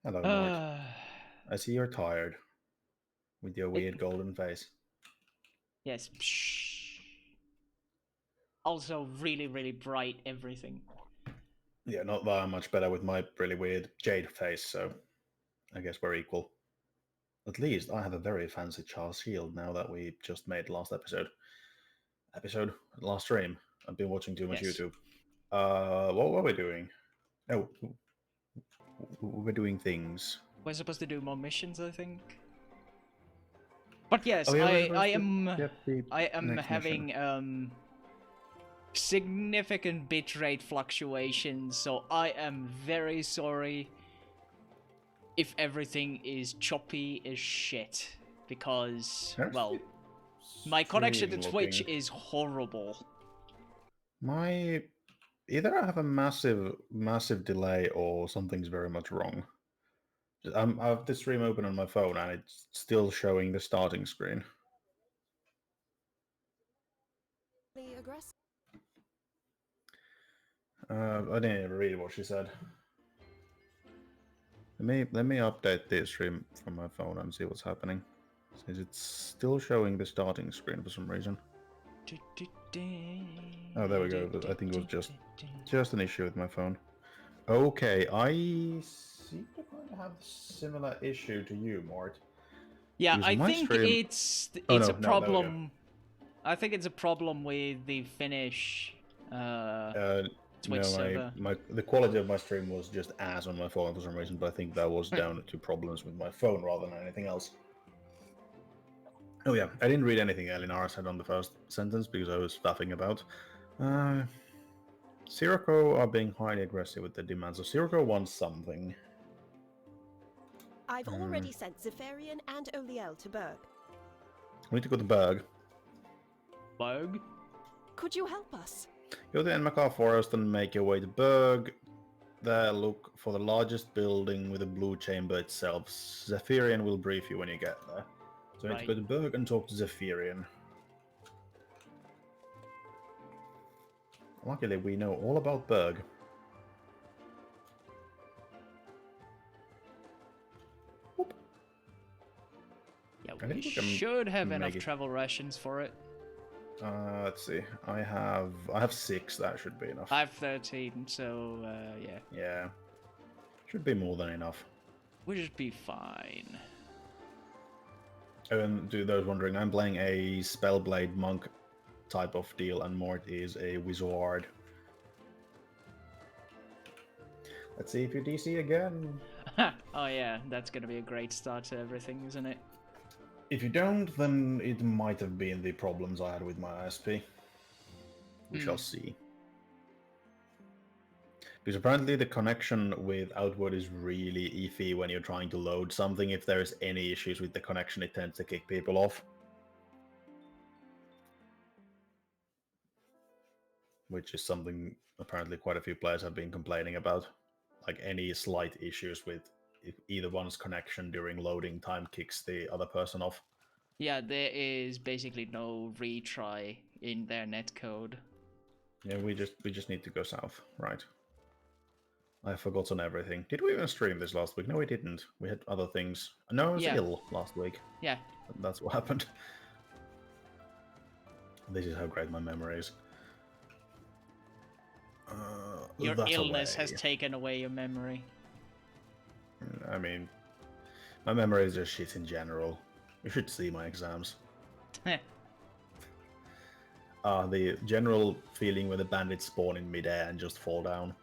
Hello, Mort. Uh, I see you're tired with your it, weird golden face. yes. Psh. Also, really, really bright everything. Yeah, not that I'm much better with my really weird jade face, so I guess we're equal. At least I have a very fancy Charles shield now that we just made last last stream. I've been watching too much Yes. YouTube. What were we doing? Oh, we're doing things. We're supposed to do more missions, I think. But yes, Oh yeah, we're I I supposed to am get the I am next mission. having significant bitrate fluctuations, so I am very sorry if everything is choppy as shit because How's well, the my connection to stream Twitch looking? is horrible. My either I have a massive delay or something's very much wrong. I have the stream open on my phone and it's still showing the starting screen. Aggressive. I didn't even read what she said. Let me update the stream from my phone and see what's happening. Since it's still showing the starting screen for some reason. Oh, there we go. I think it was just an issue with my phone. Okay, I seem to kind of have a similar issue to you, Mort. Yeah, Because I my think stream. Oh it's a no, no, there we go. problem. I think it's a problem with the Finnish Twitch No, server. the quality of my stream was just ass on my phone for some reason, but I think that was down to problems with my phone rather than anything else. Oh yeah, I didn't read anything Elinara said on the first sentence because I was faffing about. Sirocco are being highly aggressive with the demands, so Sirocco wants something. I've already sent Zephyrian and Oliel to Berg. We need to go to Berg. Bug? Could you help us? Go to Enmakar Forest and make your way to Berg. There, look for the largest building with a blue chamber itself. Zephyrian will brief you when you get there. So we need to go to Berg and talk to Zephyrian. Luckily, we know all about Berg. Yeah, we should have enough travel rations for it. Let's see. I have 6. That should be enough. I have 13, so yeah. Yeah, should be more than enough. We should be fine. Oh, and to those wondering, I'm playing a Spellblade monk type of deal, and Mort is a wizard. Let's see if you DC again. Oh yeah, that's gonna be a great start to everything, isn't it? If you don't, then it might have been the problems I had with my ISP. We shall see. Because apparently the connection with Outward is really iffy when you're trying to load something. If there's any issues with the connection, it tends to kick people off. Which is something apparently quite a few players have been complaining about. Like any slight issues with if either one's connection during loading time kicks the other person off. Yeah, there is basically no retry in their netcode. Yeah, we just need to go south, right? I've forgotten everything. Did we even stream this last week? No, we didn't. We had other things. No, I was ill last week. Yeah. That's what happened. This is how great my memory is. Your illness has taken away your memory. I mean, my memory is just shit in general. You should see my exams. The general feeling when the bandits spawn in midair and just fall down.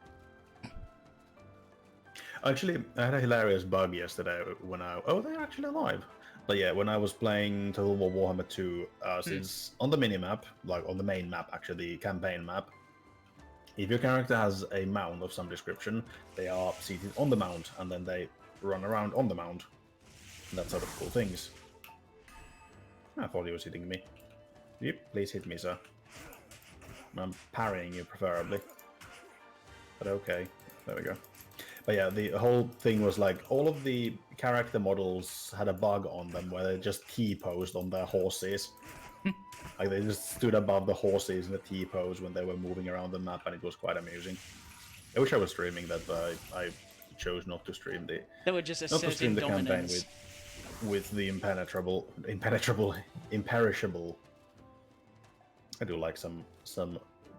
Actually, I had a hilarious bug yesterday when oh, they're actually alive. But yeah, when I was playing Total War Warhammer 2, since on the minimap, like on the main map, actually, the campaign map, if your character has a mount of some description, they are seated on the mount, and then they run around on the mount. And that sort of cool things. I thought he was hitting me. Yep, please hit me, sir. I'm parrying you, preferably. But okay, there we go. But yeah, the whole thing was like, all of the character models had a bug on them where they just T-posed on their horses. Like, they just stood above the horses in the T-pose when they were moving around the map, and it was quite amusing. I wish I was streaming that, but I chose not to stream the They were just not to stream asserting the campaign dominance. with the imperishable. I do like some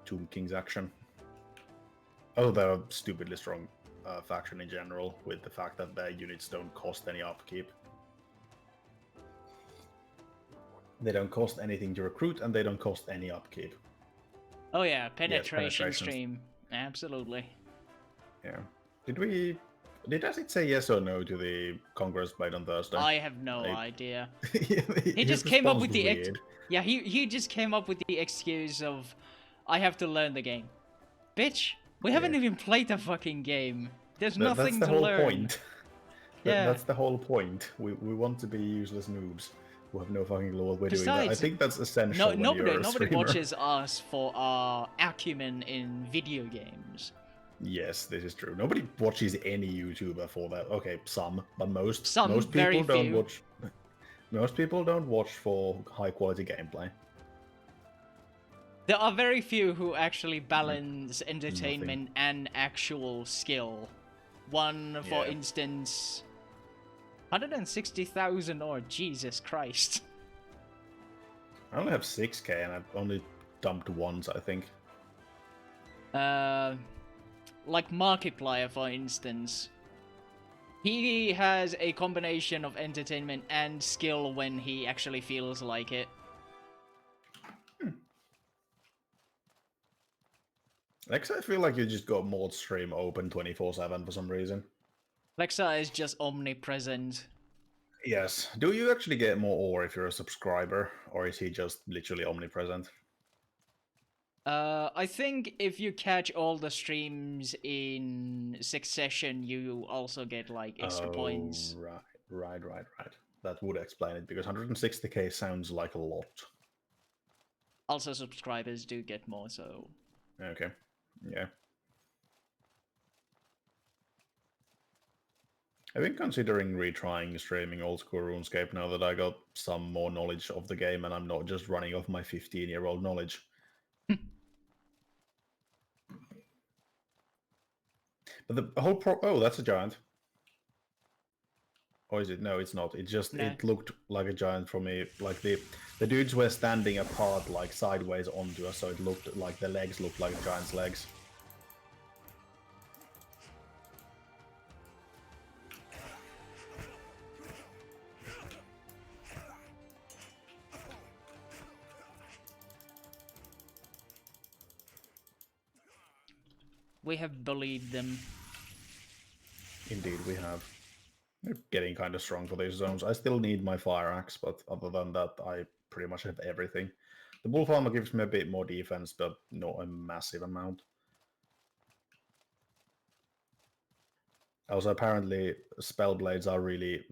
Tomb King's action. Oh, they're a stupidly strong faction in general, with the fact that their units don't cost any upkeep. They don't cost anything to recruit, and they don't cost any upkeep. Oh yeah, penetration penetrations. stream. Absolutely. Yeah. Did it say yes or no to the Congress Blade on Thursday? I have no idea. He just came up with the yeah, he just came up with the excuse of, I have to learn the game. Bitch, we haven't even played the fucking game. There's nothing to learn. That's the whole point. Yeah. That's the whole point. We want to be useless noobs who have no fucking clue what we're doing. I think that's essential. Nobody watches us for our acumen in video games. Yes, this is true. Nobody watches any YouTuber for that. Okay, some, but most very people don't few. watch. Most people don't watch for high quality gameplay. There are very few who actually balance entertainment and actual skill. One, for instance, 160,000 or Jesus Christ. I only have 6k and I've only dumped once, I think. Like Markiplier, for instance. He has a combination of entertainment and skill when he actually feels like it. Lexa, I feel like you just got mod stream open 24/7 for some reason. Lexa is just omnipresent. Yes. Do you actually get more ore if you're a subscriber, or is he just literally omnipresent? I think if you catch all the streams in succession, you also get like extra points. Right. That would explain it, because 160k sounds like a lot. Also, subscribers do get more, so... Okay, yeah. I've been considering retrying streaming old school RuneScape now that I got some more knowledge of the game and I'm not just running off my 15-year-old knowledge. But the whole oh, that's a giant. Or is it? No, it's not. It just it looked like a giant for me. Like the dudes were standing apart, like sideways onto us, so it looked like the legs looked like a giant's legs. We have bullied them. Indeed, we have. They're getting kind of strong for these zones. I still need my fire axe, but other than that, I pretty much have everything. The wolf armor gives me a bit more defense, but not a massive amount. Also, apparently, spell blades are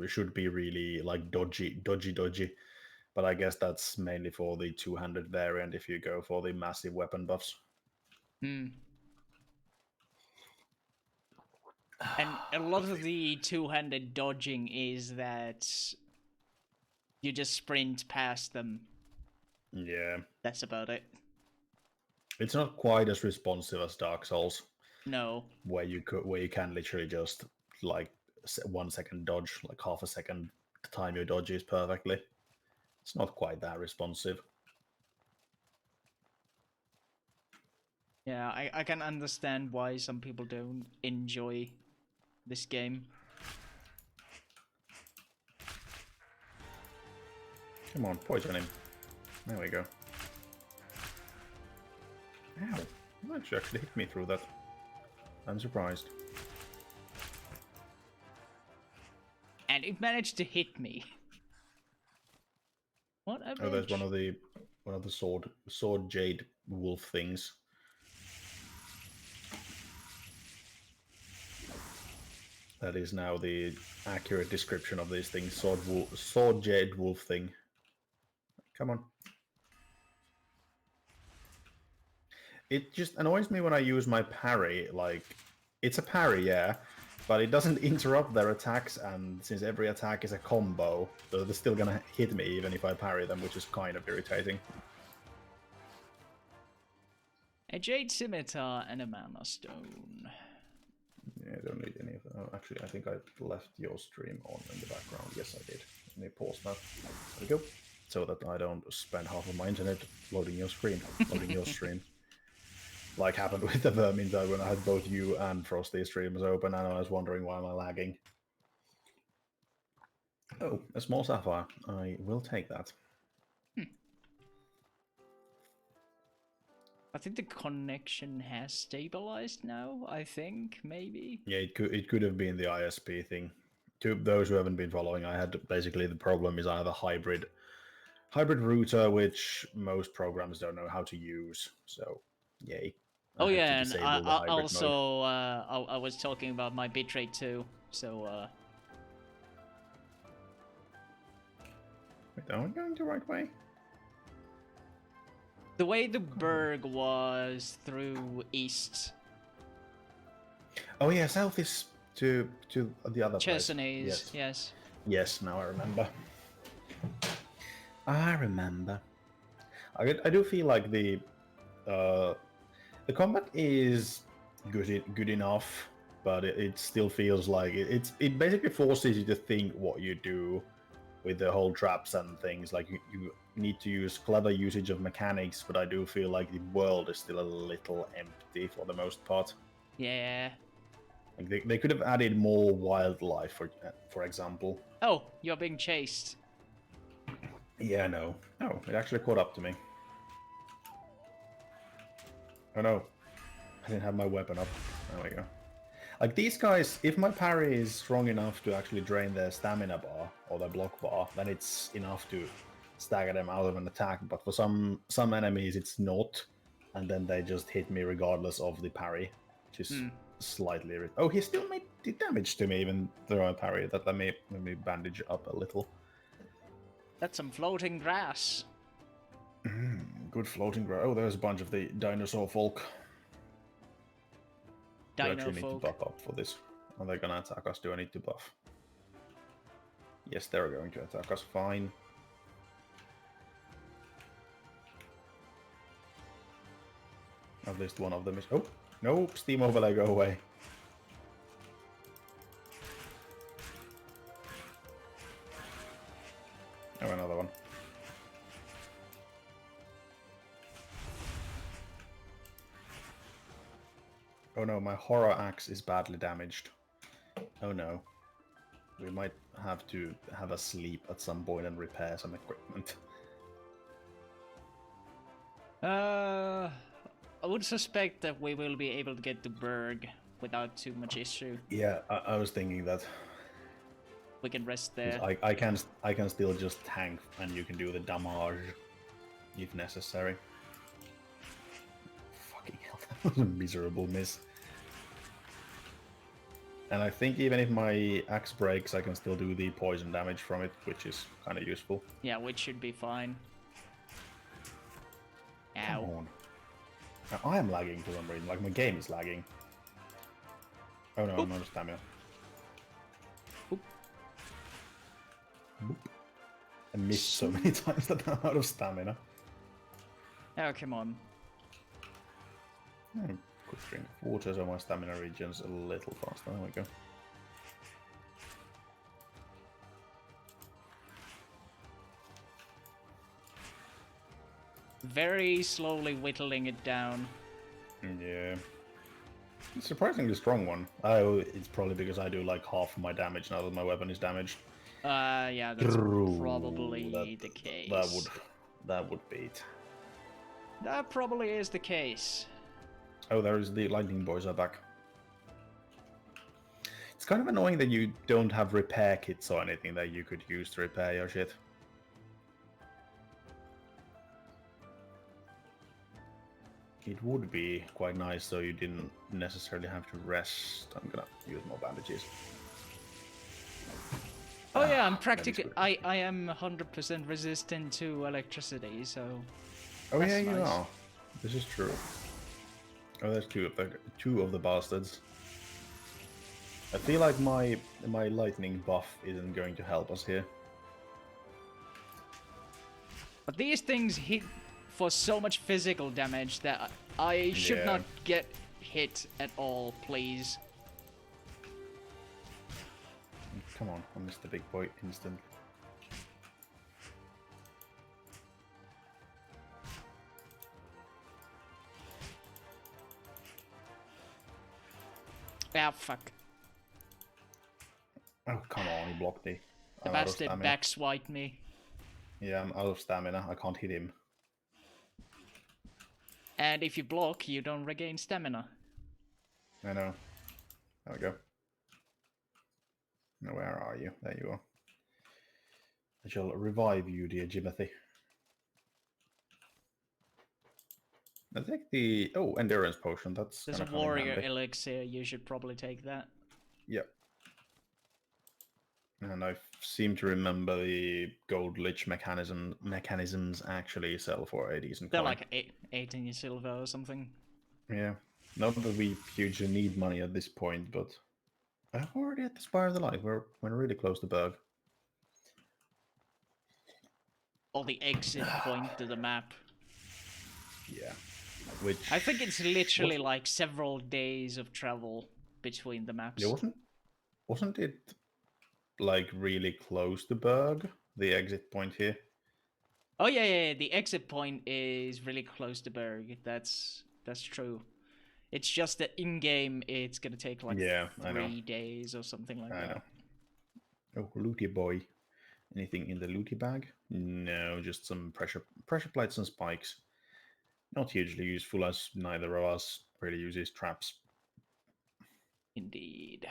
should be really like dodgy. But I guess that's mainly for the two-handed variant if you go for the massive weapon buffs. And a lot of the two-handed dodging is that you just sprint past them. Yeah. That's about it. It's not quite as responsive as Dark Souls. No. Where you can literally just like 1 second dodge, like half a second time your dodges perfectly. It's not quite that responsive. Yeah, I can understand why some people don't enjoy this game. Come on, poison him. There we go. Ow. That actually hit me through that. I'm surprised. And it managed to hit me. What a bitch. Oh, there's one of the sword jade wolf things. That is now the accurate description of these things. Sword jade wolf thing. Come on. It just annoys me when I use my parry. Like, it's a parry, yeah, but it doesn't interrupt their attacks, and since every attack is a combo, so they're still gonna hit me even if I parry them, which is kind of irritating. A jade scimitar and a mana stone. Yeah, I don't need any of that. Oh, actually, I think I left your stream on in the background. Yes, I did. Let me pause that. There we go. So that I don't spend half of my internet loading your screen, loading your stream. Like happened with the Vermin though, when I had both you and Frosty streams open, and I was wondering why am I lagging. Oh, a small sapphire. I will take that. I think the connection has stabilized now, I think, maybe. Yeah, it could have been the ISP thing. To those who haven't been following, I had basically the problem is I have a hybrid router, which most programs don't know how to use. So, yay. Oh yeah, and I also I was talking about my bitrate too. So Wait, are we going the right way? the way the berg was through east. Oh yeah, south is to the other place. Chersonese, yes. Yes, now I remember. I remember. I do feel like the combat is good enough, but it still feels like it basically forces you to think what you do with the whole traps and things. Like you need to use clever usage of mechanics, but I do feel like the world is still a little empty for the most part. Yeah. Like they could have added more wildlife, for example. Oh, you're being chased. Yeah, no. Oh, it actually caught up to me. Oh no. I didn't have my weapon up. There we go. Like these guys, if my parry is strong enough to actually drain their stamina bar or their block bar, then it's enough to stagger them out of an attack. But for some enemies, it's not, and then they just hit me regardless of the parry, which is slightly. Oh, he still did damage to me even though I parry. That let me bandage up a little. That's some floating grass. Good floating grass. Oh, there's a bunch of the dinosaur folk. Do I actually need to buff up for this? Are they gonna attack us? Do I need to buff? Yes, they're going to attack us. Fine. At least one of them is. Oh, nope! Steam overlay, go away. Oh, another one. Oh no, my horror axe is badly damaged. Oh no. We might have to have a sleep at some point and repair some equipment. I would suspect that we will be able to get to Berg without too much issue. Yeah, I was thinking that. We can rest there. I can still just tank and you can do the damage if necessary. Fucking hell, that was a miserable miss. And I think even if my axe breaks, I can still do the poison damage from it, which is kind of useful. Yeah, which should be fine. Ow. Come on. Now, I am lagging for some reason, like my game is lagging. Oh no, I'm out of stamina. Oop. Boop. I missed so many times that I'm out of stamina. Oh, come on. Quick drink of water so my stamina regens a little faster. There we go. Very slowly whittling it down. Yeah. It's a surprisingly strong one. Oh, it's probably because I do like half my damage now that my weapon is damaged. Yeah, that's probably the case. That would beat. That probably is the case. Oh, there's the lightning boys are back. It's kind of annoying that you don't have repair kits or anything that you could use to repair your shit. It would be quite nice so you didn't necessarily have to rest. I'm gonna use more bandages. Oh yeah, I'm practically... I am 100% resistant to electricity, so... Oh yeah, nice. you are. This is true. Oh, there's two of the bastards. I feel like my lightning buff isn't going to help us here. But these things hit for so much physical damage that I should not get hit at all, please. Come on, I missed the big boy instantly. Ah, fuck. Oh, come on, he blocked me. The I'm out of bastard stamina. backswiped me. Yeah, I'm out of stamina. I can't hit him. And if you block, you don't regain stamina. I know. There we go. Now, where are you? There you are. I shall revive you, dear Jimothy. I think the... Oh, endurance potion. That's There's a gonna come in warrior handy. elixir, you should probably take that. Yep. And I seem to remember the gold lich mechanisms actually sell for a decent They're coin. like 18 silver or something. Yeah. Not that we hugely need money at this point, but I'm already at the Spire of the Light. We're really close to Berg. Or the exit point to the map. Yeah. Which... I think it's literally like several days of travel between the maps. Yeah, wasn't it like really close to Berg, the exit point here? Oh yeah, the exit point is really close to Berg. That's true. It's just that in-game it's gonna take like 3 days or something like that. I know. Oh, looty boy. Anything in the looty bag? No, just some pressure plates and spikes. Not hugely useful, as neither of us really uses traps. Indeed.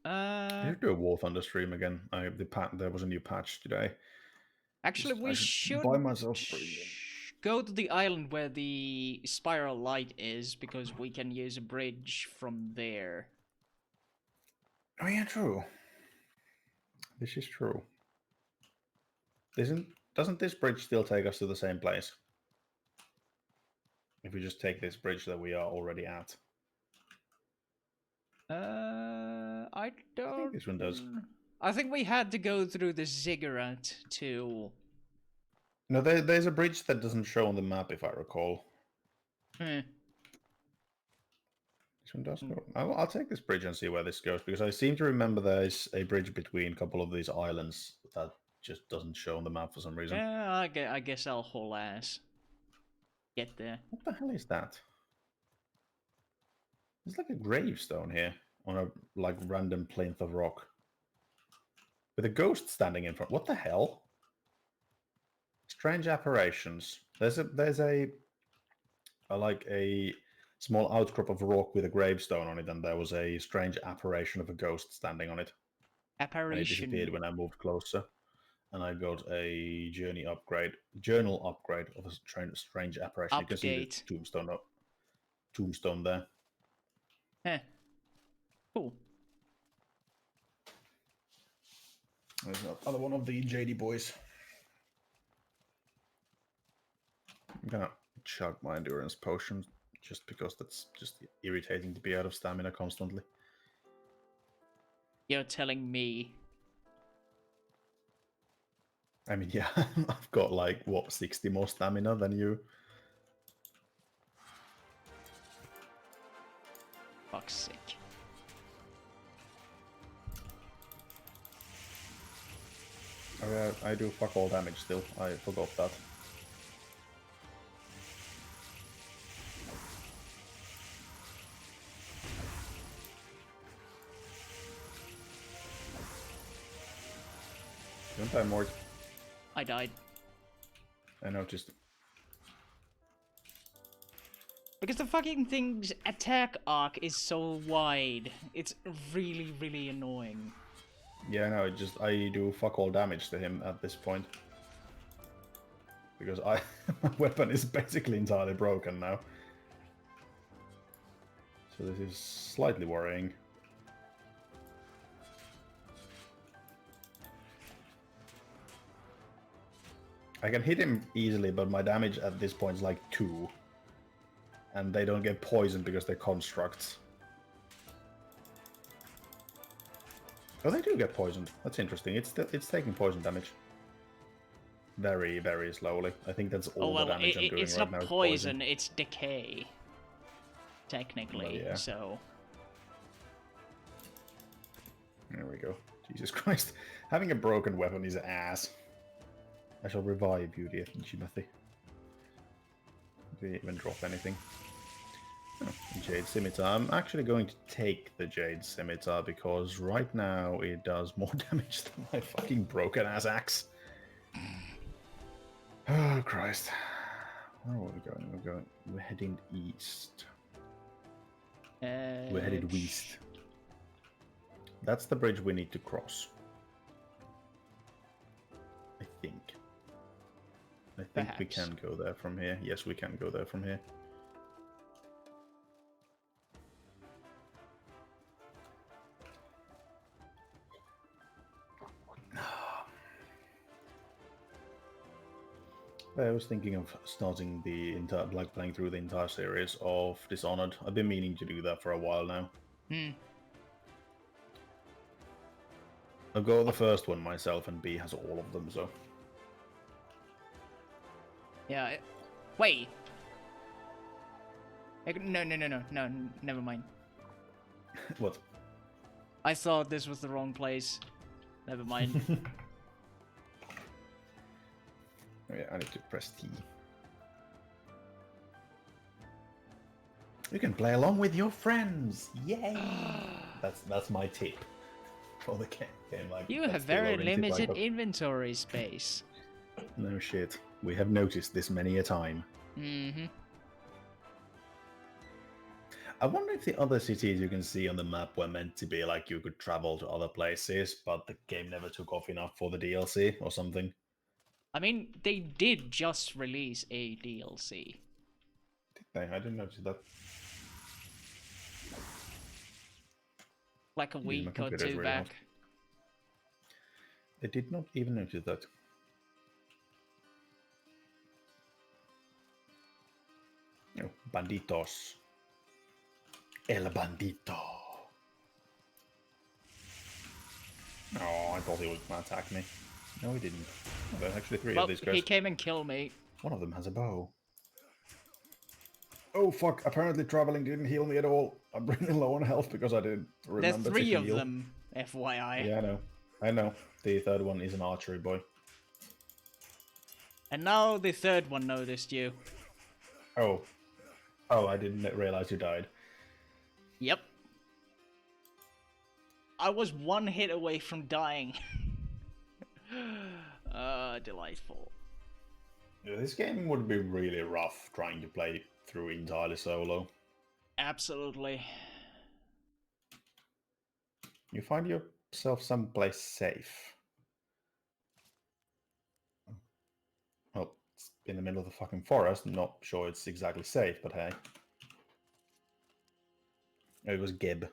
I should do a War Thunder stream again. There was a new patch today. Actually, we should buy myself go to the island where the spiral light is, because we can use a bridge from there. Oh yeah, true. This is true. Doesn't this bridge still take us to the same place? If we just take this bridge that we are already at. I don't... I think this one does. I think we had to go through the ziggurat to... No, there's a bridge that doesn't show on the map, if I recall. Hmm. This one does go. I'll take this bridge and see where this goes, because I seem to remember there's a bridge between a couple of these islands that just doesn't show on the map for some reason. Yeah, I guess I'll haul ass. Get there. What the hell is that? There's like a gravestone here on a like random plinth of rock with a ghost standing in front. What the hell? Strange apparitions. There's a like a small outcrop of rock with a gravestone on it, and there was a strange apparition of a ghost standing on it. Apparition. And it disappeared when I moved closer. And I got a journal upgrade of a strange apparition. Update. You can see the tombstone there. Heh. Cool. There's another one of the JD boys. I'm gonna chug my endurance potion just because that's just irritating to be out of stamina constantly. You're telling me. I mean, yeah, I've got like, what, 60 more stamina than you? Fuck's sake. Oh, I do fuck all damage still. I forgot that. Don't die, Mort. I died. I noticed. Because the fucking thing's attack arc is so wide. It's really, really annoying. Yeah, no, I do fuck all damage to him at this point. Because my weapon is basically entirely broken now. So this is slightly worrying. I can hit him easily, but my damage at this point is like 2. And they don't get poisoned because they're constructs. Oh, they do get poisoned. That's interesting. It's taking poison damage. Very, very slowly. I think that's all the damage I'm doing it's right not now. Poison, it's decay. Technically, yeah. so... There we go. Jesus Christ. Having a broken weapon is ass. I shall revive you, dear Jimothy. Did he even drop anything? Oh, Jade Scimitar. I'm actually going to take the Jade Scimitar because right now it does more damage than my fucking broken ass axe. Oh Christ. Where are we going? We're heading east. We're headed west. That's the bridge we need to cross. I think. Perhaps. We can go there from here. Yes, we can go there from here. I was thinking of starting the entire, like playing through the entire series of Dishonored. I've been meaning to do that for a while now. I'll go the first one myself, and B has all of them, so... Yeah, wait. No, never mind. What? I thought this was the wrong place. Never mind. Oh yeah, I need to press T. You can play along with your friends! Yay! That's my tip for the game. Like, You have very limited inventory space. No shit. We have noticed this many a time. Mm-hmm. I wonder if the other cities you can see on the map were meant to be like you could travel to other places, but the game never took off enough for the DLC or something. I mean, they did just release a DLC. Did they? I didn't notice that. Like a week or two back. I did not even notice that. Oh, banditos. El bandito. Oh, I thought he was going to attack me. No, he didn't. Oh, there are actually three of these guys. He came and killed me. One of them has a bow. Oh fuck, apparently traveling didn't heal me at all. I'm really low on health because I didn't remember There's 3 to of heal. them, FYI. Yeah, I know. The third one is an archery boy. And now the third one noticed you. Oh, I didn't realize you died. Yep. I was 1 hit away from dying. Delightful. Yeah, this game would be really rough trying to play through entirely solo. Absolutely. You find yourself someplace safe. Well, it's in the middle of the fucking forest. I'm not sure it's exactly safe, but hey. It was Gib.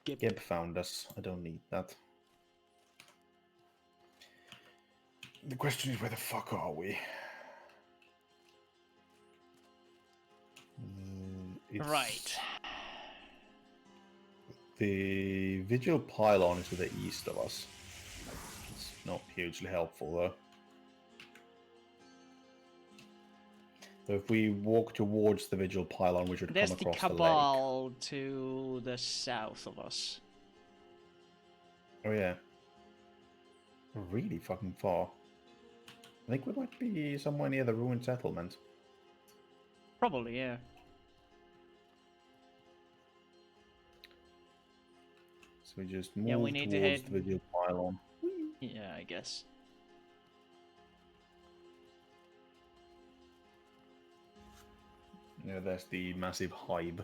Gib found us. I don't need that. The question is, where the fuck are we? Right. The Vigil Pylon is to the east of us. It's not hugely helpful, though. So if we walk towards the Vigil Pylon, we should come across the lake. There's the Cabal to the south of us. Oh yeah. Really fucking far. I think we might be somewhere near the ruined settlement. Probably, yeah. So we just move towards the Vigil Pylon. Yeah, I guess. Yeah, there's the massive hive.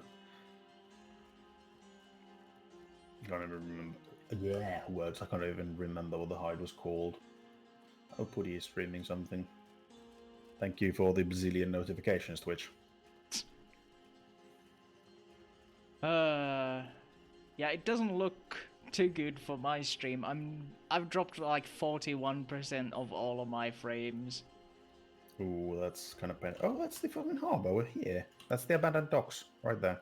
I can't even remember. Yeah, words. I can't even remember what the hive was called. Oh, Putty is streaming something. Thank you for the bazillion notifications, Twitch. Yeah, it doesn't look too good for my stream. I've dropped like 41% of all of my frames. Ooh, that's kind of pain. Oh, that's the fucking harbor. We're here. That's the abandoned docks right there.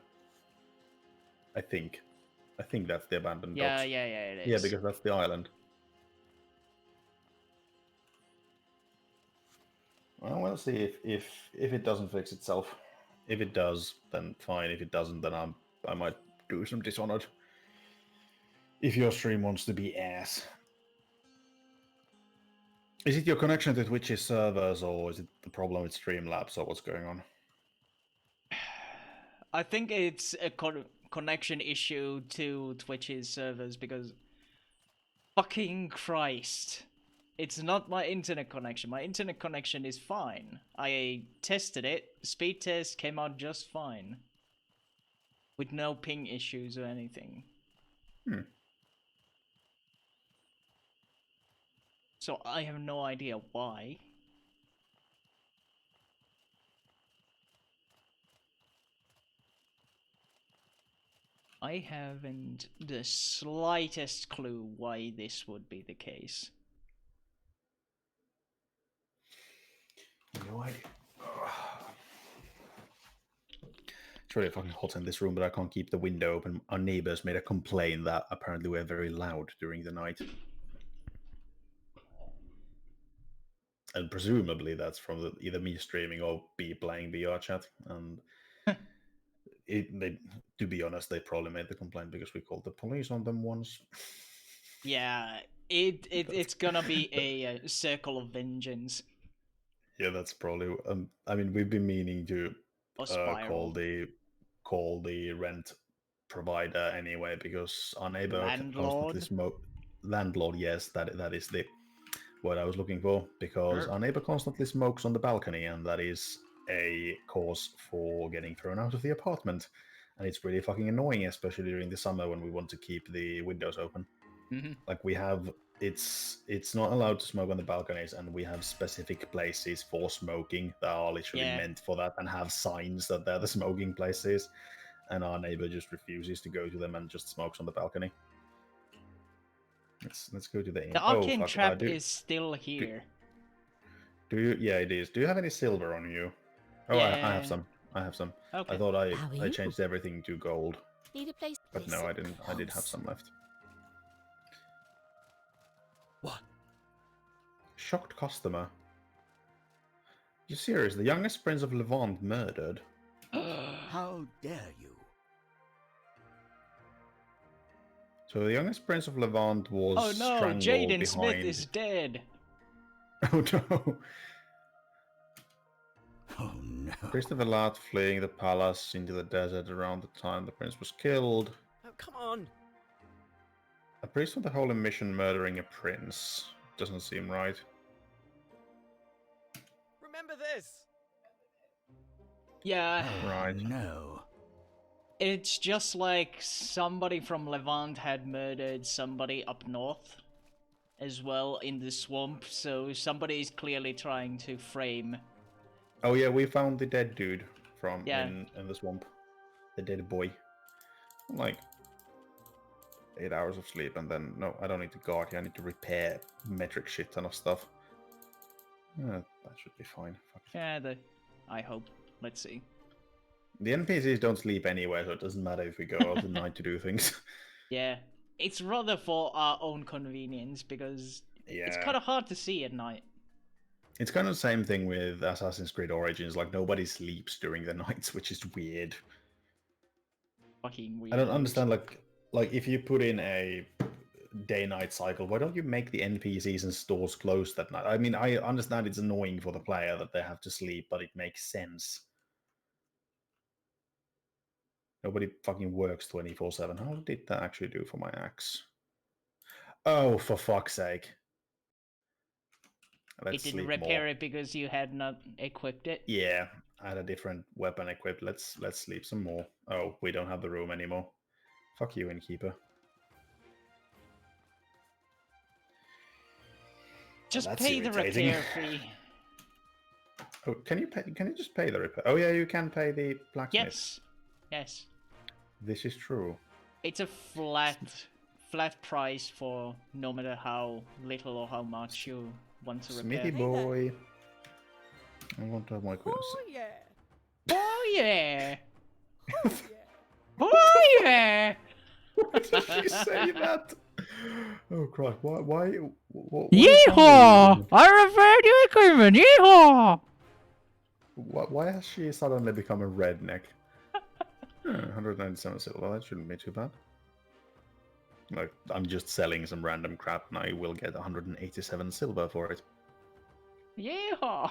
I think that's the abandoned docks. Yeah, it is. Yeah, because that's the island. Well, we'll see if it doesn't fix itself. If it does, then fine. If it doesn't, then I might do some Dishonored. if your stream wants to be ass. Is it your connection to Twitch's servers, or is it the problem with Streamlabs, or what's going on? I think it's a connection issue to Twitch's servers because fucking Christ. It's not my internet connection. My internet connection is fine. I tested it. Speed test came out just fine. With no ping issues or anything. So I have no idea why. I haven't the slightest clue why this would be the case. No idea. It's really fucking hot in this room, but I can't keep the window open. Our neighbors made a complaint that apparently we're very loud during the night. And presumably that's from either me streaming or B playing VR chat. And to be honest, they probably made the complaint because we called the police on them once. Yeah, it's gonna be a circle of vengeance. Yeah, that's probably. I mean, we've been meaning to call the rent provider anyway because our neighbor constantly smoke. Landlord, yes, that is the word I was looking for, because our neighbor constantly smokes on the balcony, and that is a cause for getting thrown out of the apartment. And it's really fucking annoying, especially during the summer when we want to keep the windows open. Mm-hmm. Like we have, it's not allowed to smoke on the balconies, and we have specific places for smoking that are literally meant for that and have signs that they're the smoking places. And our neighbor just refuses to go to them and just smokes on the balcony. Let's go to the arcane trap is still here. Do you? Yeah, it is. Do you have any silver on you? Oh, yeah. I have some. I have some. Okay. I thought I changed everything to gold. Need a place, but no, I didn't. I did have some left. What? Shocked customer. You serious? The youngest prince of Levant murdered? How dare you? So the youngest prince of Levant was strangled Jaden Smith is dead. Oh no. Oh no. Christopher Lat fleeing the palace into the desert around the time the prince was killed. Oh, come on. A priest from the Holy Mission murdering a prince. Doesn't seem right. Remember this. Yeah. Right. No. It's just like somebody from Levant had murdered somebody up north as well in the swamp, so somebody is clearly trying to frame. Oh yeah, we found the dead dude from in the swamp. The dead boy. Like 8 hours of sleep, and then no, I don't need to guard here. I need to repair metric shit ton of stuff. That should be fine. Fuck. Yeah, I hope. Let's see. The NPCs don't sleep anyway, so it doesn't matter if we go out at night to do things. Yeah, it's rather for our own convenience because it's kind of hard to see at night. It's kind of the same thing with Assassin's Creed Origins. Like nobody sleeps during the nights, which is weird. Fucking weird. I don't understand. Like if you put in a day-night cycle, why don't you make the NPCs and stores closed at night? I mean, I understand it's annoying for the player that they have to sleep, but it makes sense. Nobody fucking works 24/7. How did that actually do for my axe? Oh, for fuck's sake. It didn't repair it because you had not equipped it? Yeah, I had a different weapon equipped. Let's sleep some more. Oh, we don't have the room anymore. Fuck you, innkeeper. Just pay the repair fee. Oh, can you pay? Can you just pay the repair? Oh yeah, you can pay the blacksmith. Yes. Yes. This is true. It's a flat price for no matter how little or how much you want to repair. Smithy boy. I want to have my equipment. Oh yeah. Oh yeah. Oh yeah. Why did she say that? Oh Christ! Why? Yeehaw! I repaired your equipment. Yeehaw! Why has she suddenly become a redneck? 197 silver. That shouldn't be too bad. Like, I'm just selling some random crap, and I will get 187 silver for it. Yeah.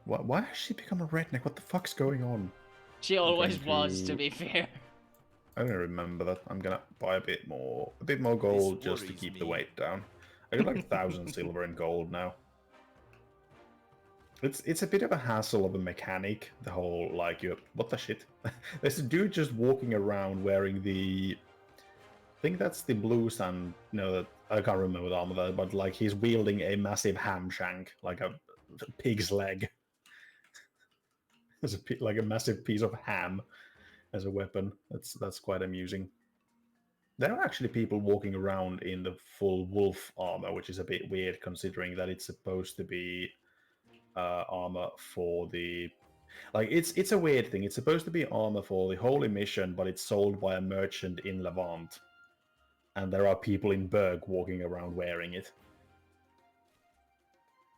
Why has she become a redneck? What the fuck's going on? She I'm always going was, to be fair. I don't remember that. I'm gonna buy a bit more gold just to worries keep the me. weight down. I got like 1,000 silver and gold now. It's a bit of a hassle of a mechanic. The whole like what the shit? There's a dude just walking around wearing the. I think that's the blue sun. No, that I can't remember the armor, but like he's wielding a massive ham shank, like a pig's leg. There's like a massive piece of ham as a weapon. That's quite amusing. There are actually people walking around in the full wolf armor, which is a bit weird considering that it's supposed to be armor for the. Like it's a weird thing. It's supposed to be armor for the Holy Mission, but it's sold by a merchant in Levant, and there are people in Berg walking around wearing it.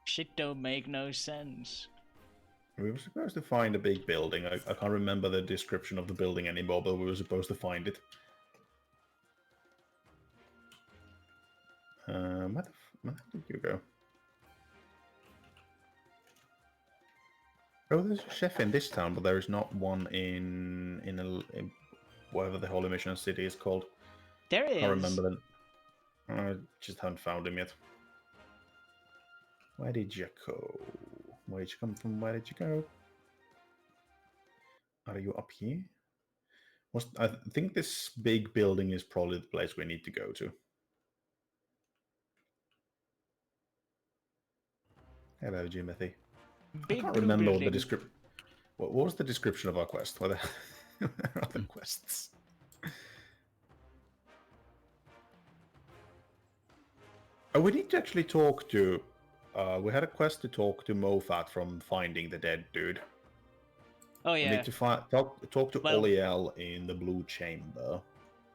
Shit don't make no sense. We were supposed to find a big building. I can't remember the description of the building anymore, but we were supposed to find it. Where the hell did you go? Oh, there's a chef in this town, but there is not one in whatever the Holy Mission City is called. There is. I remember that. I just haven't found him yet. Where did you go? Where did you come from? Where did you go? Are you up here? I think this big building is probably the place we need to go to. Hello, Jimothy. Big I can't blue remember what the building. description. What was the description of our quest? What are the quests? Oh, we need to actually talk to. We had a quest to talk to Mofat from Finding the Dead Dude. Oh We yeah. need to talk to Well- Oliel in the Blue Chamber.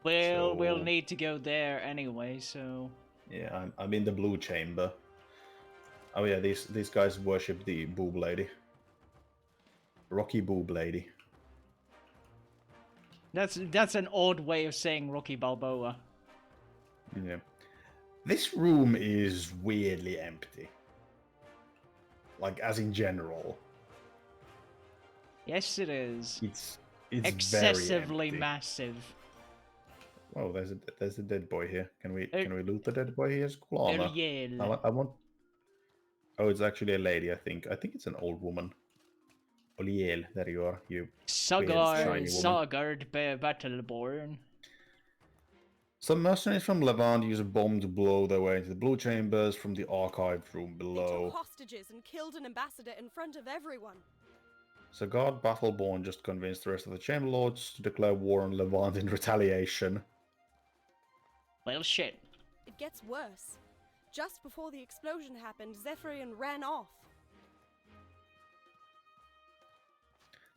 We'll So- need to go there anyway, so. Yeah, I'm in the Blue Chamber. Oh yeah, these guys worship the boob lady. Rocky boob lady. That's an odd way of saying Rocky Balboa. Yeah. This room is weirdly empty. Like, as in general. Yes, it is. It's Excessively very empty. massive. Oh, there's a dead boy here. Can we loot the dead boy? He has cool armor. Ariel. I want. Oh, it's actually a lady. I think it's an old woman. Oliel, there you are. You Sagar, shiny woman. Sagard Battleborn. Some mercenaries from Levant use a bomb to blow their way into the Blue Chambers from the archived room They below. took hostages and killed an ambassador in front of everyone. Sagard Battleborn just convinced the rest of the Chamber Lords to declare war on Levant in retaliation. Well, shit. It gets worse. Just before the explosion happened, Zephyrian ran off.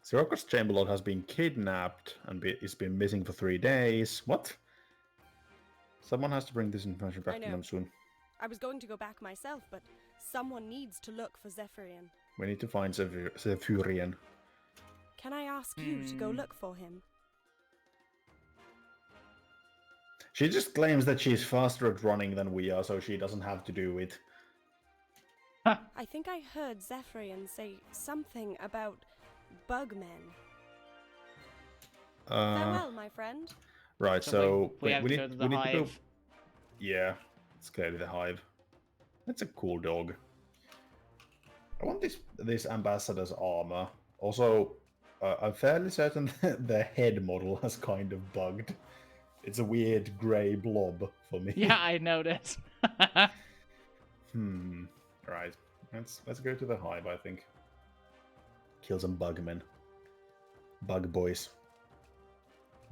Siroka's Chamber Lord has been kidnapped and is been missing for 3 days. What? Someone has to bring this information back I to know. them soon. I was going to go back myself, but someone needs to look for Zephyrian. We need to find Zephyrian. Can I ask you to go look for him? She just claims that she's faster at running than we are, so she doesn't have to do it. I think I heard Zephyrian say something about bugmen. Farewell, my friend. Right, So so we have to need go to the to go. hive. Yeah, it's clearly the hive. That's a cool dog. I want this ambassador's armor. Also, I'm fairly certain that the head model has kind of bugged. It's a weird grey blob for me. Yeah, I noticed. Right. Let's go to the hive, I think. Kill some bugmen. Bug boys.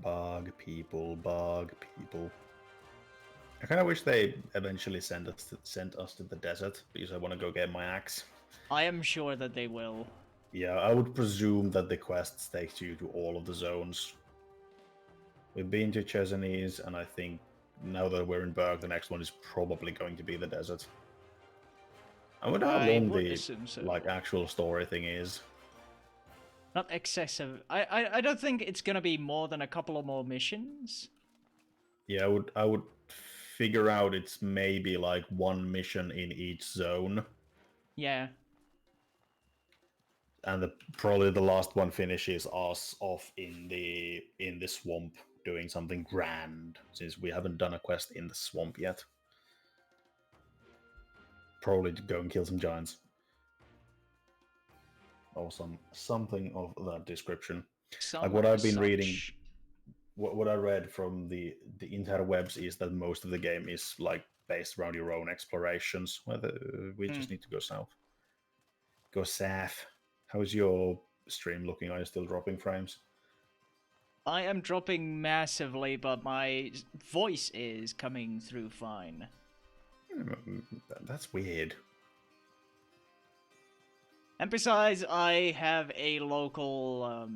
Bug people, bug people. I kind of wish they eventually sent us to the desert, because I want to go get my axe. I am sure that they will. Yeah, I would presume that the quests take you to all of the zones. We've been to Chesanes, and I think now that we're in Berg, the next one is probably going to be the desert. I wonder how I long would the assume so. actual story thing is. Not excessive. I don't think it's gonna be more than a couple of more missions. Yeah, I would figure out it's maybe like one mission in each zone, Yeah. and probably the last one finishes us off in the swamp doing something grand, since we haven't done a quest in the swamp yet. Probably to go and kill some giants. Or something of that description. Like what I've been reading, what I read from the interwebs is that most of the game is like based around your own explorations. Whether we just need to go south. Go south. How's your stream looking? Are you still dropping frames? I am dropping massively, but my voice is coming through fine. That's weird. And besides, I have a local,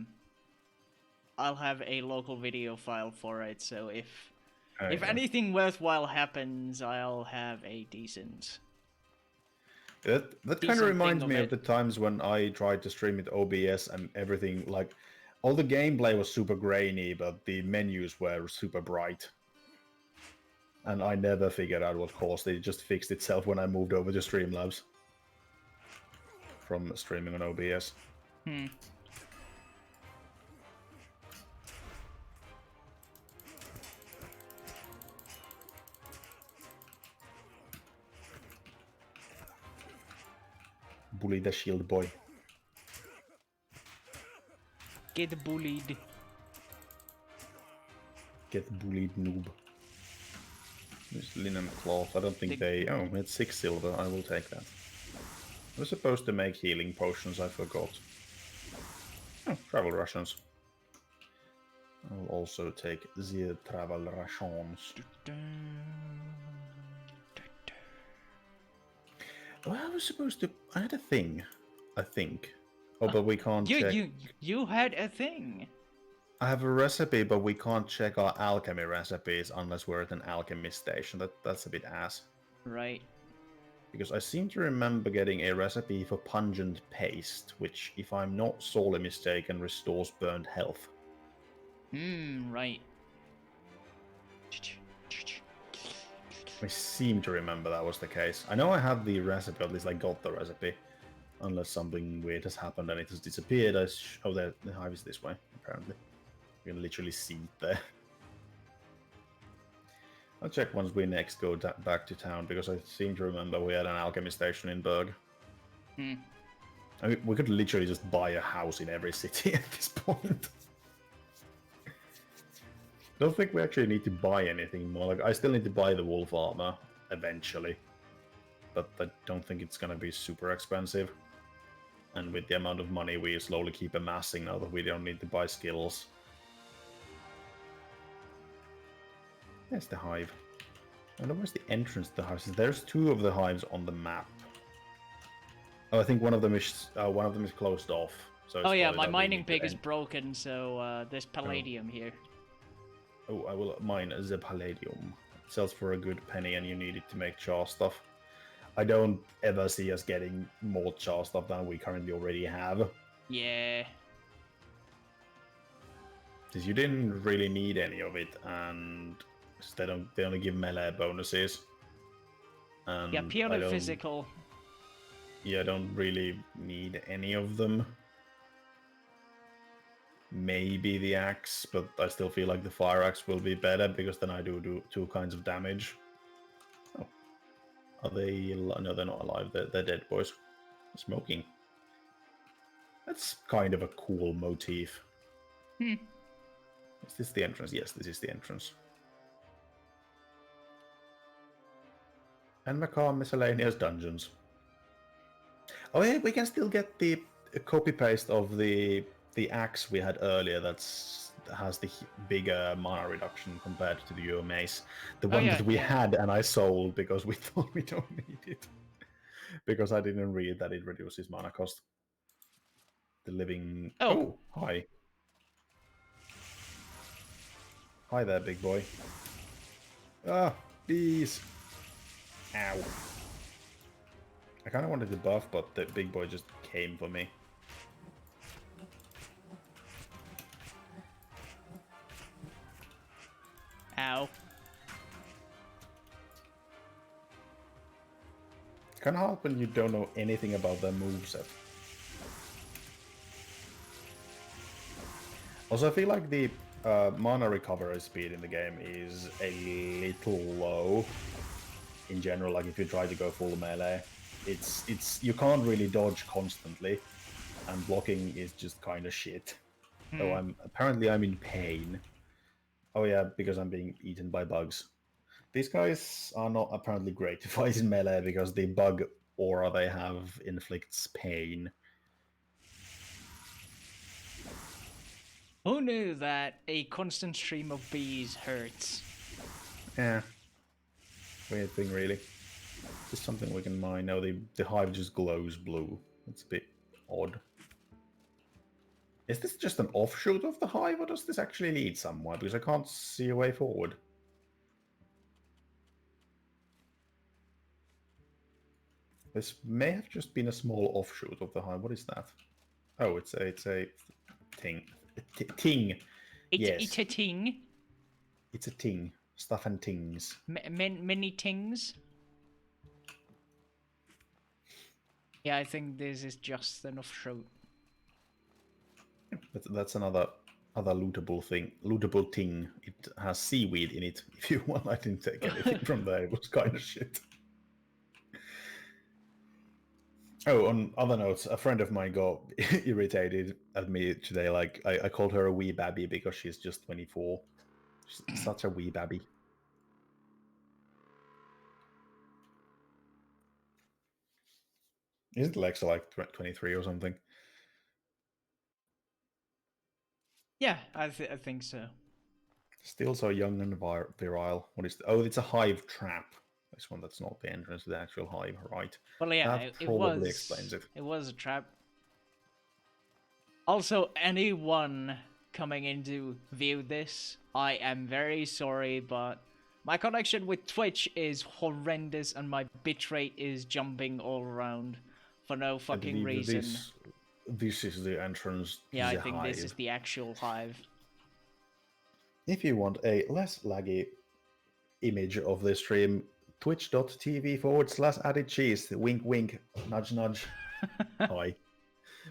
I'll have a local video file for it, so if anything worthwhile happens, I'll have a decent... That kind of reminds me of the times when I tried to stream with OBS and everything, like, all the gameplay was super grainy, but the menus were super bright. And I never figured out what caused it. It just fixed itself when I moved over to Streamlabs from streaming on OBS. Bully the shield boy. Get bullied. Get bullied, noob. There's linen cloth. I don't think they... Oh, it's 6 silver. I will take that. I was supposed to make healing potions. I forgot. Oh, travel rations. I'll also take the travel rations. Oh, I was supposed to... I had a thing. I think. Oh, but we can't check... You had a thing. I have a recipe, but we can't check our alchemy recipes unless we're at an alchemy station. That's a bit ass. Right. Because I seem to remember getting a recipe for pungent paste, which, if I'm not sorely mistaken, restores burned health. Right. I seem to remember that was the case. I know I had the recipe, at least I got the recipe. Unless something weird has happened and it has disappeared. Oh, the hive is this way, apparently. You can literally see it there. I'll check once we next go back to town, because I seem to remember we had an alchemy station in Berg. I mean, we could literally just buy a house in every city at this point. I don't think we actually need to buy anything more. Like, I still need to buy the wolf armor eventually, but I don't think it's gonna be super expensive. And with the amount of money we slowly keep amassing now that we don't need to buy skills. There's the hive. I wonder where's the entrance to the hive. There's 2 of the hives on the map. Oh, I think one of them is closed off. So Oh yeah, my mining pig is broken, so there's palladium here. Oh, I will mine the palladium. It sells for a good penny, and you need it to make char stuff. I don't ever see us getting more char stuff than we currently already have. Yeah. Because you didn't really need any of it, and they only give melee bonuses. And Yeah, purely physical. Yeah, I don't really need any of them. Maybe the axe, but I still feel like the fire axe will be better, because then I do 2 kinds of damage. Oh. Are they... No, they're not alive. They're dead, boys. Smoking. That's kind of a cool motif. Is this the entrance? Yes, this is the entrance. And Macabre Miscellaneous Dungeons. Oh yeah, we can still get the copy-paste of the axe we had earlier that has the bigger mana reduction compared to the Euro Mace. The one that we had and I sold because we thought we don't need it. Because I didn't read that it reduces mana cost. The living... Oh, hi. Hi there, big boy. Ah, bees. Ow. I kind of wanted to buff, but the big boy just came for me. Ow. Kind of hard when you don't know anything about their moveset. Also, I feel like the mana recovery speed in the game is a little low in general. Like if you try to go full melee, it's you can't really dodge constantly, and blocking is just kind of shit. Oh, I'm in pain. Oh yeah, because I'm being eaten by bugs. These guys are not apparently great to fight in melee because the bug aura they have inflicts pain. Who knew that a constant stream of bees hurts? Yeah. Weird thing, really. Just something we can mine. No, the hive just glows blue. It's a bit odd. Is this just an offshoot of the hive, or does this actually lead somewhere? Because I can't see a way forward. This may have just been a small offshoot of the hive. What is that? Oh, it's a thing. Ting. Yes. It's a ting. It's a ting. Stuff and tings. Many tings. Yeah, I think this is just an offshoot. That's another lootable thing. Lootable ting. It has seaweed in it. If you want, I didn't take anything from there. It was kind of shit. Oh, on other notes, a friend of mine got irritated at me today. Like, I called her a wee babby because she's just 24. She's such a wee babby. Isn't Lexa like 23 or something? Yeah, I think so. Still so young and virile. What is? Oh, it's a hive trap. This one, that's not the entrance to the actual hive, right? Well, yeah, That it probably was. explains it. It was a trap. Also, anyone coming in to view this, I am very sorry, but my connection with Twitch is horrendous and my bitrate is jumping all around for no fucking reason. This is the entrance. Yeah, to I think hive. this is the actual hive. If you want a less laggy image of the stream, twitch.tv/AddedCheese. Wink, wink. Nudge, nudge. Hi.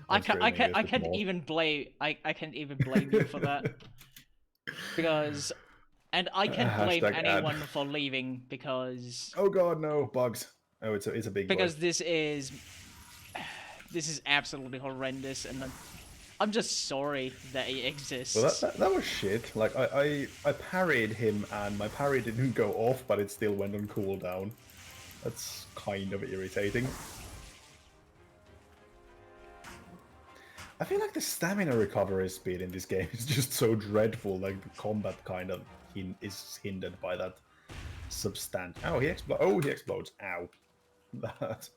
I can't even blame you for that. Because I can't blame anyone for leaving because oh god, no bugs. Oh, it's a big because bug. this is absolutely horrendous, and I'm just sorry that it exists. Well, that was shit. Like I parried him and my parry didn't go off, but it still went on cooldown. That's kind of irritating. I feel like the stamina recovery speed in this game is just so dreadful. Like the combat kind of is hindered by that substance. Oh, he explodes. Oh, he explodes. Ow. That.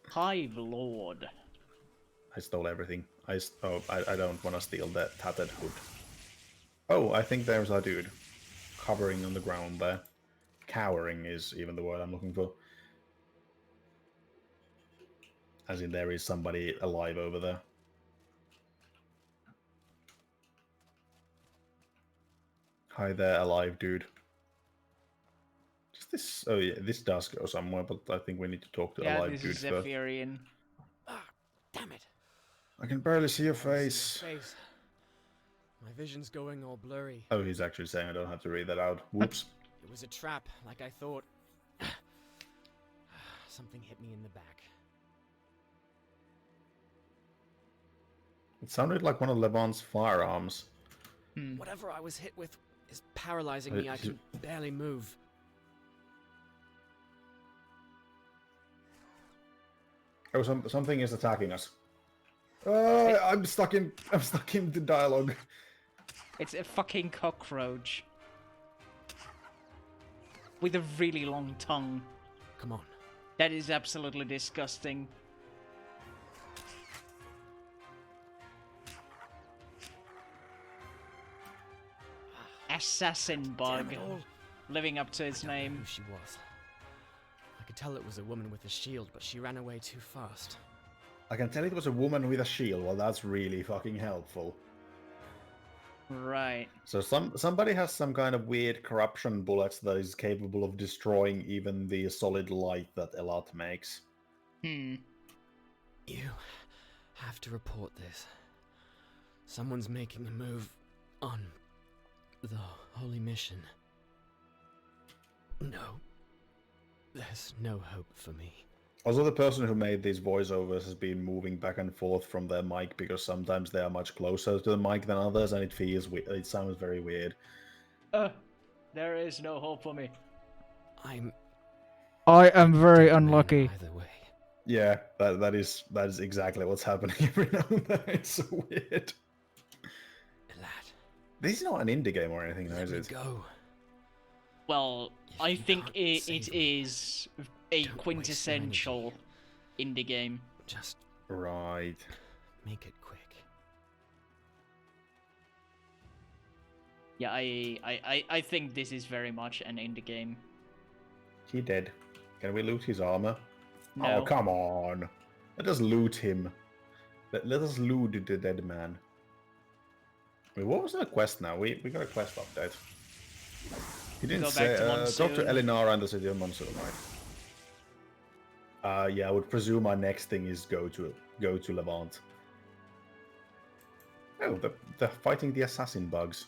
Hive Lord. I stole everything. I don't want to steal that tattered hood. Oh, I think there's our dude. Covering on the ground there. Cowering is even the word I'm looking for. As in there is somebody alive over there. Hi there, alive dude. Just this... Oh yeah, this does go somewhere, but I think we need to talk to alive dude first. Yeah, this is Zephyrian. Ah, damn it. I can barely see your face. My vision's going all blurry. Oh, he's actually saying I don't have to read that out. Whoops. It was a trap, like I thought. Something hit me in the back. It sounded like one of Levant's firearms. Whatever I was hit with is paralyzing me. I can barely move. Oh, something is attacking us. I'm stuck in the dialogue. It's a fucking cockroach. With a really long tongue. Come on. That is absolutely disgusting. Assassin bug. Living up to its I don't know name. who she was. I could tell it was a woman with a shield, but she ran away too fast. I can tell it was a woman with a shield. Well, that's really fucking helpful. Right. So somebody has some kind of weird corruption bullets that is capable of destroying even the solid light that Elat makes. Hmm. You have to report this. Someone's making a move on the holy mission. No. There's no hope for me. Also, the person who made these voiceovers has been moving back and forth from their mic because sometimes they are much closer to the mic than others, and it feels weird. It sounds very weird. There is no hope for me. I am very dead man unlucky. Either way. Yeah, that is exactly what's happening every now and then. It's so weird. Lad, This is not an indie game or anything, though, let is me it? go. Well, If I you think can't it save me, is a don't waste your quintessential indie game. Just Right. make it quick. Yeah, I think this is very much an indie game. He dead. Can we loot his armor? No. Oh, come on. Let us loot him. Let us loot the dead man. Wait, what was that quest now? We got a quest update. He didn't Go say. back to Talk to Monsoon. Elinara and the city of Monsoon, right? Yeah, I would presume our next thing is go to Levant. Oh, they're fighting the assassin bugs.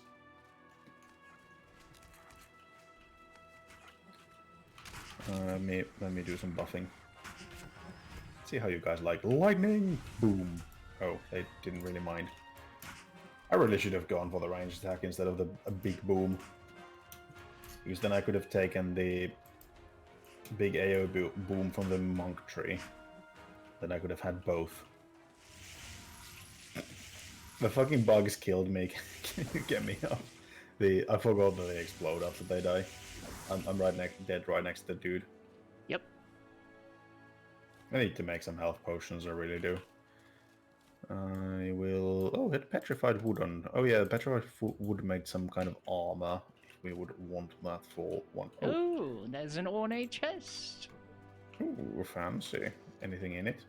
Let me do some buffing. See how you guys like lightning. Boom. Oh, they didn't really mind. I really should have gone for the ranged attack instead of a big boom. Because then I could have taken the big AO boom from the monk tree. Then I could have had both. The fucking bugs killed me. Can you get me up? I forgot that they explode after they die. I'm dead right next to the dude. Yep. I need to make some health potions, I really do. I will... Oh, hit petrified wood on... Oh yeah, petrified wood made some kind of armor. If we would want that for one... Oh, Ooh, there's an ornate chest. ooh, fancy. Anything in it?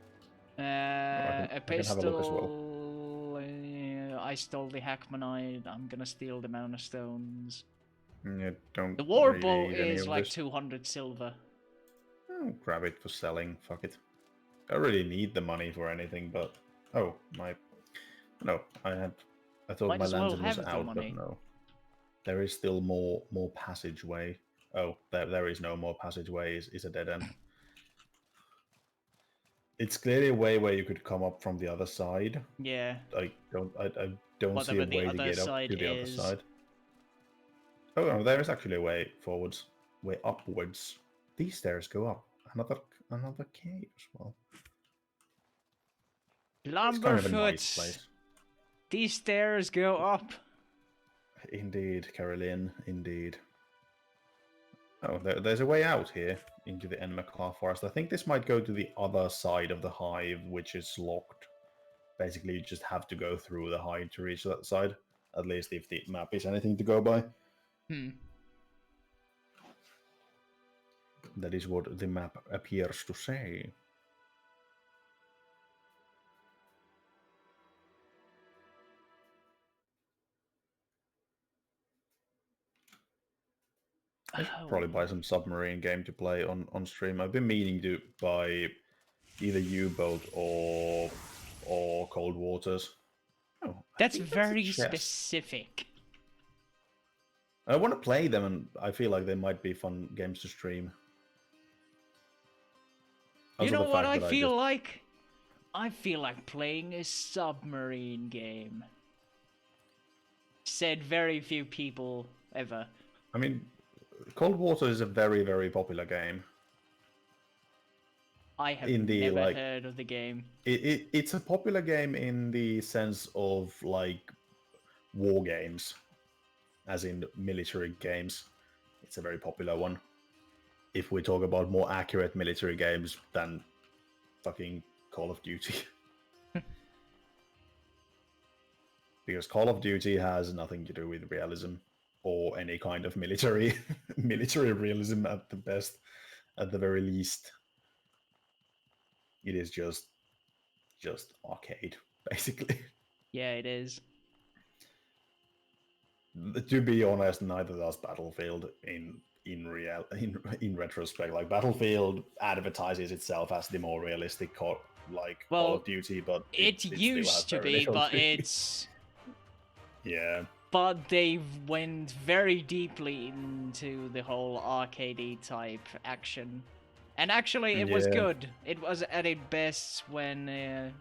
A I can have a look as well. pistol. I stole the Hackmanite. I'm gonna steal the Mana Stones. Yeah, don't The Warbow really need any is of like this. 200 silver. Oh, grab it for selling. Fuck it. I don't really need the money for anything, but... Oh, my... No, I thought Might my as well lantern was have the out, money. but no. There is still more passageway. Oh, there is no more passageway. Is a dead end. It's clearly a way where you could come up from the other side. Yeah. I don't see Whatever a the way to other get up side to the other is. side. Oh no, there is actually a way forwards, way upwards. These stairs go up. Another cave as well. It's kind of a nice Lumberfoot. place. These stairs go up. Indeed, Caroline, indeed. Oh, there's a way out here into the Enmaclar Forest. I think this might go to the other side of the hive, which is locked. Basically, you just have to go through the hive to reach that side. At least if the map is anything to go by. That is what the map appears to say. I should probably buy some submarine game to play on stream. I've been meaning to buy either U-Boat or Cold Waters. Oh, That's a very chest. specific. I want to play them, and I feel like they might be fun games to stream. You Also, know the what fact I that feel like? I feel like playing a submarine game. Said very few people ever. I mean, Cold Water is a very, very popular game. I have In the, never like, heard of the game. It's a popular game in the sense of, like, war games. As in military games. It's a very popular one. If we talk about more accurate military games than fucking Call of Duty. Because Call of Duty has nothing to do with realism or any kind of military realism at the best, at the very least. It is just arcade, basically. Yeah, it is. To be honest, neither does Battlefield in retrospect. Like Battlefield advertises itself as the more realistic Call Well, of Duty, but it still has used to very be, little but to it. it's. Yeah. But they went very deeply into the whole arcadey type action. And actually, it was Yeah. good. It was at its best when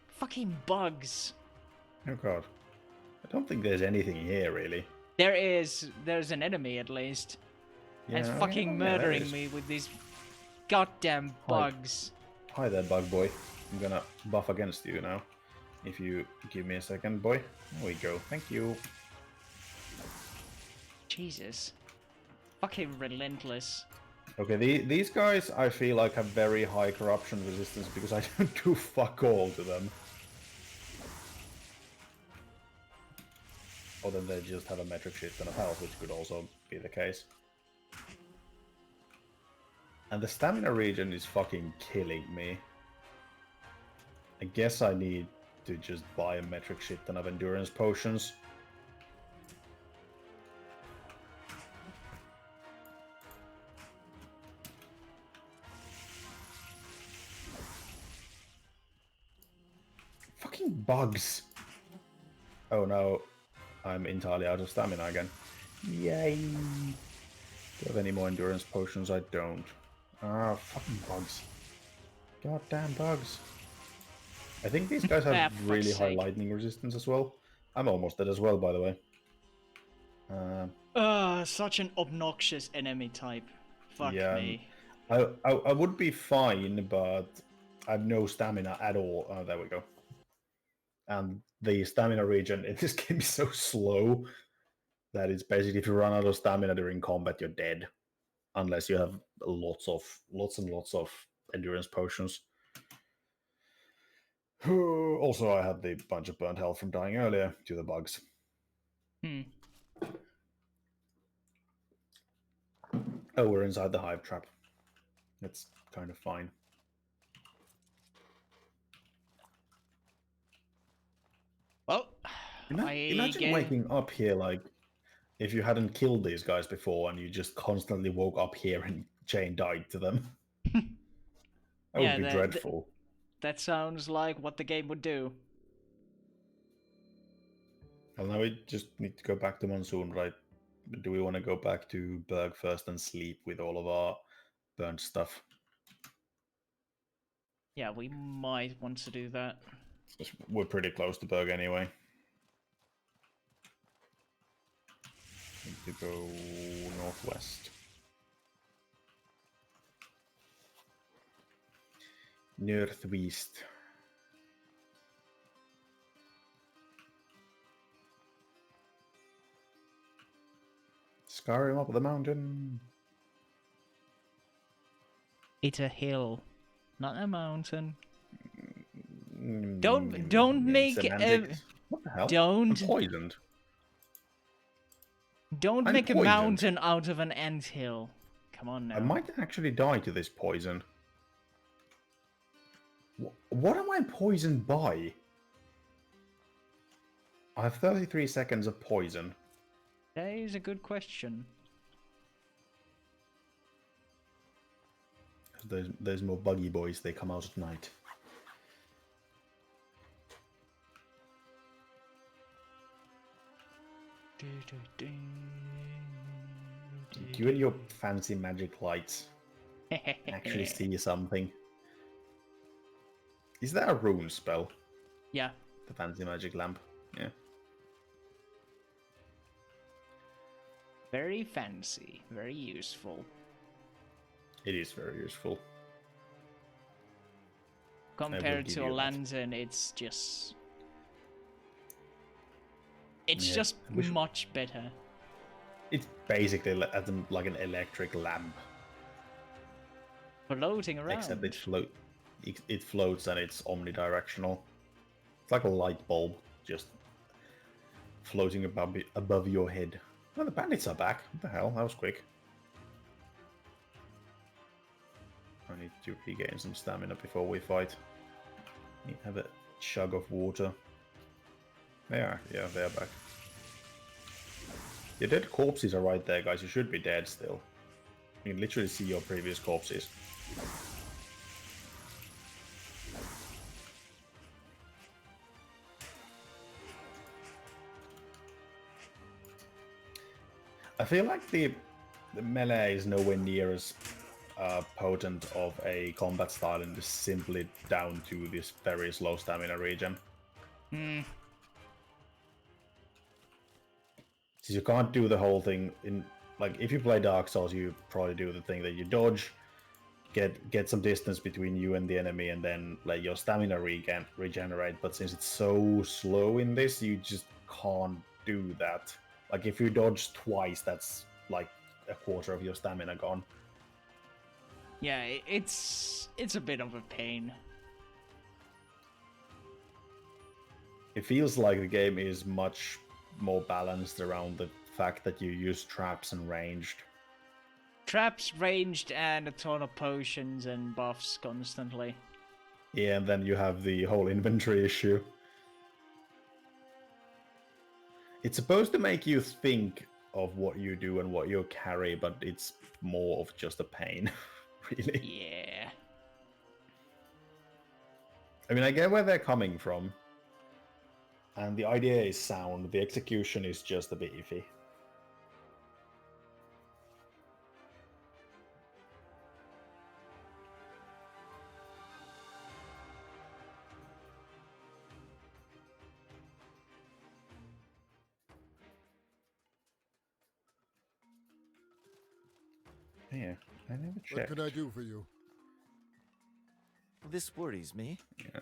fucking bugs. Oh god. I don't think there's anything here really. There's an enemy at least. And it's Yeah, fucking there murdering is. me with these goddamn bugs. Hi there, bug boy. I'm gonna buff against you now. If you give me a second, boy. There we go. Thank you. Jesus. Fucking relentless. Okay, these guys I feel like have very high corruption resistance because I don't do fuck all to them. Or then they just have a metric shit ton of health, which could also be the case. And the stamina regen is fucking killing me. I guess I need to just buy a metric shit ton of endurance potions. Fucking bugs! Oh no, I'm entirely out of stamina again. Yay! Do I have any more endurance potions? I don't. Ah, fucking bugs. Goddamn bugs. I think these guys Ah, have fuck's really high sake. lightning resistance as well. I'm almost dead as well, by the way. Such an obnoxious enemy type. Fuck Yeah, me. I would be fine, but I have no stamina at all. Oh, there we go. And the stamina regen in this game is so slow that it's basically if you run out of stamina during combat, you're dead. Unless you have lots and lots of endurance potions. Also, I had the bunch of burnt health from dying earlier to the bugs. Oh, we're inside the hive trap. That's kind of fine. Well, Imagine waking up here like if you hadn't killed these guys before and you just constantly woke up here and Jane died to them. That Yeah, would be dreadful. that sounds like what the game would do. Well, now we just need to go back to Monsoon, right? Do we want to go back to Berg first and sleep with all of our burnt stuff? Yeah, we might want to do that. We're pretty close to Berg anyway. Need to go northwest. Northwest. Skyrim up the mountain. It's a hill, not a mountain. Mm, Don't make semantics. What the hell? don't I'm poisoned. don't I'm make a poisoned. mountain out of an anthill. Come on now. I might actually die to this poison. What am I poisoned by? I have 33 seconds of poison. That is a good question. There's more buggy boys, they come out at night. You and your fancy magic lights actually see something. Is that a rune spell? Yeah. The fancy magic lamp? Yeah. Very fancy, very useful. It is very useful. Compared give to a you that. lantern, it's just... It's Yeah, just I wish- much better. It's basically like an electric lamp, Floating around. except it floats and it's omnidirectional. It's like a light bulb, just floating above your head. Oh, the bandits are back. What the hell? That was quick. I need to regain some stamina before we fight. Need to have a chug of water. Yeah, they are back. Your dead corpses are right there, guys. You should be dead still. You can literally see your previous corpses. I feel like the melee is nowhere near as potent of a combat style, and is simply down to this very slow stamina regen. Hmm. Since you can't do the whole thing in, like, if you play Dark Souls, you probably do the thing that you dodge, get some distance between you and the enemy, and then let your stamina regenerate. But since it's so slow in this, you just can't do that. Like, if you dodge twice, that's like a quarter of your stamina gone. Yeah, it's a bit of a pain. It feels like the game is much more balanced around the fact that you use traps and ranged. Traps, ranged, and a ton of potions and buffs constantly. Yeah, and then you have the whole inventory issue. It's supposed to make you think of what you do and what you carry, but it's more of just a pain, really. Yeah. I mean, I get where they're coming from. And the idea is sound, the execution is just a bit iffy. Yeah, I never checked. What can I do for you? This worries me. Yeah.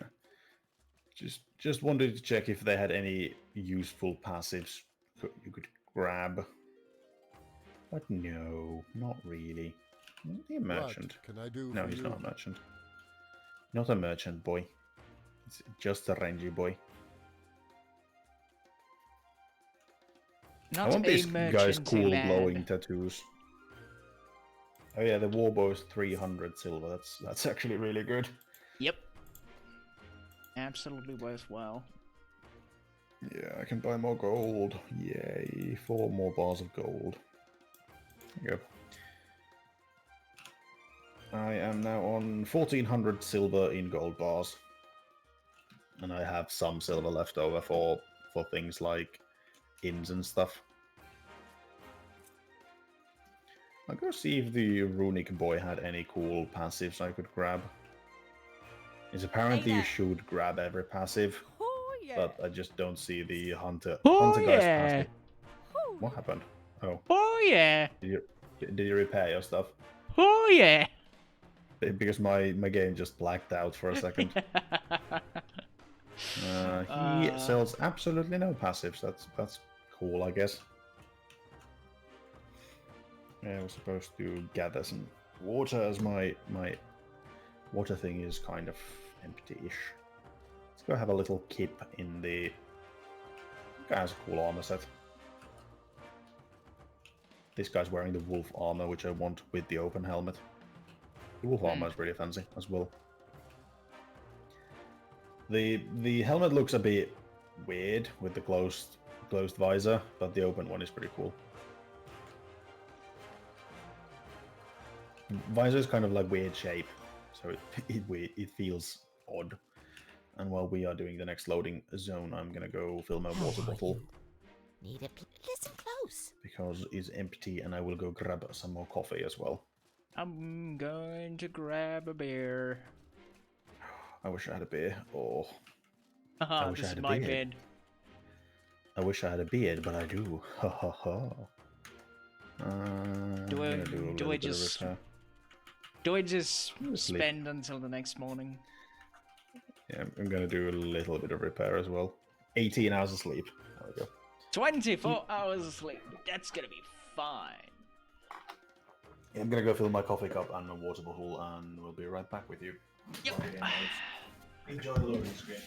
Just wanted to check if they had any useful passives you could grab. But no, not really. Isn't he a merchant? What can I do No, for he's you? not a merchant. Not a merchant boy. It's just a rangy boy. Not I want a these guys' merchant cool lad. glowing tattoos. Oh yeah, the warbow is 300 silver. That's actually really good. Yep. Absolutely worthwhile. Yeah, I can buy more gold. Yay, 4 more bars of gold. There you go. I am now on 1400 silver in gold bars. And I have some silver left over for things like inns and stuff. I'll go see if the runic boy had any cool passives I could grab. It's apparently you should grab every passive, Oh, yeah. but I just don't see the hunter Oh, guy's yeah. passive. Oh, What happened? Oh, Oh yeah. did you repair your stuff? Oh yeah. Because my game just blacked out for a second. He sells absolutely no passives. That's cool, I guess. Yeah, I was supposed to gather some water as my water thing is kind of empty-ish. Let's go have a little kip in the... Guy has a cool armor set. This guy's wearing the wolf armor, which I want with the open helmet. The wolf armor is really fancy as well. The helmet looks a bit weird with the closed visor, but the open one is pretty cool. Visor is kind of like weird shape, so it feels odd. And while we are doing the next loading zone, I'm gonna go fill my water bottle Need a listen close. because it's empty, and I will go grab some more coffee as well. I'm going to grab a beer. I wish I had a beer. Oh, Haha, wish I this had is a my beard. bed. I wish I had a beard, but I do. Ha ha ha. Do I- I'm gonna do a do little I bit of just- repair. Do I just Sleep. spend until the next morning? Yeah, I'm gonna do a little bit of repair as well. 18 hours of sleep. There we go. 24 hours of sleep. That's gonna be fine. Yeah, I'm gonna go fill my coffee cup and my water bottle, and we'll be right back with you. Yep. Enjoy the loading screen.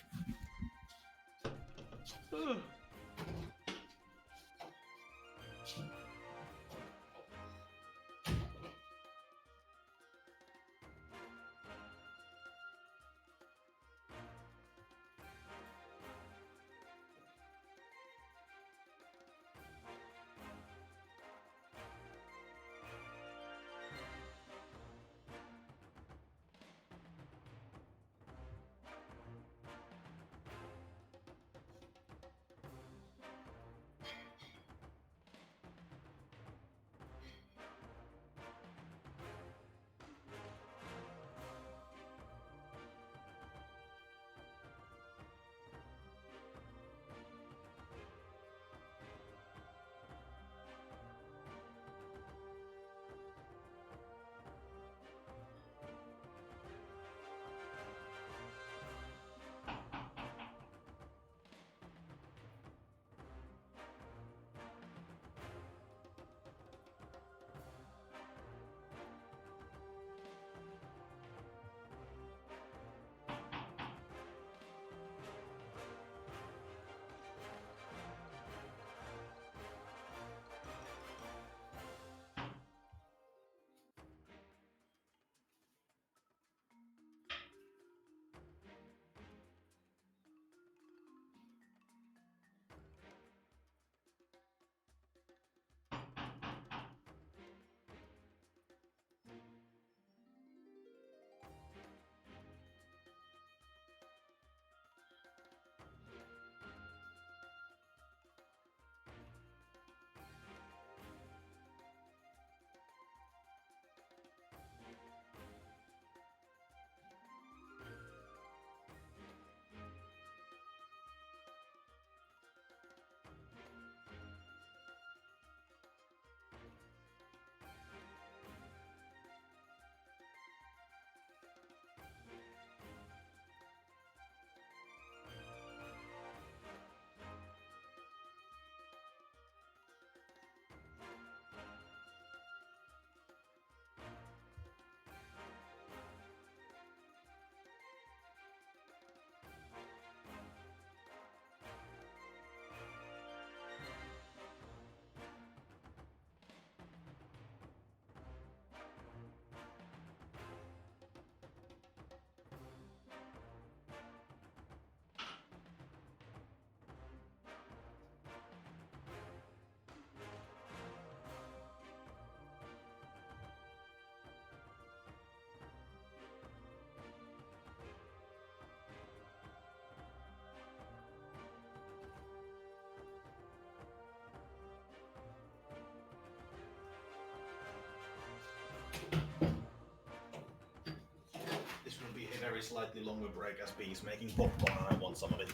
slightly longer break as B's making popcorn and I want some of it.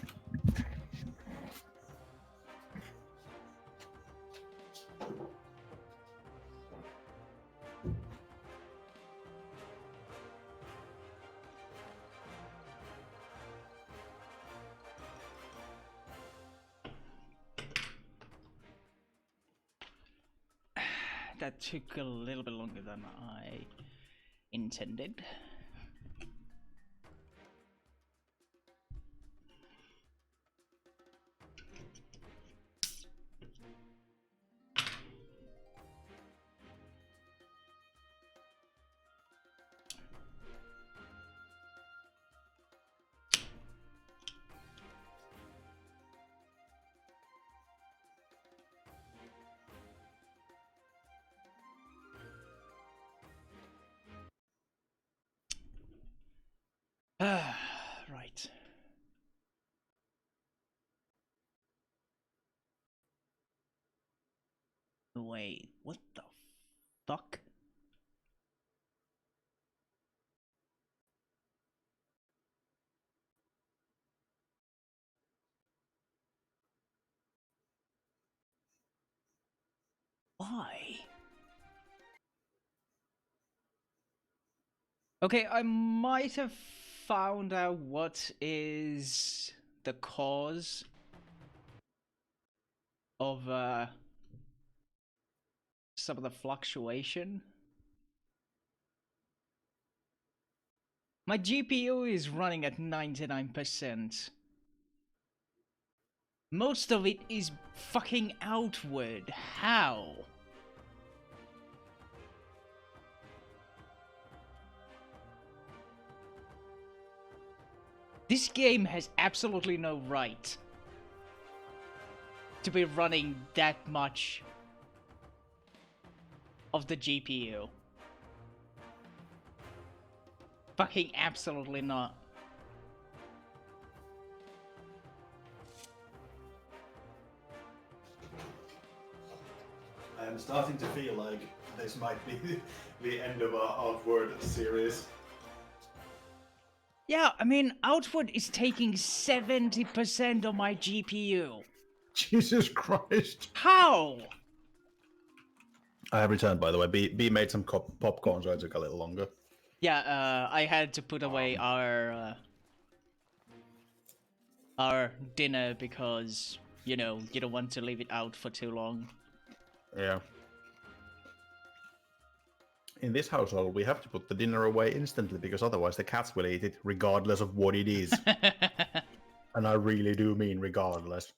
That took a little bit longer than I intended. Right. Wait, what the fuck? Why? Okay, I might have found out what is the cause of some of the fluctuation. My GPU is running at 99%. Most of it is fucking outward. How? This game has absolutely no right to be running that much of the GPU. Fucking absolutely not. I'm starting to feel like this might be the end of our Outward series. Yeah, I mean, Outward is taking 70% of my GPU. Jesus Christ. How? I have returned, by the way. B made some popcorn, so it took a little longer. Yeah, I had to put away our dinner because, you know, you don't want to leave it out for too long. Yeah. In this household, we have to put the dinner away instantly because otherwise the cats will eat it regardless of what it is. And I really do mean regardless.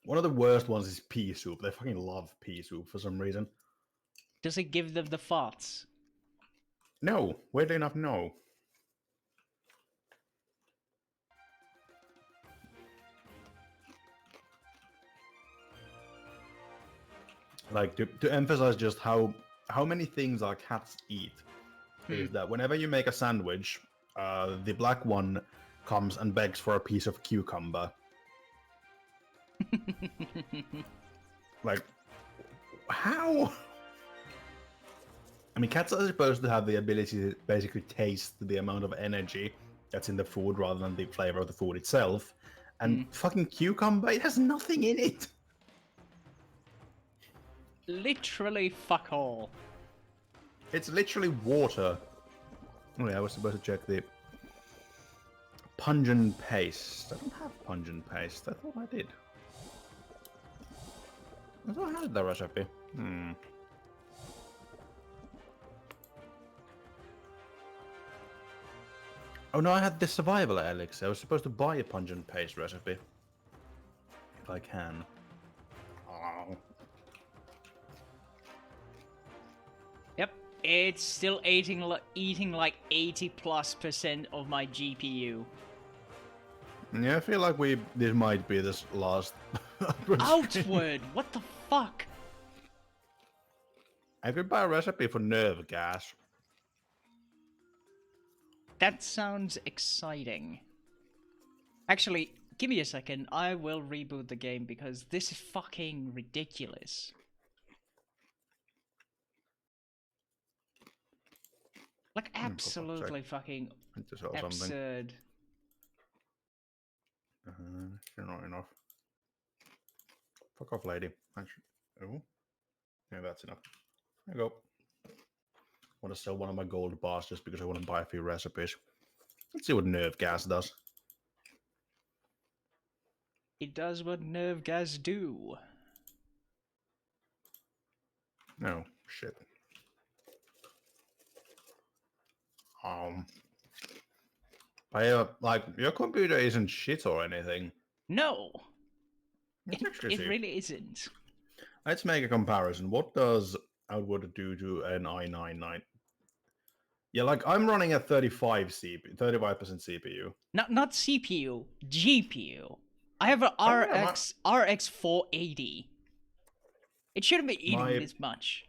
One of the worst ones is pea soup. They fucking love pea soup for some reason. Does it give them the farts? No, weirdly enough, no. Like, to emphasize just how many things our cats eat, is that whenever you make a sandwich, the black one comes and begs for a piece of cucumber. Like, how? I mean, cats are supposed to have the ability to basically taste the amount of energy that's in the food rather than the flavor of the food itself. And fucking cucumber, it has nothing in it. Literally fuck all. It's literally water. Oh yeah, I was supposed to check the pungent paste. I don't have pungent paste. I thought I did. I thought I had the recipe. Oh no, I had the survival elixir. I was supposed to buy a pungent paste recipe. If I can. Oh. Yep, it's still eating like 80+% of my GPU. Yeah, I feel like this might be this last Outward! What the fuck? I could buy a recipe for nerve gas. That sounds exciting. Actually, give me a second. I will reboot the game because this is fucking ridiculous. Like, absolutely fucking I need to sell something. absurd. You're not enough. Fuck off, lady. Actually, oh, yeah, that's enough. There you go. Want to sell one of my gold bars just because I want to buy a few recipes. Let's see what nerve gas does. It does what nerve gas do. No shit. Like your computer isn't shit or anything. No, Let's actually it see. really isn't. Let's make a comparison. What does Outward do to an i9-9? Yeah, like I'm running a 35% CPU. Not CPU, GPU. I have a Oh, yeah, RX 480. It shouldn't be eating this much.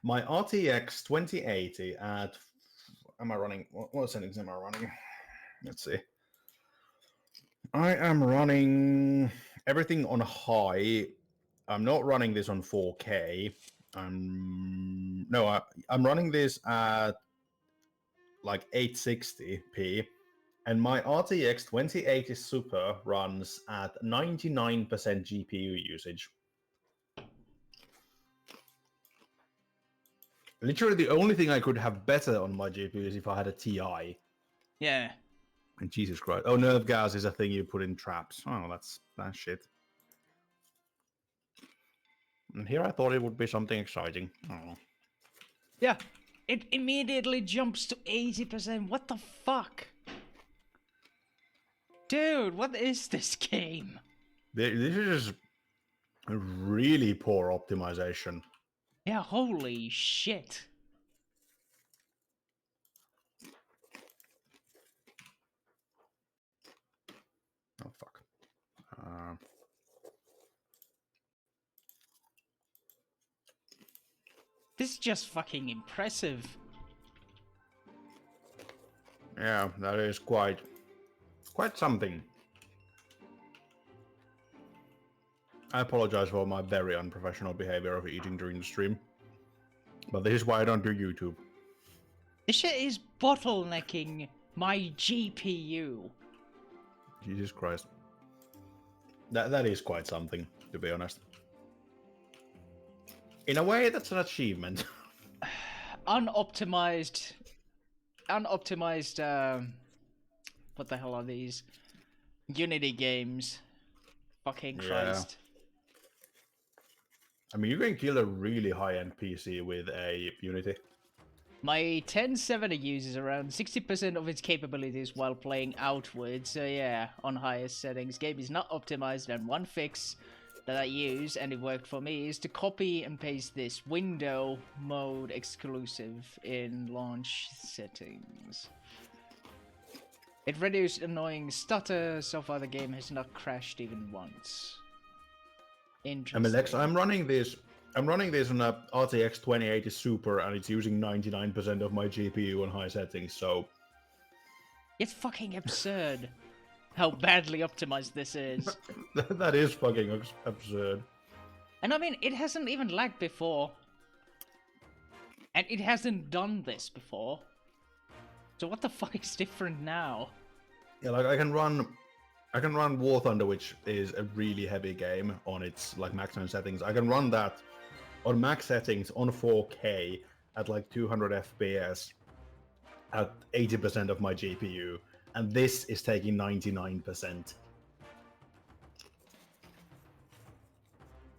My RTX 2080 at... Am I running... What settings am I running? Let's see. I am running everything on high. I'm not running this on 4K. I'm running this at like 860p. And my RTX 2080 Super runs at 99% GPU usage. Literally, the only thing I could have better on my GPU is if I had a TI. Yeah. And Jesus Christ. Oh, nerve gas is a thing you put in traps. Oh, that's shit. And here I thought it would be something exciting. Oh. Yeah. It immediately jumps to 80%. What the fuck? Dude, what is this game? This is really poor optimization. Yeah, holy shit. Oh, fuck. This is just fucking impressive. Yeah, that is quite something. I apologize for my very unprofessional behavior of eating during the stream. But this is why I don't do YouTube. This shit is bottlenecking my GPU. Jesus Christ. That is quite something, to be honest. In a way, that's an achievement. Unoptimized, what the hell are these? Unity games. Fucking Christ. I mean, you can kill a really high-end PC with a Unity. My 1070 uses around 60% of its capabilities while playing outwards, so yeah, on highest settings. Game is not optimized, and one fix that I use, and it worked for me, is to copy and paste this window mode exclusive in launch settings. It reduced annoying stutter, so far the game has not crashed even once. Interesting. I mean, Lex, I'm running this on a RTX 2080 Super, and it's using 99% of my GPU on high settings, so... It's fucking absurd how badly optimized this is. That is fucking absurd. And I mean, it hasn't even lagged before. And it hasn't done this before. So what the fuck is different now? Yeah, like I can run War Thunder, which is a really heavy game on its like maximum settings. I can run that on max settings on 4K at like 200 FPS at 80% of my GPU, and this is taking 99%.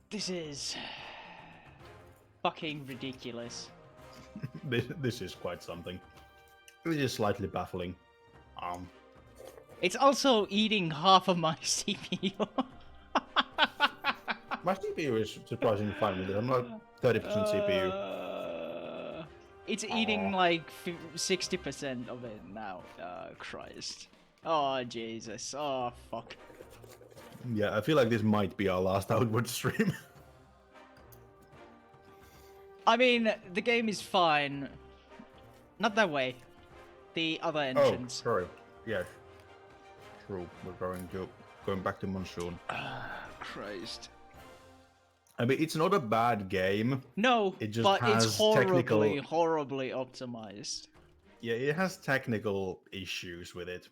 This is fucking ridiculous. This is quite something. This is slightly baffling. It's also eating half of my CPU. My CPU is surprisingly fine with it. I'm not 30% CPU. It's eating like 60% of it now. Christ. Oh, Jesus. Oh, fuck. Yeah, I feel like this might be our last Outward stream. I mean, the game is fine. Not that way. The other entrance. Oh, sorry. Yes. True. We're going back to Monsoon. Christ. I mean, it's not a bad game. No, it just but has it's horribly, technical... horribly optimized. Yeah, it has technical issues with it.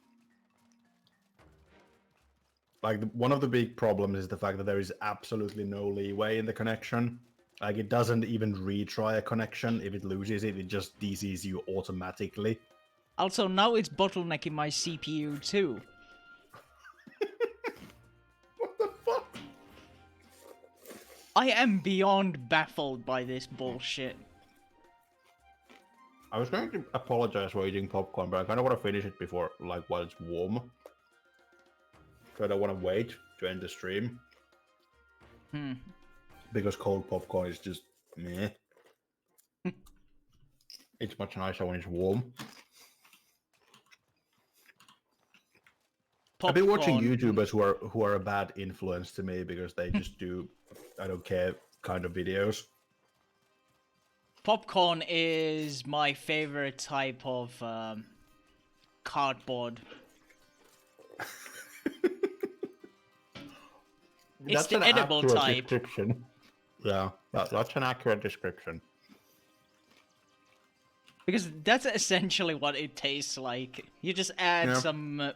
Like, one of the big problems is the fact that there is absolutely no leeway in the connection. Like, it doesn't even retry a connection. If it loses it, it just DCs you automatically. Also, now it's bottlenecking my CPU too. What the fuck? I am beyond baffled by this bullshit. I was going to apologize for eating popcorn, but I kind of want to finish it before, like, while it's warm. So I don't want to wait to end the stream. Because cold popcorn is just meh. It's much nicer when it's warm. I've been watching YouTubers who are a bad influence to me because they just do I don't care kind of videos. Popcorn is my favorite type of cardboard. It's the edible type. Description. Yeah, that's an accurate description. Because that's essentially what it tastes like. You just add some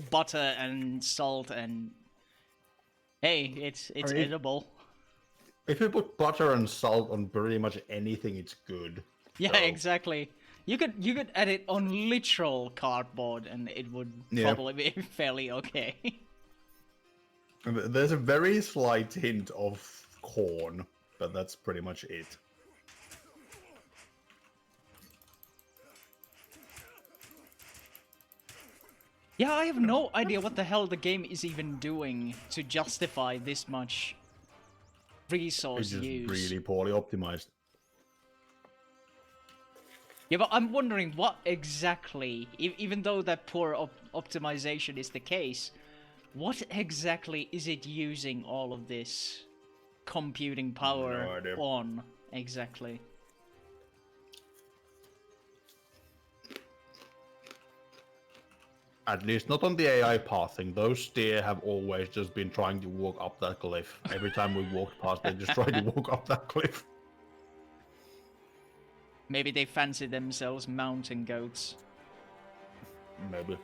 butter and salt and... Hey, it's edible. If you put butter and salt on pretty much anything, it's good. Yeah, so. Exactly. You could add it on literal cardboard and it would probably be fairly okay. There's a very slight hint of corn, but that's pretty much it. Yeah, I have no idea what the hell the game is even doing to justify this much resource use. It's just really poorly optimized. Yeah, but I'm wondering what exactly, even though that poor optimization is the case, what exactly is it using all of this computing power on, exactly? At least not on the AI pathing. Those deer have always just been trying to walk up that cliff. Every time we walked past, they just tried to walk up that cliff. Maybe they fancy themselves mountain goats. Maybe.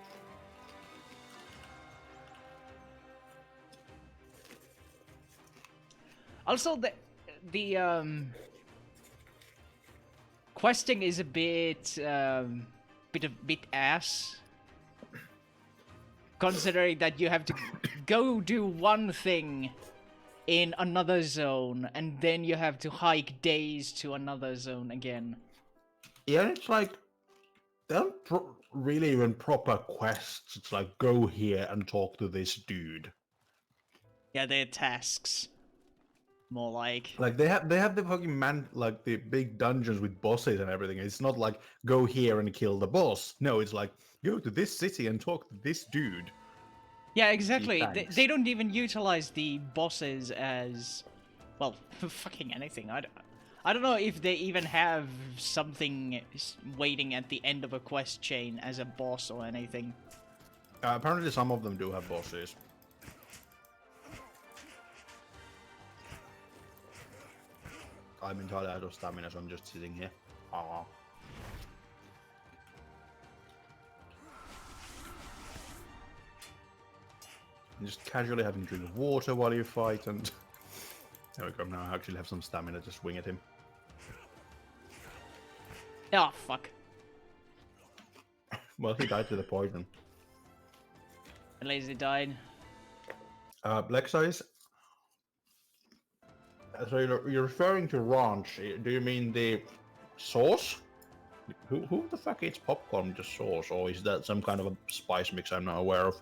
Also, the questing is a bit ass, considering that you have to go do one thing in another zone, and then you have to hike days to another zone again. Yeah, it's like they don't really even proper quests. It's like go here and talk to this dude. Yeah, they're tasks. More like they have the fucking like the big dungeons with bosses and everything. It's not like go here and kill the boss. No, it's like go to this city and talk to this dude. Yeah, exactly. They don't even utilize the bosses as well. Fucking anything. I don't know if they even have something waiting at the end of a quest chain as a boss or anything. Apparently, some of them do have bosses. I'm entirely out of stamina, so I'm just sitting here. Aww. I'm just casually having a drink of water while you fight, and there we go. Now I actually have some stamina to swing at him. Oh fuck! Well, he died to the poison. At least he died. Black Size. So you're referring to ranch? Do you mean the sauce? Who the fuck eats popcorn with the sauce, or is that some kind of a spice mix I'm not aware of?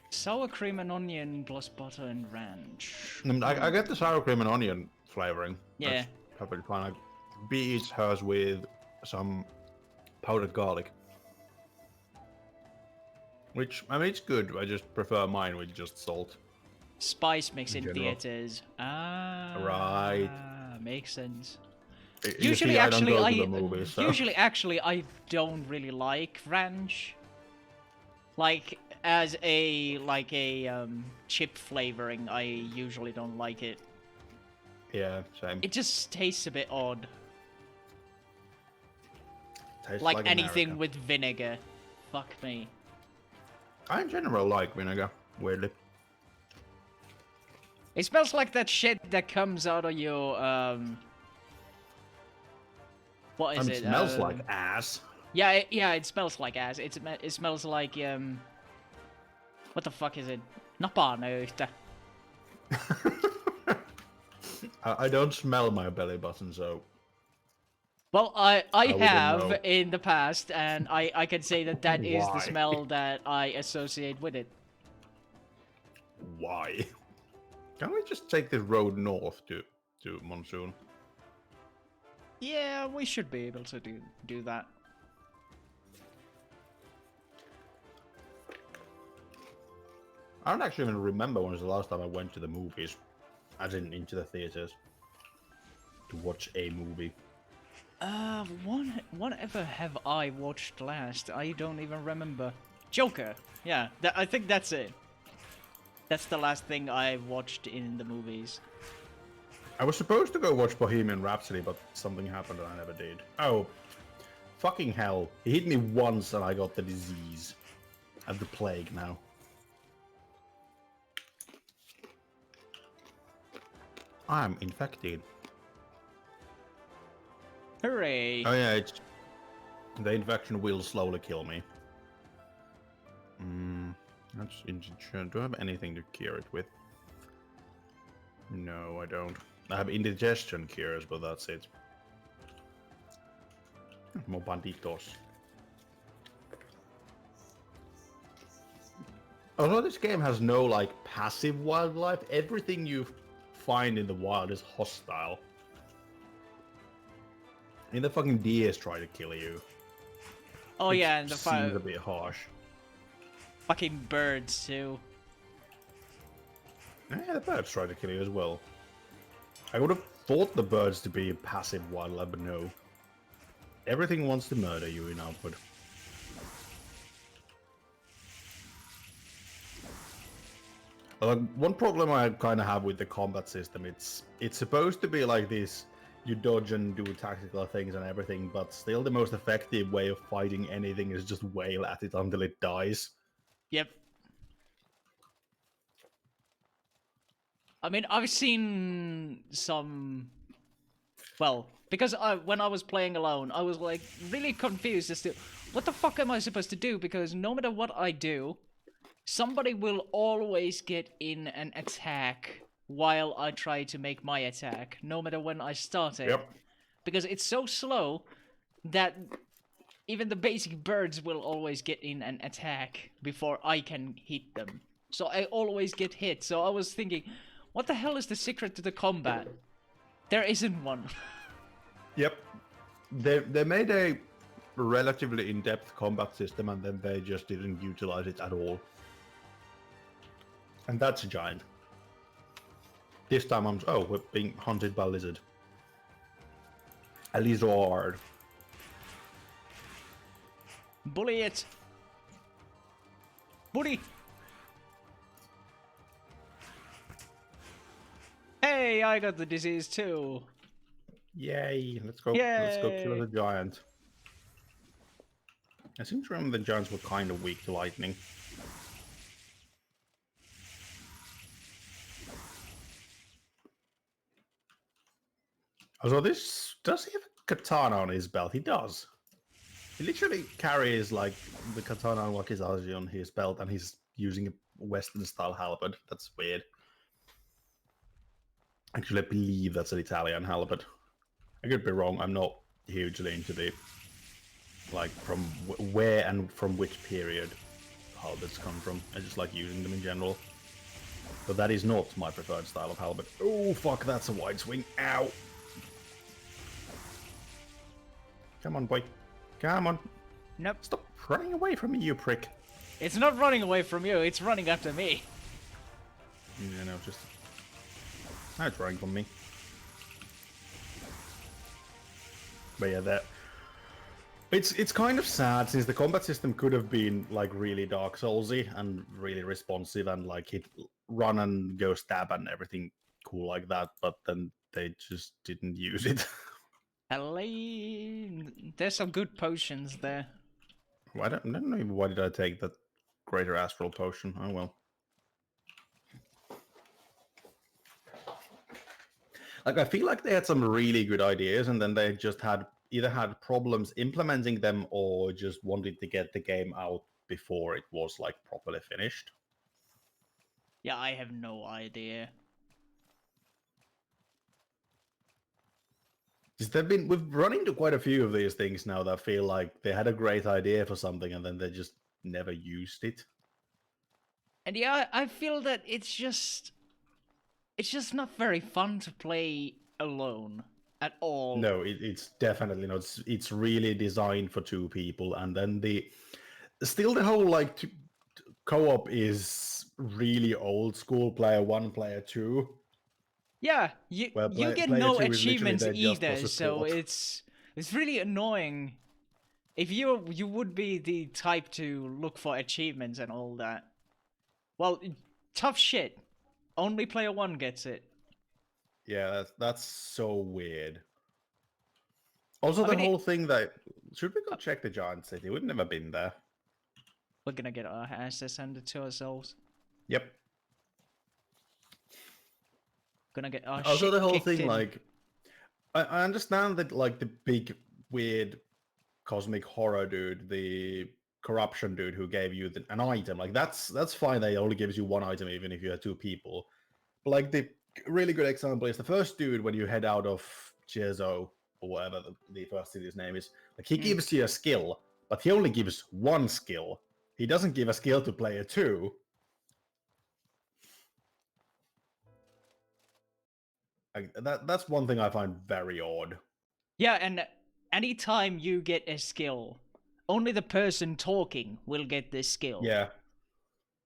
Sour cream and onion plus butter and ranch. I get the sour cream and onion flavoring. Yeah. That's perfectly fine. B eats hers with some powdered garlic. Which, I mean, it's good. I just prefer mine with just salt. Spice mix in general. Theaters. Ah. Right. Makes sense. Usually, I actually, I don't really like ranch. Like, as a like a chip flavoring, I usually don't like it. Yeah, same. It just tastes a bit odd. Tastes Like anything America. with vinegar. Fuck me. I in general like vinegar, weirdly. It smells like that shit that comes out of your what is It it? smells like ass. Yeah, it smells like ass. It smells like what the fuck is it? Napanöyhtä. I don't smell my belly button, so Well, I wouldn't have know. in the past, and I can say that that is the Why? smell that I associate with it. why? Can we just take this road north to Monsoon? Yeah, we should be able to do that. I don't actually even remember when was the last time I went to the movies, as in into the theaters, to watch a movie. Whatever have I watched last? I don't even remember. Joker. Yeah, I think that's it. That's the last thing I watched in the movies. I was supposed to go watch Bohemian Rhapsody, but something happened and I never did. Oh, fucking hell. He hit me once and I got the disease. I have the plague now. I'm infected. Hooray! Oh yeah, the infection will slowly kill me. That's interesting. Do I have anything to cure it with? No, I don't. I have indigestion cures, but that's it. More banditos. Although this game has no like passive wildlife, everything you find in the wild is hostile. And the fucking deers try to kill you. Oh which yeah, and the seems a bit harsh. fucking birds too. Yeah, the birds try to kill you as well. I would have thought the birds to be passive wildlife, but no. Everything wants to murder you in Outward. One problem I kind of have with the combat system, it's supposed to be like this, you dodge and do tactical things and everything, but still the most effective way of fighting anything is just wail at it until it dies. Yep. I mean, I've seen some. Well, because when I was playing alone, I was like really confused as to what the fuck am I supposed to do? Because no matter what I do, somebody will always get in an attack while I try to make my attack, no matter when I start it. Yep. Because it's so slow that even the basic birds will always get in an attack before I can hit them. So I always get hit. So I was thinking, what the hell is the secret to the combat? There isn't one. Yep. They made a relatively in-depth combat system and then they just didn't utilize it at all. And that's a giant. This time we're being hunted by a lizard. A lizard. Bully it. Bully. Hey, I got the disease too. Yay! Let's go. Let's go kill Yay. the giant. I seem to remember the giants were kind of weak to lightning. Also, does he have a katana on his belt? He does. He literally carries like the katana and wakizashi on his belt, and he's using a Western-style halberd. That's weird. Actually, I believe that's an Italian halberd. I could be wrong. I'm not hugely into the like from where and from which period halberds come from. I just like using them in general. But that is not my preferred style of halberd. Oh fuck! That's a wide swing. Ow! Come on, boy. Come on. Nope. Stop running away from me, you prick. It's not running away from you, it's running after me. You know, just... Now it's running from me. But yeah, It's kind of sad since the combat system could have been like really Dark Soulsy and really responsive and like hit run and go stab and everything cool like that, but then they just didn't use it. Elaine, there's some good potions there. I don't know even why did I take that Greater Astral Potion. Oh well. Like I feel like they had some really good ideas and then they just had either had problems implementing them or just wanted to get the game out before it was like properly finished. Yeah, I have no idea. We've run into quite a few of these things now that feel like they had a great idea for something and then they just never used it. And yeah, I feel that it's just not very fun to play alone at all. No, it's definitely not. It's really designed for two people, and then the whole like co-op is really old school. Player one, player two. Yeah, you get player no two is literally achievements there just for either, so support. it's really annoying. If you would be the type to look for achievements and all that, well, tough shit. Only player one gets it. Yeah, that's so weird. Also, I the mean, whole thing that should we go check the Giant City? We've never been there. we're gonna get our asses handed to ourselves. Yep. Gonna get our Also, shit the whole kicked thing, in. like, I understand that, like, the big, weird, cosmic horror dude, the corruption dude who gave you an item, like, that's fine that he only gives you one item, even if you have two people. But, like, the really good example is the first dude when you head out of Jezo, or whatever the first city's name is, like, he gives you a skill, but he only gives one skill. He doesn't give a skill to player two. Like, that's one thing I find very odd. Yeah, and anytime you get a skill, only the person talking will get this skill. Yeah.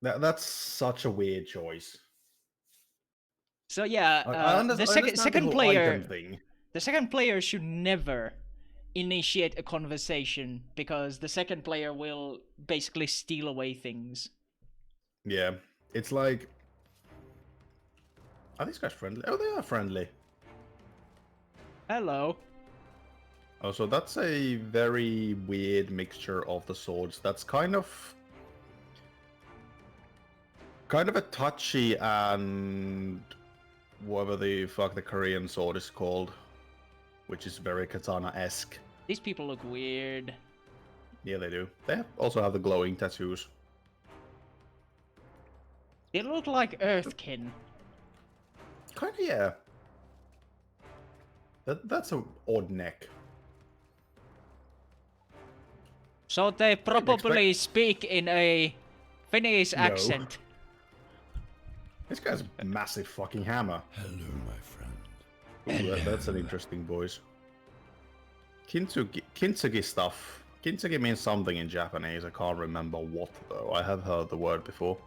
That's such a weird choice. So yeah, I the understand second the whole player, item thing. the second player should never initiate a conversation because the second player will basically steal away things. Yeah, it's like, are these guys friendly? Oh, they are friendly. Hello. Oh, so that's a very weird mixture of the swords. That's kind of a touchy and whatever the fuck the Korean sword is called, which is very katana-esque. These people look weird. Yeah, they do. They also have the glowing tattoos. They look like Earthkin. Kind of, yeah. That's an odd neck. So they probably speak in a Finnish No. accent. This guy's a massive fucking hammer. Hello, my friend. Ooh, that's an interesting voice. Kintsugi stuff. Kintsugi means something in Japanese. I can't remember what though. I have heard the word before.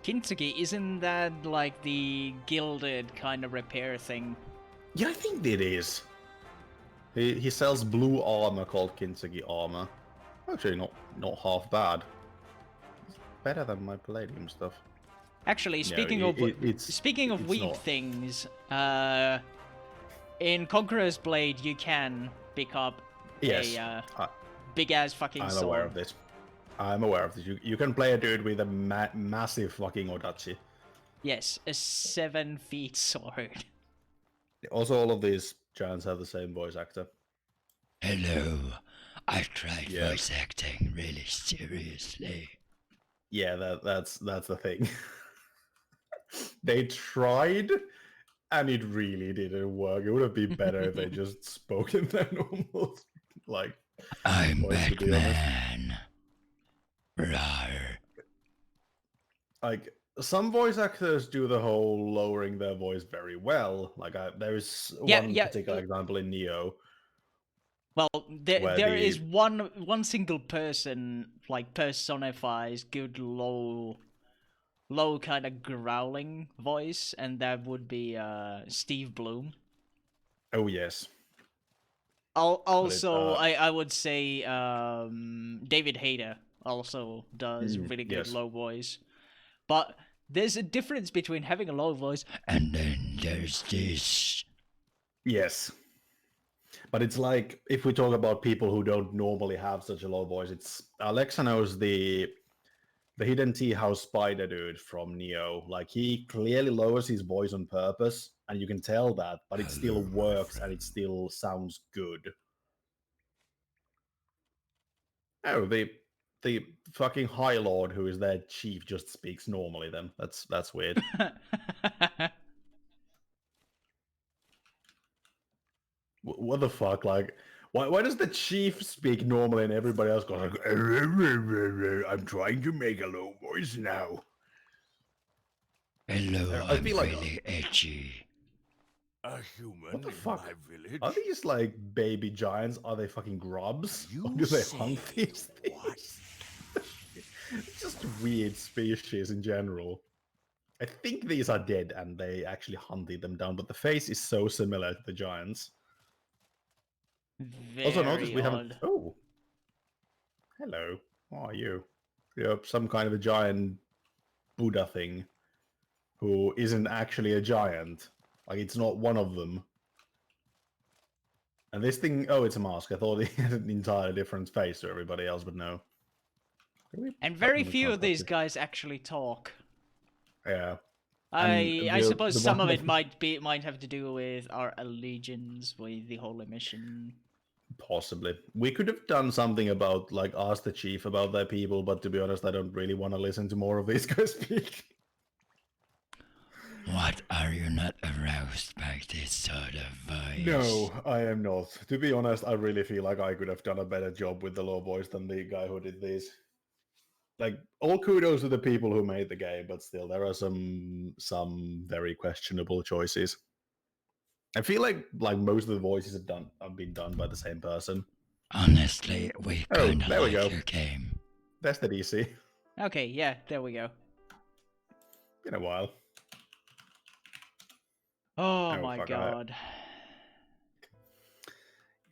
Kintsugi, isn't that like the gilded kind of repair thing? Yeah, I think it is. He sells blue armor called Kintsugi armor. Actually, not half bad. It's better than my Palladium stuff. Actually, speaking No, of it's weak not. things, in Conqueror's Blade you can pick up Yes, a I- big ass fucking I'm sword. aware of this. I'm aware of this. You can play a dude with a massive fucking odachi. Yes, a 7 feet sword. Also, all of these giants have the same voice actor. Hello. I tried Yeah. voice acting really seriously. Yeah, that's the thing. They tried, and it really didn't work. It would have been better if they just spoke in their normal, like, I'm voice, to be honest. Batman. Rawr. Like, some voice actors do the whole lowering their voice very well. Like, there is one particular example in Neo. Well, Where there the- is one single person like personifies good low kind of growling voice, and that would be Steve Bloom. Oh yes, Also, I would say David Hayter also does really good yes. low voice, but there's a difference between having a low voice. And then there's this. Yes. But it's like, if we talk about people who don't normally have such a low voice, it's Alexa knows the hidden tea house spider dude from Neo. Like, he clearly lowers his voice on purpose, and you can tell that, but it still Hello, my works and friend. it still sounds good. Oh, the fucking High Lord who is their chief just speaks normally then. That's weird. What the fuck? Like, why does the chief speak normally and everybody else goes like, I'm trying to make a low voice now. Hello, I I'm feel like, really edgy. A human what the in fuck? my village? Are these like baby giants? Are they fucking grubs? You Or do they say hunt these what? things? It's just weird species in general. I think these are dead and they actually hunted them down, but the face is so similar to the giants. Also, notice Very we haven't. odd. Oh, hello. What are you? You're some kind of a giant Buddha thing who isn't actually a giant. Like, it's not one of them. And this thing, oh, it's a mask. I thought he had an entirely different face to everybody else, but no. And very We few can't of these copy. guys actually talk. Yeah. I the- suppose the some of one it might have to do with our allegiance with the Holy Mission. Possibly. We could have done something about, like, ask the chief about their people, but to be honest, I don't really want to listen to more of these guys speak. What, are you not aroused by this sort of voice? No, I am not. To be honest, I really feel like I could have done a better job with the low voice than the guy who did these. Like, all kudos to the people who made the game, but still, there are some very questionable choices. I feel like most of the voices have been done by the same person. Honestly, we Oh, kinda there we like go. your game. That's the DC. Okay, yeah, there we go. Been a while. Oh Oh, my fuck, god.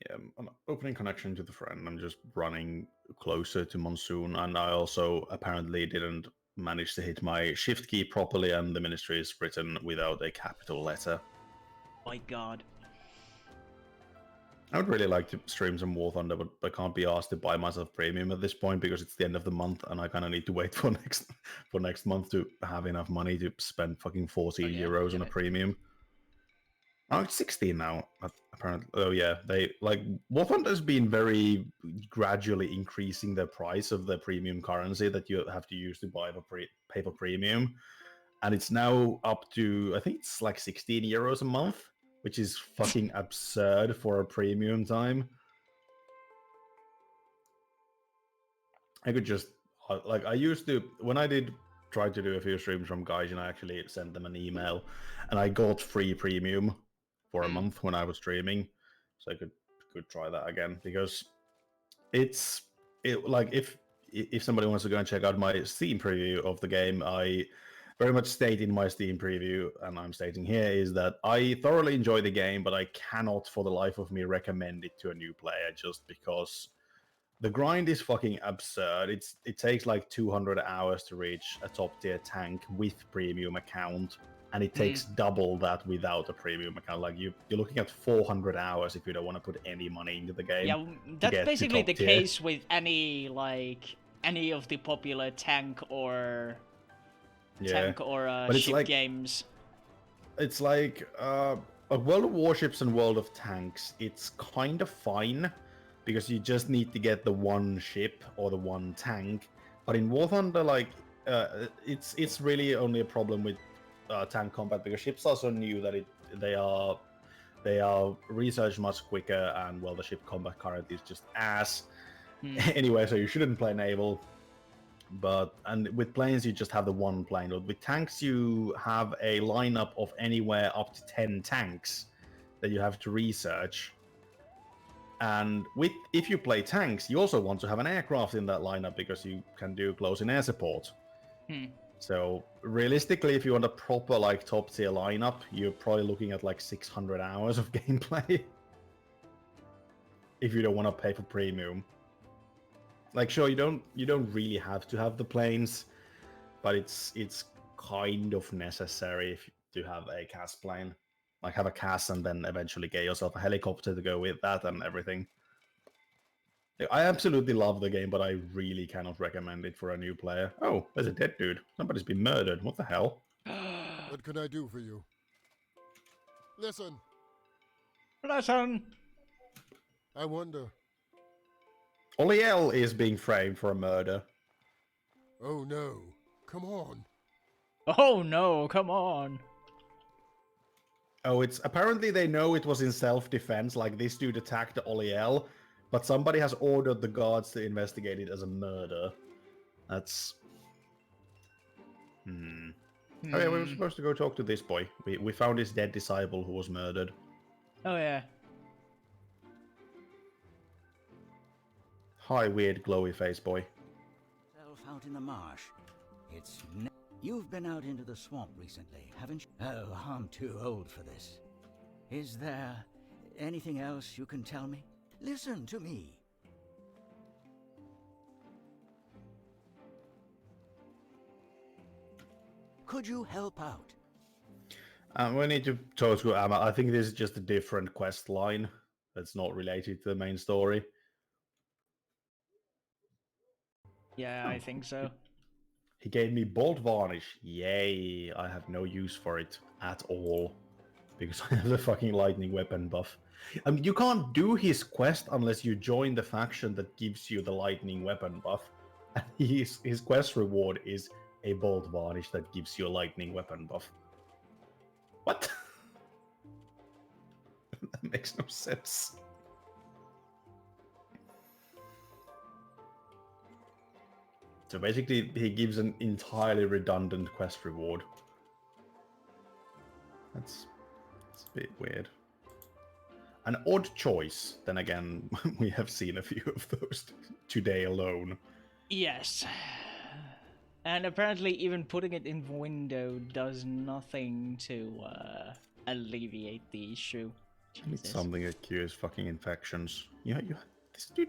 Yeah, I'm opening connection to the friend. I'm just running closer to Monsoon, and I also apparently didn't manage to hit my shift key properly, and the ministry is written without a capital letter. My god. I would really like to stream some War Thunder, but I can't be asked to buy myself premium at this point because it's the end of the month, and I kind of need to wait for next month to have enough money to spend fucking 14 yeah, euros on yeah. a premium. Oh, it's 16 now, apparently. Oh, yeah. They, like, War Thunder's been very gradually increasing the price of the premium currency that you have to use to buy pay for premium. And it's now up to, I think it's like 16 euros a month, which is fucking absurd for a premium time. I could just, like, I used to, when I did try to do a few streams from Gaijin, I actually sent them an email, and I got free premium for a month when I was streaming, so I could try that again, because like, if somebody wants to go and check out my Steam preview of the game, I very much state in my Steam preview, and I'm stating here, is that I thoroughly enjoy the game, but I cannot for the life of me recommend it to a new player, just because the grind is fucking absurd. It takes like 200 hours to reach a top tier tank with premium account, and it takes double that without a premium account. Like, you're looking at 400 hours if you don't want to put any money into the game. Yeah, get that's to basically top the tier. case with any of the popular tank or But it's ship like- games. It's like World of Warships and World of Tanks. It's kind of fine because you just need to get the one ship or the one tank. But in War Thunder, like, it's really only a problem with tank combat because ships are so new that they are researched much quicker, and well, the ship combat currently is just ass. Anyway, so you shouldn't play naval. And with planes, you just have the one plane. But with tanks, you have a lineup of anywhere up to 10 tanks that you have to research. And if you play tanks, you also want to have an aircraft in that lineup because you can do close-in air support. So realistically, if you want a proper like top tier lineup, you're probably looking at like 600 hours of gameplay. if you don't want to pay for premium. Like, sure, you don't really have to have the planes, but it's kind of necessary to have a CAS plane. Like, have a CAS and then eventually get yourself a helicopter to go with that and everything. I absolutely love the game, but I really cannot recommend it for a new player. Oh, there's a dead dude. Somebody's been murdered. What the hell? What can I do for you? Listen, Listen. I wonder. Oliel is being framed for a murder. Oh no, come on. Oh no, come on. Oh, it's apparently they know it was in self-defense, like this dude attacked Oliel, but somebody has ordered the guards to investigate it as a murder. That's... Oh yeah, we were supposed to go talk to this boy. We found his dead disciple who was murdered. Oh yeah. Hi, weird glowy face boy. Self out in the marsh. You've been out into the swamp recently, haven't you? Oh, I'm too old for this. Is there anything else you can tell me? Listen to me. Could you help out? We need to talk to Amma. I think this is just a different quest line that's not related to the main story. Yeah, I think so. He gave me Bolt Varnish. Yay, I have no use for it at all. Because I have the fucking lightning weapon buff. You can't do his quest unless you join the faction that gives you the lightning weapon buff. And his quest reward is a Bolt Varnish that gives you a lightning weapon buff. What? That makes no sense. So basically, he gives an entirely redundant quest reward. That's a bit weird. An odd choice. Then again, we have seen a few of those today alone. Yes. And apparently even putting it in window does nothing to alleviate the issue. It's something that cures fucking infections. Yeah, this dude,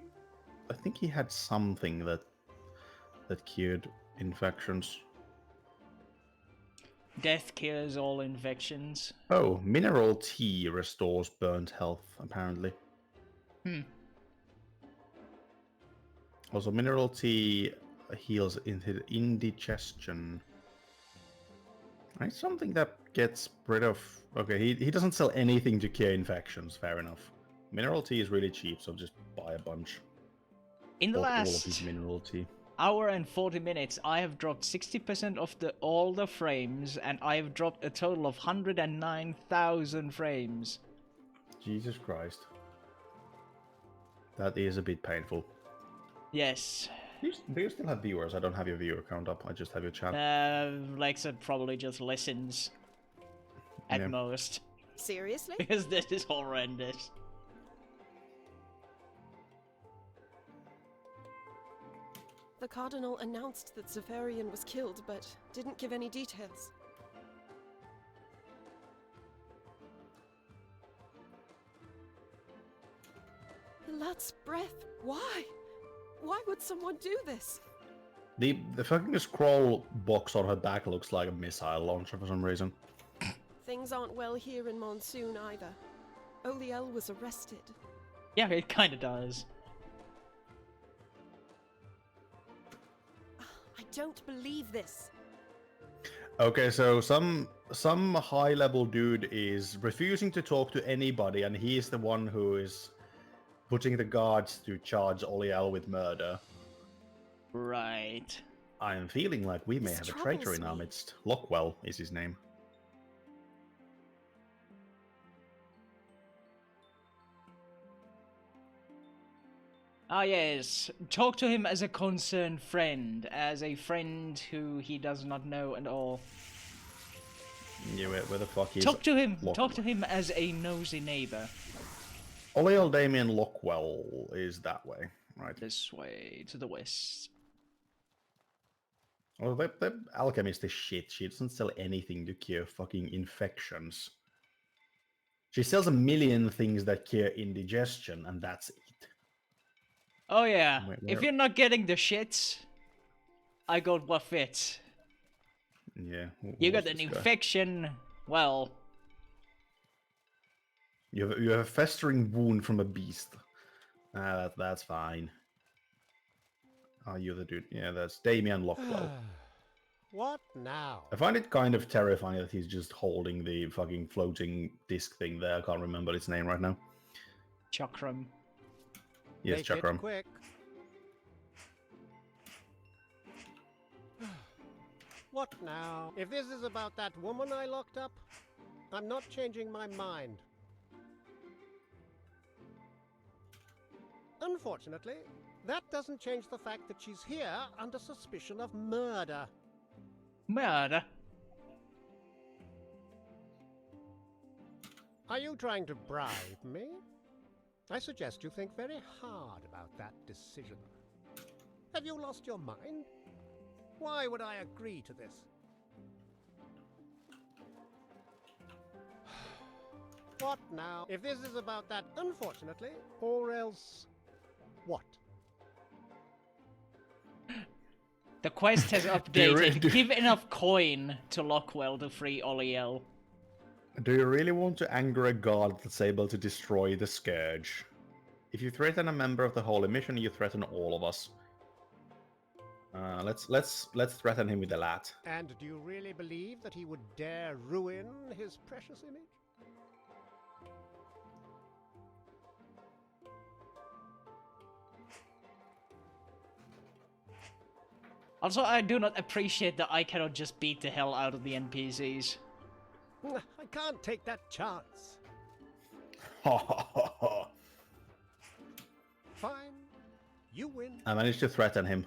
I think he had something that cured infections. Death cures all infections. Oh, mineral tea restores burnt health, apparently. Also, mineral tea heals indigestion. Right, something that gets rid of... Okay, he doesn't sell anything to cure infections, fair enough. Mineral tea is really cheap, so just buy a bunch. In the All of last his mineral tea. hour and 40 minutes, I have dropped 60% of all the frames, and I have dropped a total of 109,000 frames. Jesus Christ. That is a bit painful. Yes. Do you still have viewers? I don't have your viewer count up, I just have your chat. Lexa probably just listens. At Yeah. most. Seriously? Because this is horrendous. The Cardinal announced that Zephyrian was killed, but didn't give any details. The lad's breath. Why? Why would someone do this? The fucking scroll box on her back looks like a missile launcher for some reason. Things aren't well here in Monsoon either. Oliel was arrested. Yeah, it kinda does. I don't believe this. Okay, so some high-level dude is refusing to talk to anybody, and he is the one who is putting the guards to charge Oliel with murder. Right. I am feeling like we may This have a traitor troubles in our me. midst. Lockwell is his name. Ah yes, talk to him as a concerned friend, as a friend who he does not know at all. Yeah, where the fuck is Talk to him Lockwell? as a nosy neighbor. Oliel Damien Lockwell is that way, right? This way, to the west. Well, the alchemist is shit. She doesn't sell anything to cure fucking infections. She sells a million things that cure indigestion, and that's it. Oh yeah, Wait, if where- you're not getting the shits, I got what fits. Yeah. You what's got an this guy? infection, well, You have a festering wound from a beast. That's fine. Oh, you're the dude. Yeah, that's Damien Lockwell. What now? I find it kind of terrifying that he's just holding the fucking floating disc thing there. I can't remember its name right now. chakram. Yes, Make it Chakram. quick. What now? If this is about that woman I locked up, I'm not changing my mind. Unfortunately, that doesn't change the fact that she's here under suspicion of murder. Murder. Are you trying to bribe me? I suggest you think very hard about that decision. Have you lost your mind? Why would I agree to this? What now? If this is about that, unfortunately, or else what? The quest has Do you updated. do- Give enough coin to Lockwell to free Oliel. Do you really want to anger a god that's able to destroy the Scourge? If you threaten a member of the Holy Mission, you threaten all of us. Let's threaten him with a lat. And do you really believe that he would dare ruin his precious image? Also, I do not appreciate that I cannot just beat the hell out of the NPCs. I can't take that chance. Ha ha ha ha. Fine. You win. I managed to threaten him.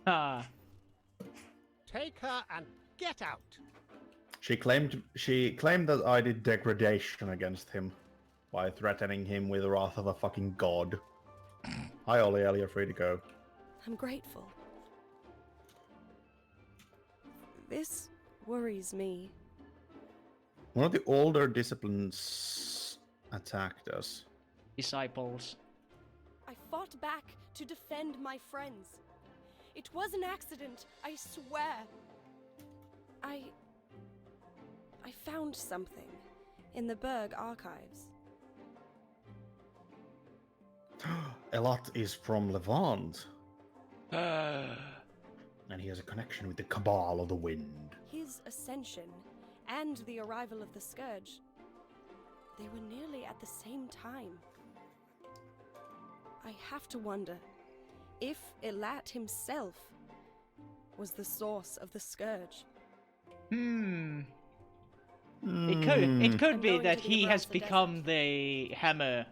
Ah. Take her and get out. She claimed that I did degradation against him by threatening him with the wrath of a fucking god. Hi Oliel, you're free to go. I'm grateful. This worries me. One of the older disciplines attacked us. Disciples. I fought back to defend my friends. It was an accident, I swear. I found something in the Berg archives. Elat is from Levant. And he has a connection with the Cabal of the Wind. His ascension and the arrival of the Scourge, they were nearly at the same time. I have to wonder if Elat himself was the source of the Scourge. It Hmm. could I'm be going that to the he has Abraxas become the hammer,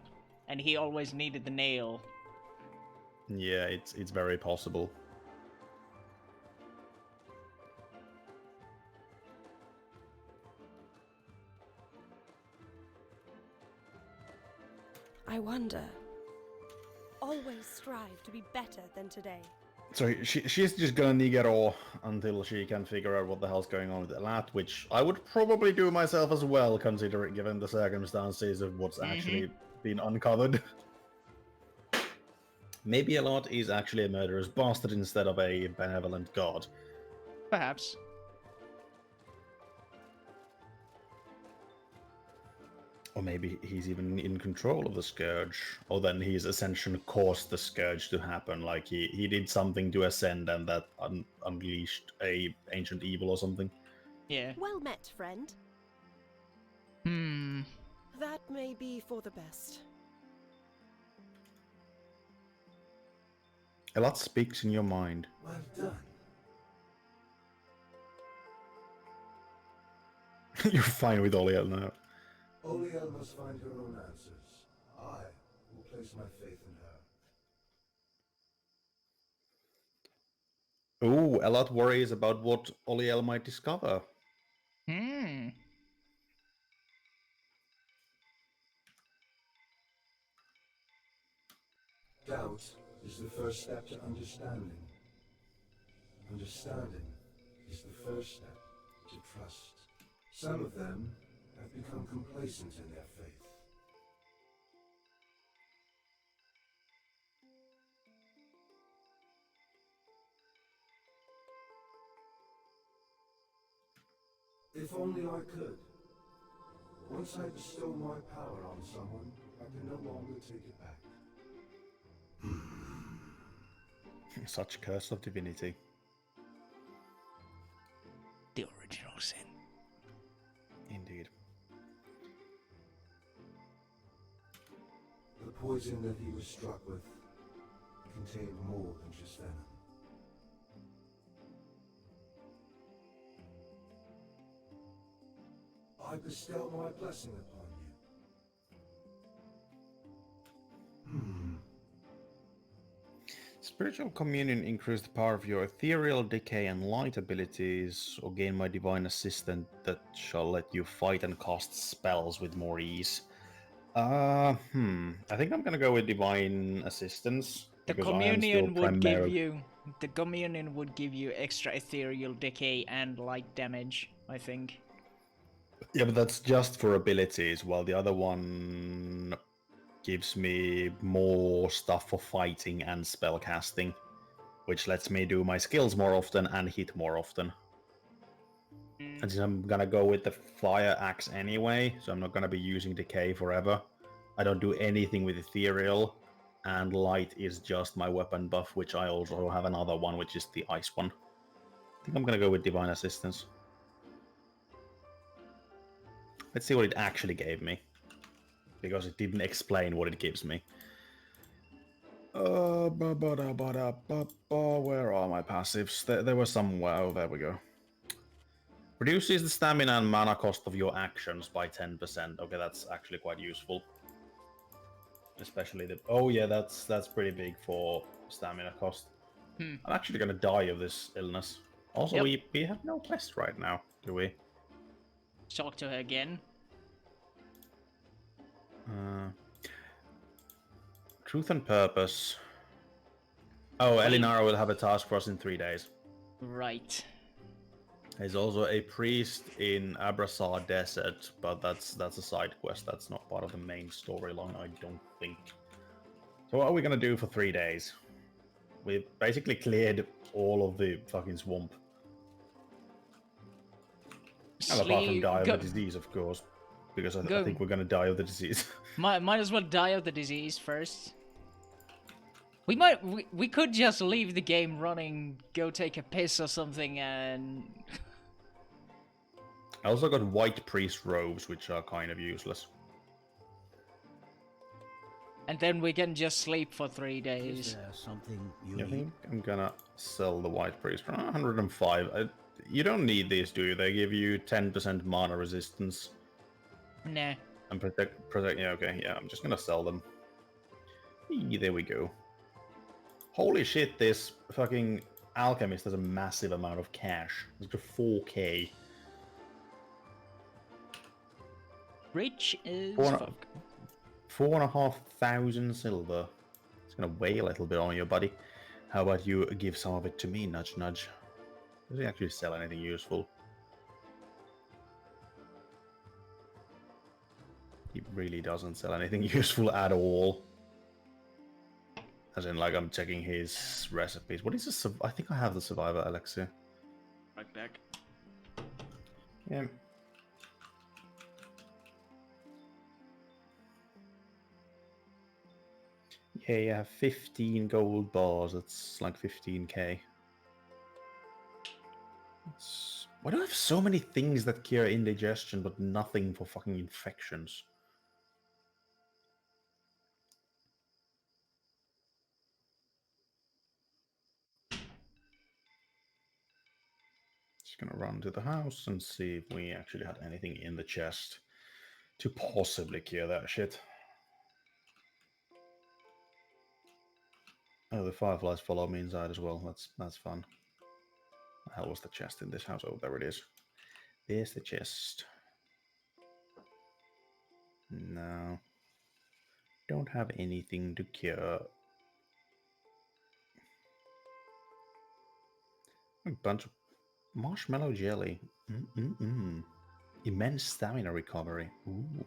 and he always needed the nail. Yeah, it's very possible. I wonder. Always strive to be better than today. So she's just gonna Nigero until she can figure out what the hell's going on with Elat, which I would probably do myself as well, considering given the circumstances of what's actually been uncovered. Maybe Elat is actually a murderous bastard instead of a benevolent god. Perhaps. Or maybe he's even in control of the Scourge. Or then his ascension caused the Scourge to happen. Like he did something to ascend and that unleashed a ancient evil or something. Yeah. Well met, friend. That may be for the best. Elat speaks in your mind. Well done. You're fine with Oliel now. Oliel must find her own answers. I will place my faith in her. Ooh, Elat worries about what Oliel might discover. Doubt is the first step to understanding. Understanding is the first step to trust. Some of them have become complacent in their faith. If only I could. Once I bestow my power on someone, I can no longer take it back. Such curse of divinity. The original sin. Indeed. The poison that he was struck with contained more than just venom. I bestow my blessing upon you. Spiritual communion increase the power of your ethereal, decay, and light abilities, or gain my divine assistant that shall let you fight and cast spells with more ease. I think I'm gonna go with divine assistance. The because I am still communion would give primarily... you extra ethereal decay and light damage, I think. Yeah, but that's just for abilities, while the other one gives me more stuff for fighting and spell casting, which lets me do my skills more often and hit more often. And since I'm gonna go with the fire axe anyway, so I'm not gonna be using decay forever. I don't do anything with ethereal, and light is just my weapon buff, which I also have another one, which is the ice one. I think I'm gonna go with divine assistance. Let's see what it actually gave me, because it didn't explain what it gives me. Where are my passives? There were somewhere. Oh, there we go. Reduces the stamina and mana cost of your actions by 10%. Okay, that's actually quite useful. Especially the... Oh yeah, that's pretty big for stamina cost. I'm actually gonna die of this illness. Also, we have no quest right now, do we? Talk to her again. Truth and purpose. Oh, Elinara will have a task for us in 3 days. Right. There's also a priest in Abrasar Desert, but that's a side quest. That's not part of the main storyline, I don't think. So what are we gonna do for 3 days? We've basically cleared all of the fucking swamp. And apart from die of the disease, of course. Because I think we're gonna die of the disease. Might as well die of the disease first. We could just leave the game running, go take a piss or something, and... I also got white priest robes, which are kind of useless. And then we can just sleep for 3 Is days. there something you I need? think I'm gonna sell the white priest for 105. You don't need these, do you? They give you 10% mana resistance. Nah. And protect. Yeah, okay, yeah. I'm just gonna sell them. There we go. Holy shit! This fucking alchemist has a massive amount of cash. It's got 4K. Rich is 4,500 silver. It's gonna weigh a little bit on you, buddy. How about you give some of it to me? Nudge, nudge. Does he actually sell anything useful? He really doesn't sell anything useful at all. As in, like, I'm checking his recipes. What is this? I think I have the survivor elixir. Right back. Yeah. Yeah, you have 15 gold bars. That's like 15k. Why do I have so many things that cure indigestion, but nothing for fucking infections? Just gonna run to the house and see if we actually had anything in the chest to possibly cure that shit. Oh, the fireflies follow me inside as well. That's fun. The hell was the chest in this house? Oh, there it is. There's the chest. No. Don't have anything to cure. A bunch of marshmallow jelly. Immense stamina recovery. Ooh.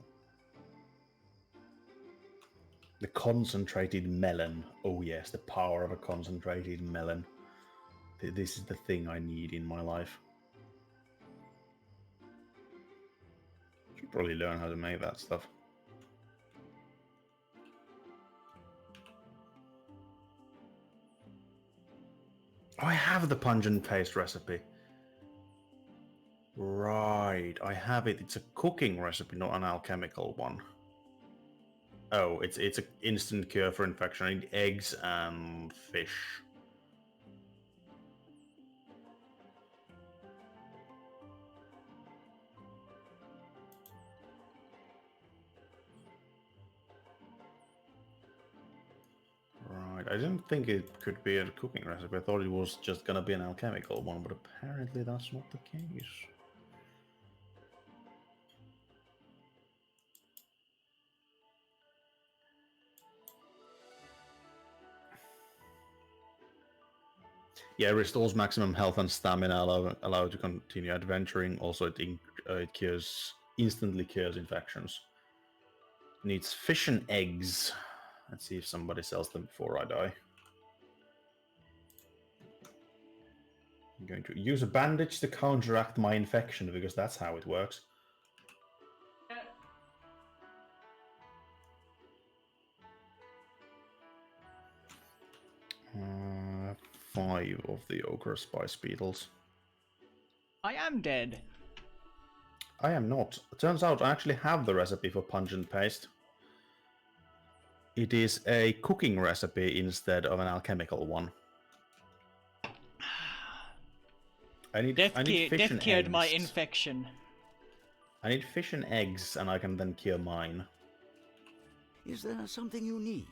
The concentrated melon. Oh yes, the power of a concentrated melon. This is the thing I need in my life. probably learn how to make that stuff. Oh, I have the pungent paste recipe. Right, I have it. It's a cooking recipe, not an alchemical one. Oh, it's an instant cure for infection. I need eggs and fish. Right, I didn't think it could be a cooking recipe. I thought it was just gonna be an alchemical one, but apparently that's not the case. Yeah, it restores maximum health and stamina, allow to continue adventuring. Also, it instantly cures infections. Needs fish and eggs. Let's see if somebody sells them before I die. I'm going to use a bandage to counteract my infection, because that's how it works. Uh, 5 of the ochre spice beetles. I am dead. I am not. It turns out I actually have the recipe for pungent paste. It is a cooking recipe instead of an alchemical one. I need fish and Death cured my eggs. infection. I need fish and eggs, and I can then cure mine. Is there something you need?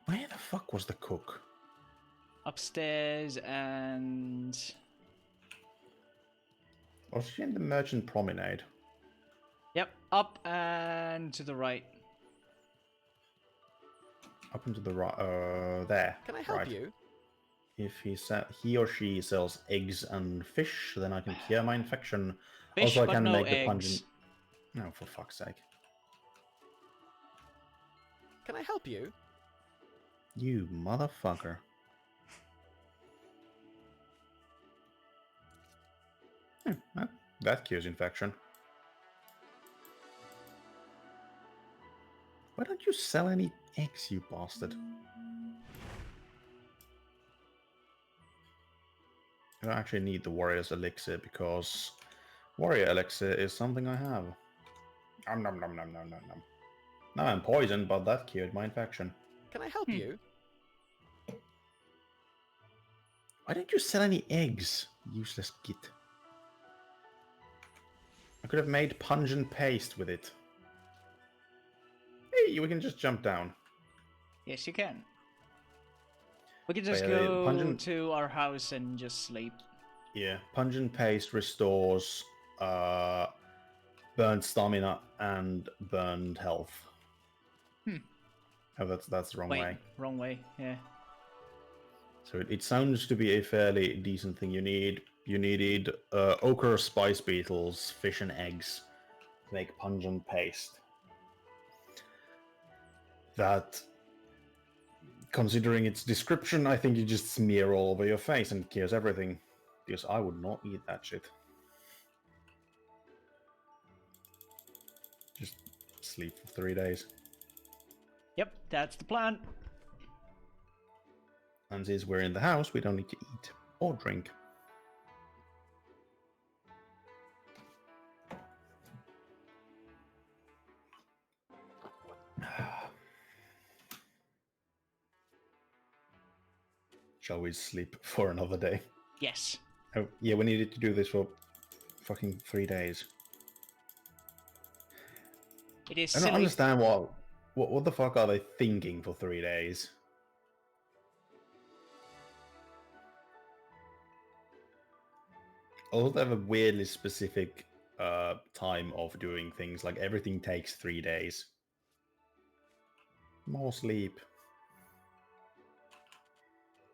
Where the fuck was the cook? Upstairs and... Was she in the merchant promenade? Yep, up and to the right. Up and to the right, there. Can I help right. you? If he or she sells eggs and fish, then I can cure my infection. Fish, also, I but can no make eggs. the pungent... No, for fuck's sake. Can I help you? You motherfucker. That cures infection. Why don't you sell any eggs, you bastard? I don't actually need the warrior's elixir, because warrior elixir is something I have. Nom nom nom nom nom nom nom. Now I'm poisoned, but that cured my infection. Can I help you? Why don't you sell any eggs, useless git? I could have made pungent paste with it. Hey, we can just jump down. Yes, you can. We can just yeah, go to our house and just sleep. Yeah, pungent paste restores burned stamina and burned health. Oh, that's the wrong way. Wrong way, yeah. So it sounds to be a fairly decent thing. You needed ochre spice beetles, fish and eggs to make pungent paste. That, considering its description, I think you just smear all over your face and it cures everything. Because I would not eat that shit. Just sleep for 3 days. Yep, that's the plan. And since we're in the house, we don't need to eat or drink. Shall we sleep for another day? Yes. Oh, yeah, we needed to do this for fucking 3 days. It is I don't understand what the fuck are they thinking for 3 days? Also, they have a weirdly specific time of doing things, like everything takes 3 days. More sleep.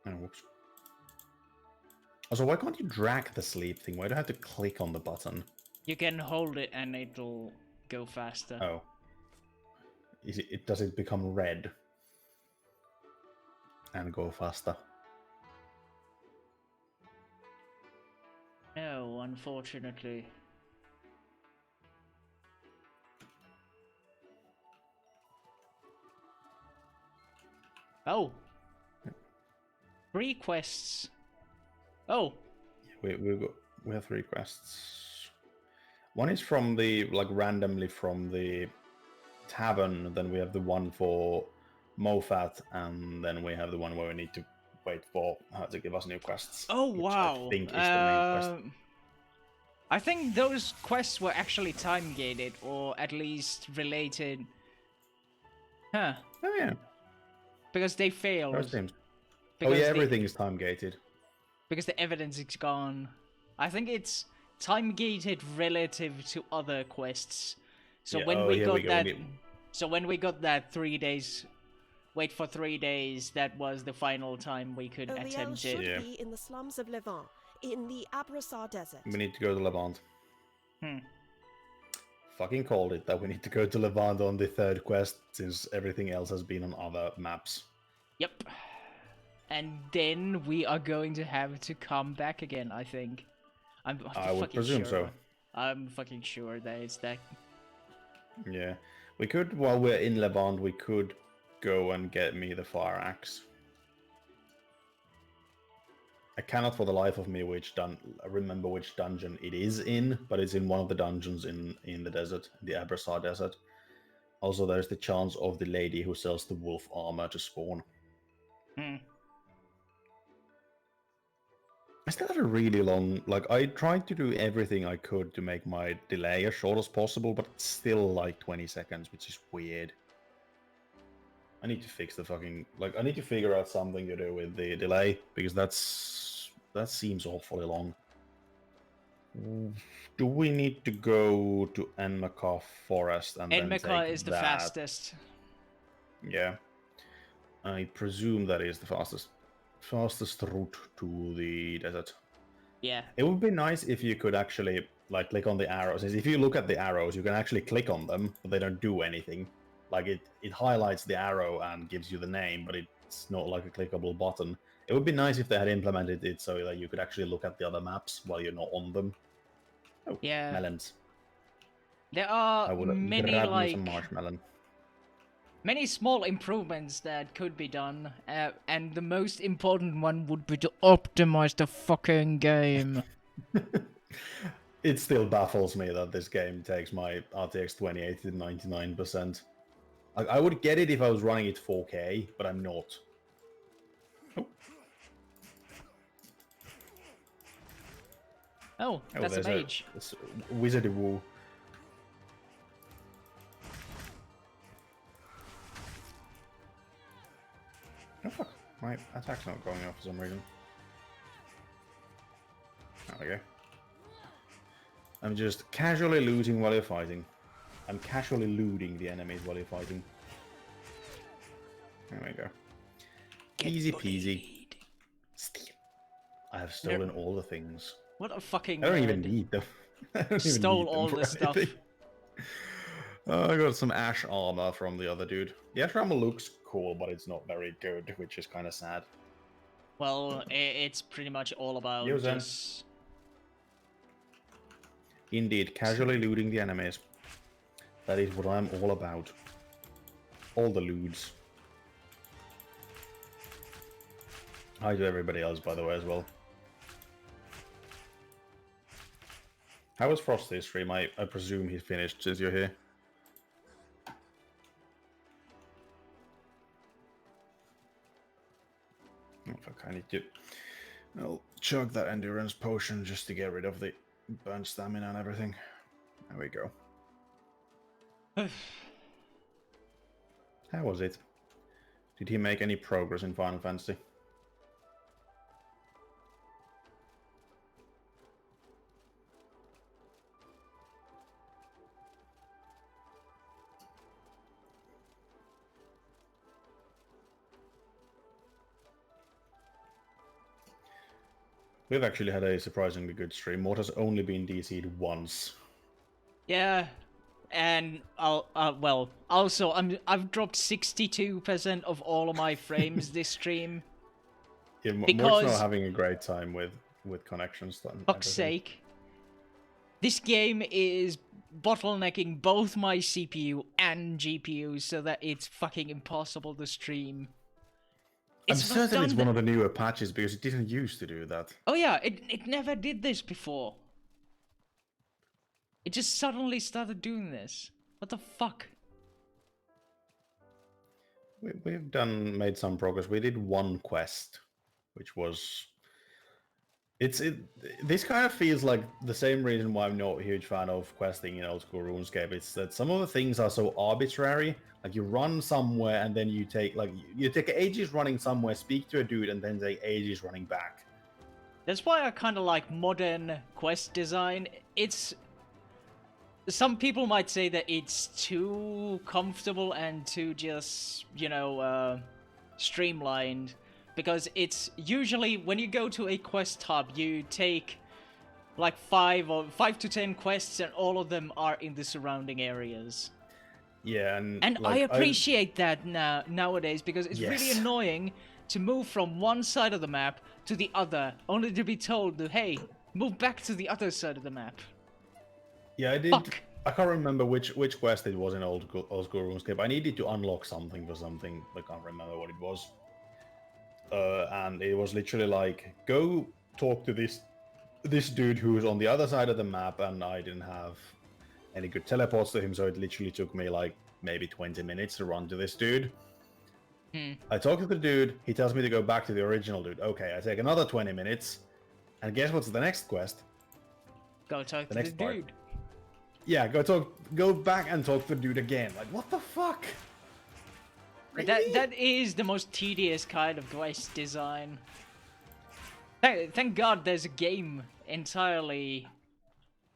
Oh, whoops. Also, why can't you drag the sleep thing? Why do I have to click on the button? You can hold it and it'll go faster. Oh. Does it become red? And go faster? No, unfortunately. Oh. 3 quests. Oh. We have 3 quests. One is from the randomly from the tavern. Then we have the one for Mofat, and then we have the one where we need to wait for her to give us new quests. Oh which wow. I think is the main quest. I think those quests were actually time gated, or at least related. Huh. Oh yeah. Because they failed. Those seems. Because everything is time gated. Because the evidence is gone. I think it's time gated relative to other quests. So Yeah, when we here got we go. that, so when we got that 3 days, wait for 3 days, that was the final time we could Eliel attempt should it. Yeah. be in the slums of Levant, in the Abrasar Desert. We need to go to Levant. Hmm. Fucking called it that we need to go to Levant on the 3rd quest, since everything else has been on other maps. Yep. And then we are going to have to come back again, I think. I would presume so. I'm fucking sure that it's that. Yeah. We could, while we're in Levant, we could go and get me the fire axe. I cannot for the life of me remember which dungeon it is in, but it's in one of the dungeons in the desert, the Abrasar Desert. Also, there's the chance of the lady who sells the wolf armor to spawn. Hmm. I still have a really long... I tried to do everything I could to make my delay as short as possible, but it's still 20 seconds, which is weird. I need to fix the fucking... I need to figure out something to do with the delay, because that seems awfully long. Do we need to go to Enmaka Forest and then take Enmaka is the that? fastest. Yeah. I presume that is the fastest route to the desert. Yeah. It would be nice if you could actually click on the arrows. If you look at the arrows, you can actually click on them, but they don't do anything. It highlights the arrow and gives you the name, but it's not like a clickable button. It would be nice if they had implemented it so that you could actually look at the other maps while you're not on them. Oh, yeah. Melons. There are I would many grab me some marshmallow. Many small improvements that could be done, and the most important one would be to optimize the fucking game. It still baffles me that this game takes my RTX 2080 to 99%. I would get it if I was running it 4K, but I'm not. Oh, that's a mage. It's Wizardy Woo. Oh fuck, my attack's not going off for some reason. There we go. I'm just casually looting while you're fighting. I'm casually looting the enemies while you're fighting. There we go. Easy peasy. Steal. I have stolen all the things. What a fucking I don't even need them. Stole all the stuff. Oh, I got some ash armor from the other dude. The ash armor looks cool, but it's not very good, which is kind of sad. Well, it's pretty much all about just... Indeed, casually looting the enemies. That is what I'm all about. All the loots. Hi to everybody else, by the way, as well. How was Frosty's stream? I presume he's finished since you're here. Oh fuck, I need to... I'll chug that endurance potion just to get rid of the burnt stamina and everything. There we go. How was it? Did he make any progress in Final Fantasy? We've actually had a surprisingly good stream. Mort has only been DC'd once. Yeah, and well, also I've dropped 62% of all of my frames this stream. Yeah, because Mort's not having a great time with connections. Fuck's sake. This game is bottlenecking both my CPU and GPU so that it's fucking impossible to stream. I'm It's not certain it's done one of the newer patches because it didn't used to do that. Oh yeah, it never did this before. It just suddenly started doing this. What the fuck? We've made some progress. We did one quest, which was this kind of feels like the same reason why I'm not a huge fan of questing in old school RuneScape. It's that some of the things are so arbitrary. Like you run somewhere and then you take you take ages running somewhere, speak to a dude, and then take ages running back. That's why I kind of like modern quest design. It's some people might say that it's too comfortable and too just, you know, streamlined. Because it's usually, when you go to a quest hub, you take like 5 to 10 quests and all of them are in the surrounding areas. Yeah, and like, I appreciate that nowadays because it's really Yes. annoying to move from one side of the map to the other, only to be told, hey, move back to the other side of the map. Yeah, I did. Fuck. I can't remember which quest it was in old school RuneScape. I needed to unlock something for something. I can't remember what it was. And it was literally like, go talk to this dude who's on the other side of the map, and I didn't have any good teleports to him, so it literally took me like maybe 20 minutes to run to this dude. I talk to the dude, he tells me to go back to the original dude. Okay, I take another 20 minutes, and guess what's the next quest? Go talk to the next part. dude. Yeah, go back and talk to the dude again. Like, what the fuck? That is the most tedious kind of quest design. Thank God there's a game entirely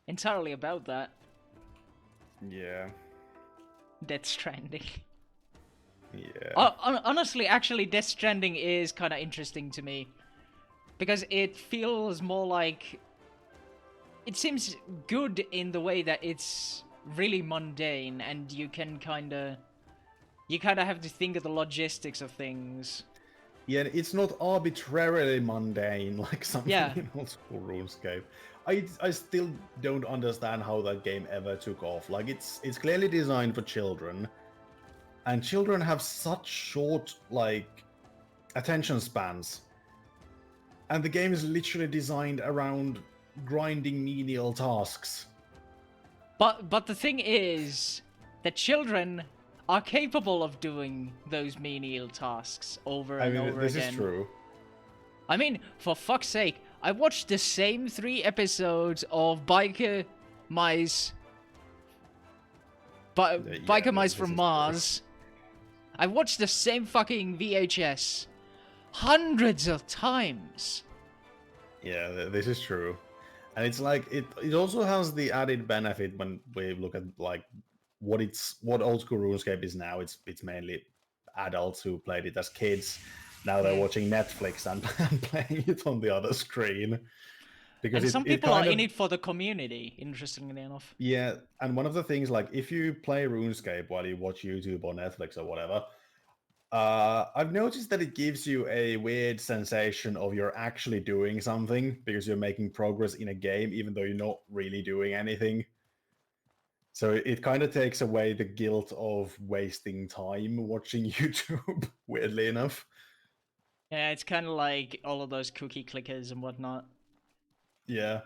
about that. Yeah. Death Stranding. Yeah. Honestly, actually, Death Stranding is kind of interesting to me. Because it feels more like... It seems good in the way that it's really mundane and you can kind of... You kind of have to think of the logistics of things. Yeah, it's not arbitrarily mundane like something in old school RuneScape. I still don't understand how that game ever took off. Like it's clearly designed for children, and children have such short like attention spans. And the game is literally designed around grinding menial tasks. But the thing is that children are capable of doing those menial tasks over and over this again. is true. I mean, for fuck's sake, I watched the same 3 episodes of Biker Mice from Mars. I watched the same fucking VHS hundreds of times. Yeah, this is true. And it's like it also has the added benefit when we look at like what old school RuneScape is now. It's mainly adults who played it as kids. Now they're watching Netflix and playing it on the other screen. Because and some people are in it for the community, interestingly enough. Yeah, and one of the things, like, if you play RuneScape while you watch YouTube or Netflix or whatever, I've noticed that it gives you a weird sensation of you're actually doing something because you're making progress in a game, even though you're not really doing anything. So it kind of takes away the guilt of wasting time watching YouTube, weirdly enough. Yeah, it's kind of like all of those cookie clickers and whatnot. Yeah.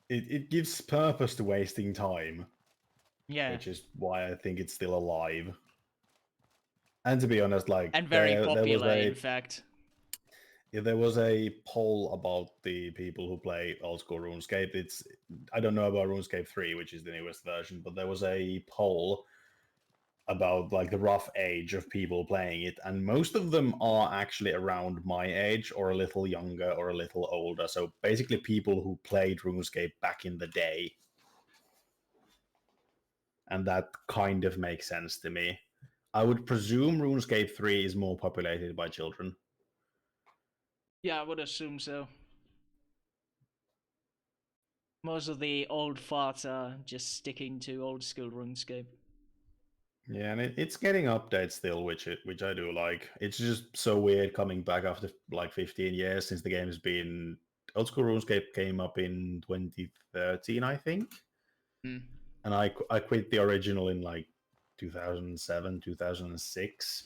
It gives purpose to wasting time. Yeah. Which is why I think it's still alive. And to be honest, like... And very popular, in fact. Yeah, there was a poll about the people who play old school RuneScape. I don't know about RuneScape 3, which is the newest version, but there was a poll about like the rough age of people playing it, and most of them are actually around my age or a little younger or a little older. So basically people who played RuneScape back in the day. And that kind of makes sense to me. I would presume RuneScape 3 is more populated by children. Yeah, I would assume so. Most of the old farts are just sticking to old school RuneScape. Yeah, and it's getting updates still, which I do like. It's just so weird coming back after like 15 years since the game has been... Old school RuneScape came up in 2013, I think. And I quit the original in like 2007, 2006.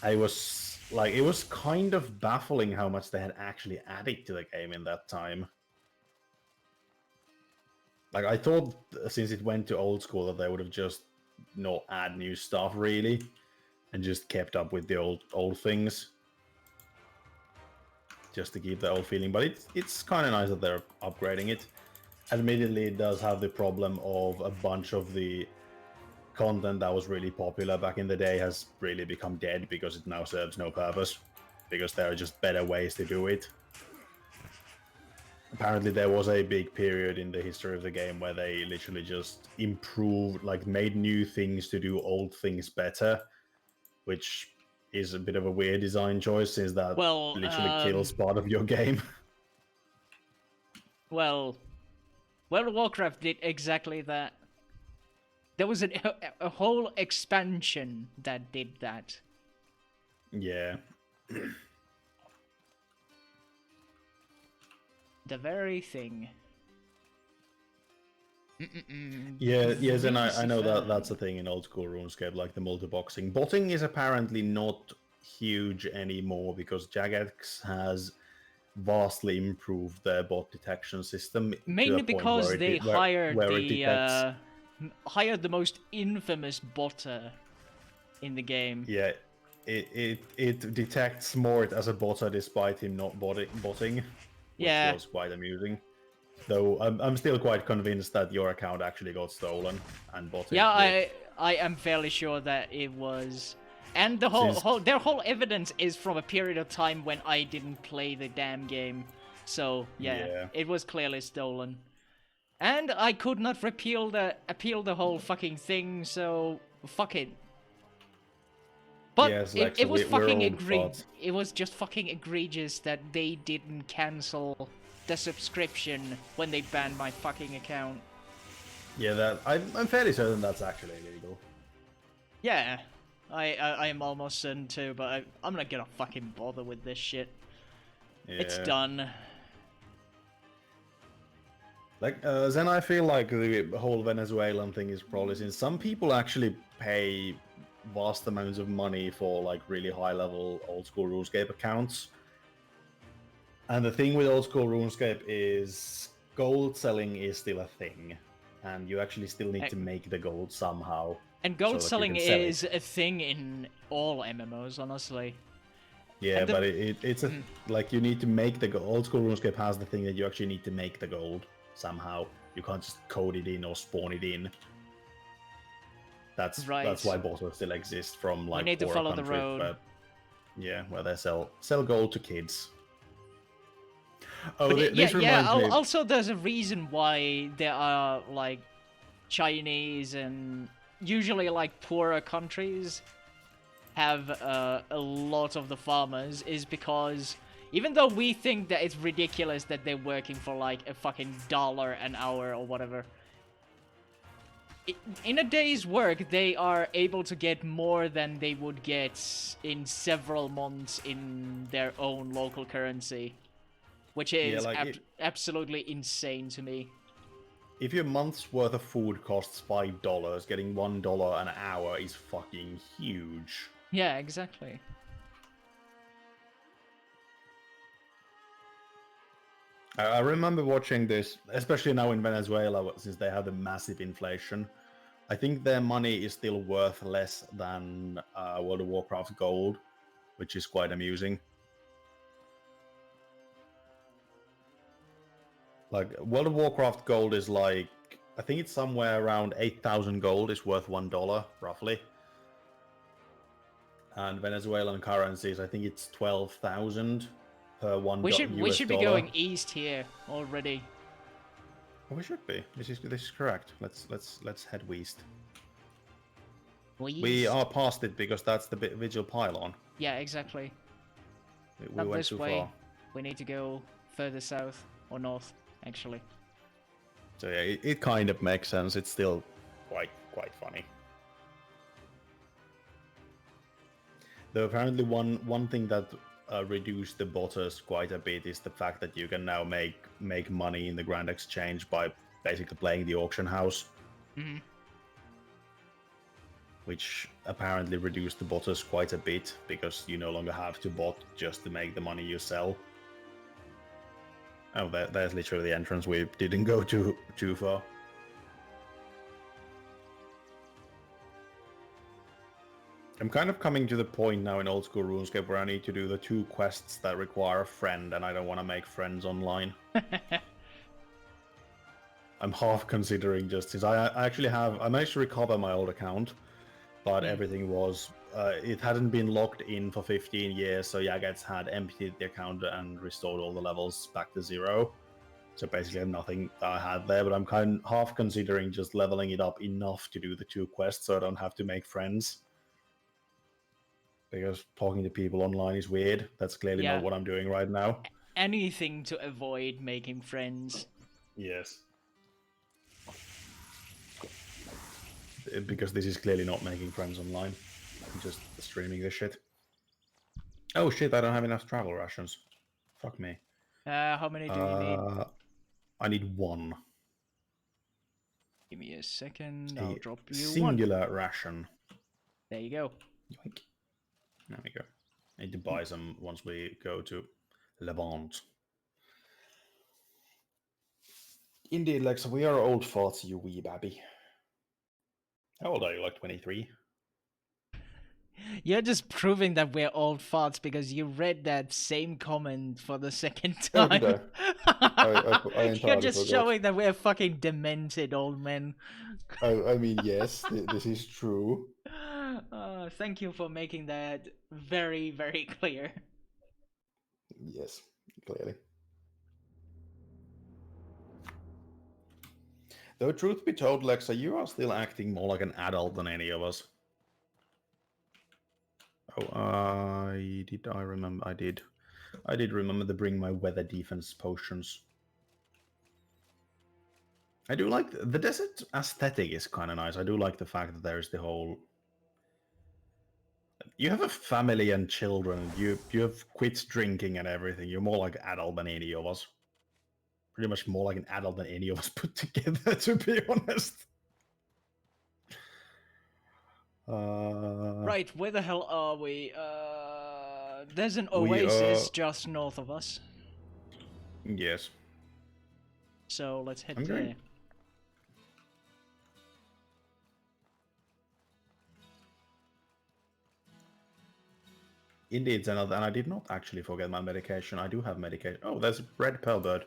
I was like, it was kind of baffling how much they had actually added to the game in that time. Like, I thought since it went to old school that they would have just not add new stuff really, and just kept up with the old things, just to keep the old feeling. But it's kind of nice that they're upgrading it. Admittedly, it does have the problem of a bunch of the content that was really popular back in the day has really become dead because it now serves no purpose, because there are just better ways to do it. Apparently there was a big period in the history of the game where they literally just improved, like made new things to do old things better, which is a bit of a weird design choice since that literally kills part of your game. Well, World of Warcraft did exactly that. There was a whole expansion that did that. Yeah. The very thing. Yes, and I know that that's a thing in old school RuneScape, like the multi-boxing. Botting is apparently not huge anymore because Jagex has vastly improved their bot detection system. Mainly because they hired the most infamous botter in the game. Yeah, it detects Mort as a botter despite him not botting. Which was quite amusing. Though I'm still quite convinced that your account actually got stolen and botted. Yeah, I am fairly sure that it was. And their whole evidence is from a period of time when I didn't play the damn game. So yeah, it was clearly stolen. And I could not appeal the whole fucking thing, so fuck it. But yes, it was fucking egregious. It was just fucking egregious that they didn't cancel the subscription when they banned my fucking account. Yeah, I'm fairly certain that's actually illegal. Yeah, I am almost certain too, but I'm not gonna fucking bother with this shit. Yeah. It's done. Like, then I feel like the whole Venezuelan thing is probably since some people actually pay vast amounts of money for like really high level old school RuneScape accounts. And the thing with old school RuneScape is gold selling is still a thing, and you actually still need to make the gold somehow. And gold selling is a thing in all MMOs, honestly. Yeah, but it's like you need to make the gold. Old school RuneScape has the thing that you actually need to make the gold somehow. You can't just code it in or spawn it in. That's why bottles still exist from like. We need to follow the road. But, yeah, where they sell gold to kids. Oh, Also, there's a reason why there are like Chinese and usually like poorer countries have a lot of the farmers is because even though we think that it's ridiculous that they're working for like a fucking $1 an hour or whatever, in a day's work they are able to get more than they would get in several months in their own local currency. Which is absolutely insane to me. If your month's worth of food costs $5, getting $1 an hour is fucking huge. Yeah, exactly. I remember watching this, especially now in Venezuela, since they have the massive inflation. I think their money is still worth less than World of Warcraft gold, which is quite amusing. Like, World of Warcraft gold is like, I think it's somewhere around 8,000 gold is worth $1, roughly. And Venezuelan currencies, I think it's 12,000 per $1. We should be going east here already. Oh, we should be. This is correct. Let's head west. We are past it because that's the Vigil pylon. Yeah, exactly. We Not went this too way. far. We need to go further south or north, actually. So yeah, it kind of makes sense. It's still quite funny. Though apparently one thing that reduced the botters quite a bit is the fact that you can now make money in the Grand Exchange by basically playing the auction house. Mm-hmm. which apparently reduced the botters quite a bit because you no longer have to bot just to make the money you sell. Oh, there's literally the entrance. We didn't go too far. I'm kind of coming to the point now in old school RuneScape where I need to do the 2 quests that require a friend, and I don't want to make friends online. I'm half considering just since I managed to recover my old account, but everything was it hadn't been logged in for 15 years, so Jagex had emptied the account and restored all the levels back to 0. So basically, I have nothing that I had there, but I'm half considering just leveling it up enough to do the 2 quests, so I don't have to make friends. Because talking to people online is weird. That's clearly not what I'm doing right now. Anything to avoid making friends. Yes. Because this is clearly not making friends online. I'm just streaming this shit. Oh shit, I don't have enough travel rations. Fuck me. How many do you need? I need 1. Give me a second, I'll drop you singular 1. ration. There you go. Yoink. There we go. I need to buy some once we go to Levant. Indeed, Lex, we are old farts, you wee babby. How old are you? Like 23? You're just proving that we're old farts because you read that same comment for the second time. Oh, did I You're just forgot. showing that we're fucking demented old men. I mean, yes, this is true. Thank you for making that very, very clear. Yes, clearly. Though truth be told, Lexa, you are still acting more like an adult than any of us. Oh, I remember. I did remember to bring my weather defense potions. I do like the desert aesthetic is kind of nice. I do like the fact that there's the whole. You have a family and children. You have quit drinking and everything. You're more like adult than any of us. Pretty much more like an adult than any of us put together, to be honest. Right, where the hell are we? There's an oasis just north of us. Yes. So let's head there. Indeed, and I did not actually forget my medication. I do have medication. Oh, there's red pearlbird.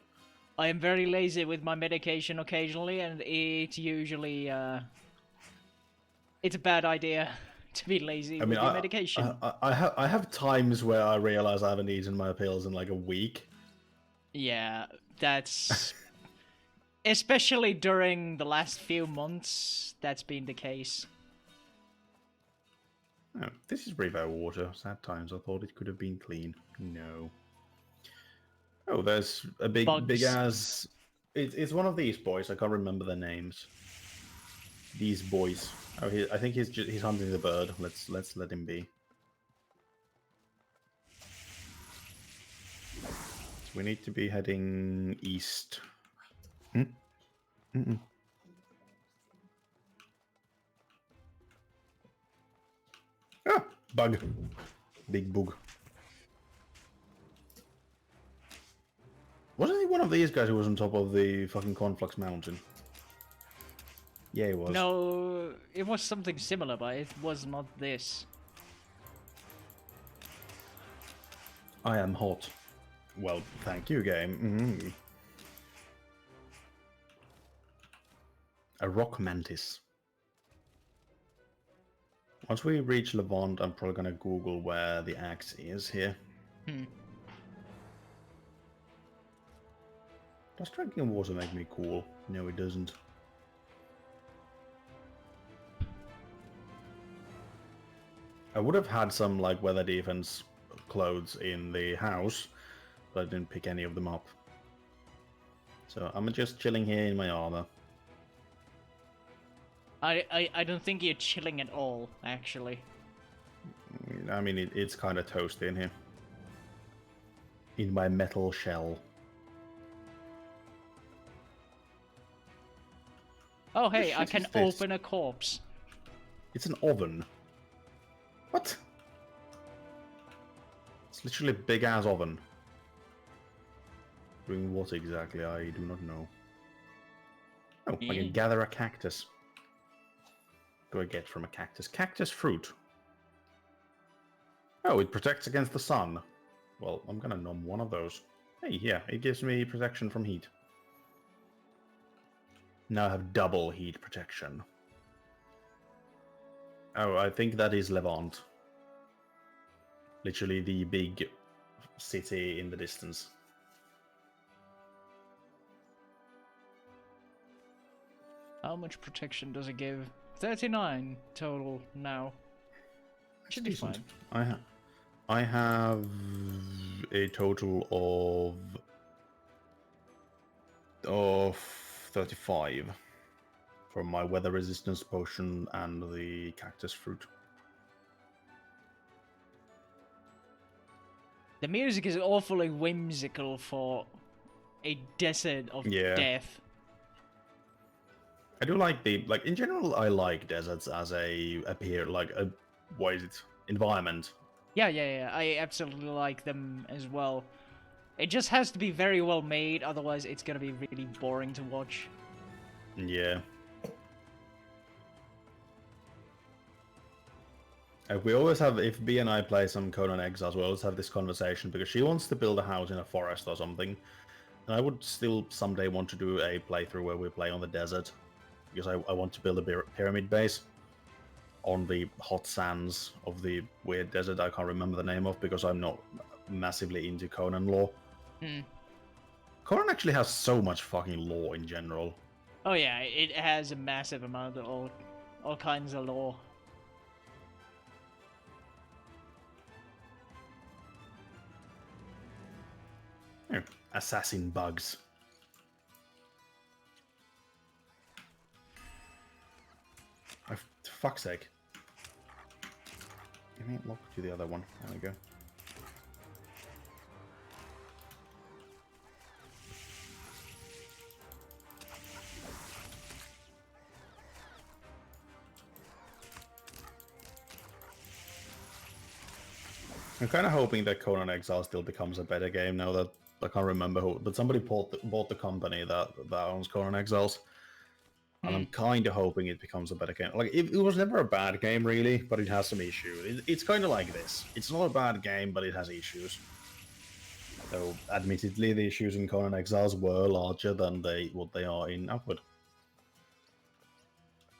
I am very lazy with my medication occasionally, and it usually it's a bad idea to be lazy with your medication. I have times where I realize I haven't eaten my pills in like a week. Yeah, that's especially during the last few months. That's been the case. Oh, this is river water. Sad times. I thought it could have been clean. No. Oh, there's a big ass. It's one of these boys. I can't remember their names. These boys. Oh, I think he's hunting the bird. Let's let him be. So we need to be heading east. Ah, bug. Big bug. Wasn't he one of these guys who was on top of the fucking Cornflux Mountain? Yeah, he was. No, it was something similar, but it was not this. I am hot. Well, thank you, game. A rock mantis. Once we reach Levant, I'm probably gonna Google where the axe is here. Does drinking water make me cool? No, it doesn't. I would have had some like weather defense clothes in the house, but I didn't pick any of them up. So I'm just chilling here in my armor. I don't think you're chilling at all, actually. I mean, it's kind of toasty in here. In my metal shell. Oh hey, I can open a corpse. It's an oven. What? It's literally a big ass oven. Doing what exactly? I do not know. Oh, I can gather a cactus. What do I get from a cactus? Cactus fruit. Oh, it protects against the sun. Well, I'm gonna nom one of those. Hey, yeah, it gives me protection from heat. Now I have double heat protection. Oh, I think that is Levant. Literally the big city in the distance. How much protection does it give? 39 total now. Should be fine. I have a total of 35 from my weather resistance potion and the cactus fruit. The music is awfully whimsical for a desert of death. I do like in general I like deserts as environment. Yeah, I absolutely like them as well. It just has to be very well made, otherwise it's gonna be really boring to watch. Yeah. We always have, if B and I play some Conan Exiles, we always have this conversation because she wants to build a house in a forest or something. And I would still someday want to do a playthrough where we play on the desert. Because I want to build a pyramid base on the hot sands of the weird desert I can't remember the name of because I'm not massively into Conan lore. Conan actually has so much fucking lore in general. Oh yeah, it has a massive amount of all kinds of lore. Oh, assassin bugs. Oh, for fuck's sake. Give me look to the other one. There we go. I'm kind of hoping that Conan Exile still becomes a better game now that I can't remember who, but somebody bought the company that owns Conan Exiles. And I'm kind of hoping it becomes a better game. Like, it was never a bad game, really, but it has some issues. It's kind of like this. It's not a bad game, but it has issues. Though, admittedly, the issues in Conan Exiles were larger than what they are in Upward.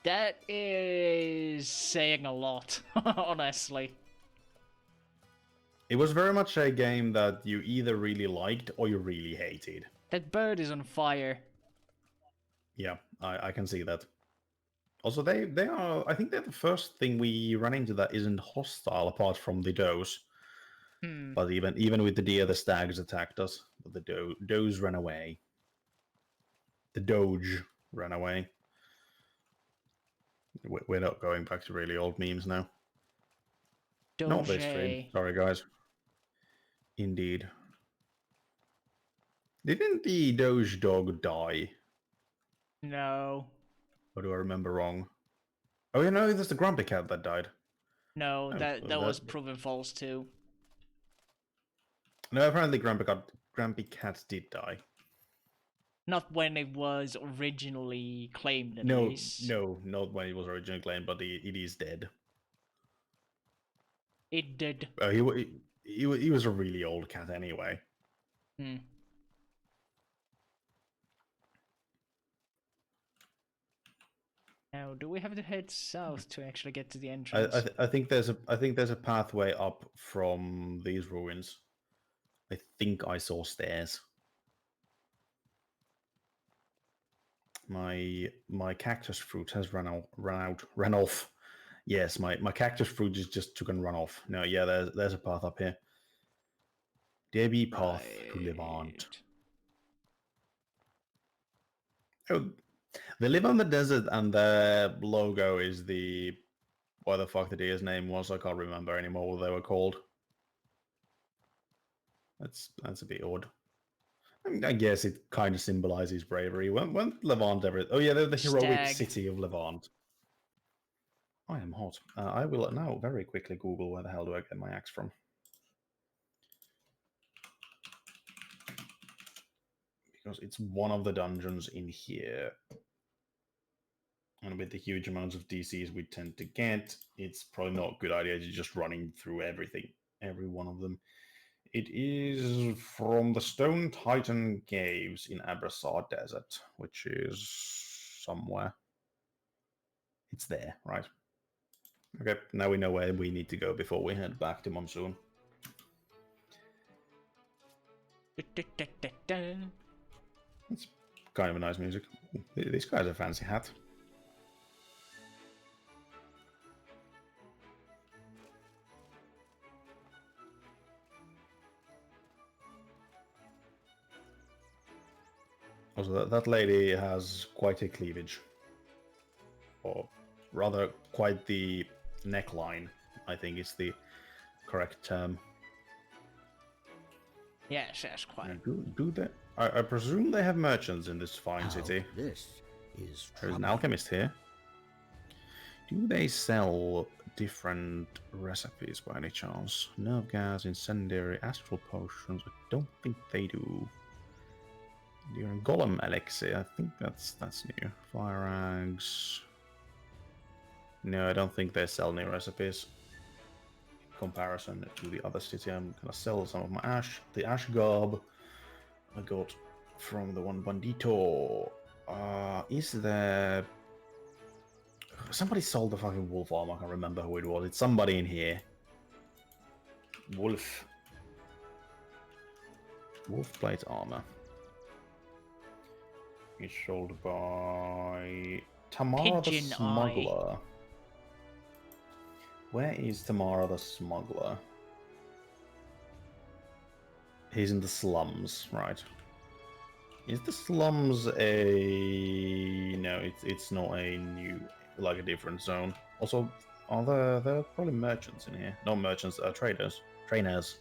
That is saying a lot, honestly. It was very much a game that you either really liked or you really hated. That bird is on fire. Yeah, I can see that. Also, they are. I think they're the first thing we run into that isn't hostile, apart from the does. But even with the deer, the stags attacked us. But the does ran away. The doge ran away. We're not going back to really old memes now. Doge. Not this stream. Sorry, guys. Indeed. Didn't the doge dog die? No. Or do I remember wrong? Oh, yeah, no, there's the grumpy cat that died. No, that was proven false too. No, apparently grumpy cat did die. Not when it was originally claimed, at No, least. no, not when it was originally claimed, but it is dead. It did. He was a really old cat anyway. Now, do we have to head south to actually get to the entrance? I think there's a pathway up from these ruins. I think I saw stairs. My cactus fruit has run off. Yes, my cactus fruit just took and run off. No, yeah, there's a path up here. There be path to Levant. Oh, they live on the desert, and their logo is the what the fuck the deer's name was. I can't remember anymore what they were called. That's a bit odd. I mean, I guess it kind of symbolizes bravery. When Levant ever? Oh yeah, they're the heroic city of Levant. I am hot. I will now very quickly Google where the hell do I get my axe from. Because it's one of the dungeons in here. And with the huge amounts of DCs we tend to get, it's probably not a good idea to just running through everything, every one of them. It is from the Stone Titan Caves in Abrasaw Desert, which is somewhere. It's there, right? Okay, now we know where we need to go before we head back to Monsoon. It's kind of a nice music. This guy has a fancy hat. Also, that lady has quite a cleavage. Or rather, quite the neckline, I think is the correct term. Yes, that's quite. Do they? I presume they have merchants in this fine city. This is There's an alchemist here. Do they sell different recipes by any chance? Nerve gas, incendiary, astral potions? I don't think they do. During golem elixir, I think that's new. Fire rags. No, I don't think they sell new recipes. In comparison to the other city, I'm gonna sell some of my ash. The ash garb I got from the one bandito. Is there... Somebody sold the fucking wolf armor. I can't remember who it was. It's somebody in here. Wolf. Wolf plate armor. It's sold by Tamara the Pigeon Smuggler. Where is Tamara the Smuggler? He's in the slums, right? Is the slums a... No, it's not a new, like a different zone. Also, are there are probably merchants in here. No merchants, traders. Trainers.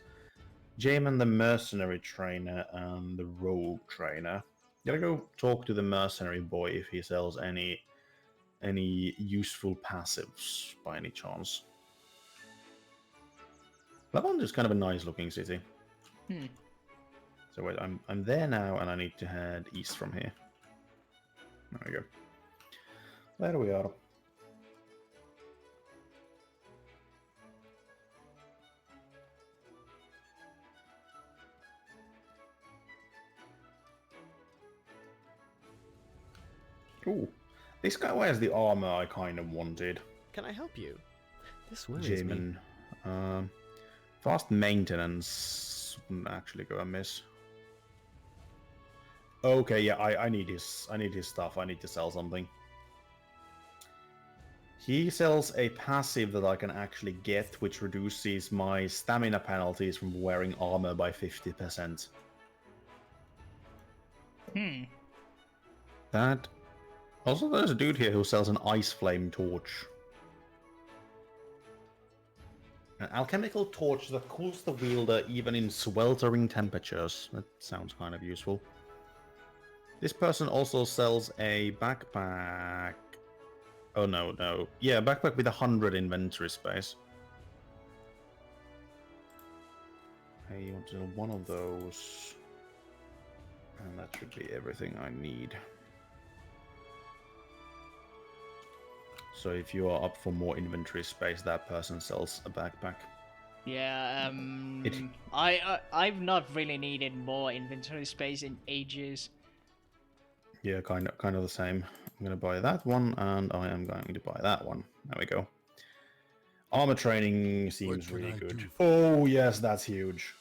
Jamin the mercenary trainer and the rogue trainer. Gotta go talk to the mercenary boy if he sells any useful passives by any chance. Lavon is kind of a nice looking city. So wait, I'm there now and I need to head east from here. There we go. There we are. Ooh, this guy wears the armor I kind of wanted. Can I help you? This worries me. Jamin. Fast maintenance wouldn't actually go amiss. Okay, yeah, I need his stuff. I need to sell something. He sells a passive that I can actually get, which reduces my stamina penalties from wearing armor by 50%. That... Also, there's a dude here who sells an ice flame torch. An alchemical torch that cools the wielder even in sweltering temperatures. That sounds kind of useful. This person also sells a backpack. Oh, no. Yeah, a backpack with 100 inventory space. Hey, you want to do one of those. And that should be everything I need. So if you are up for more inventory space, that person sells a backpack. Yeah, I've not really needed more inventory space in ages. Yeah, kind of the same. I'm gonna buy that one, and I am going to buy that one. There we go. Armor training seems really good. Oh yes, that's huge.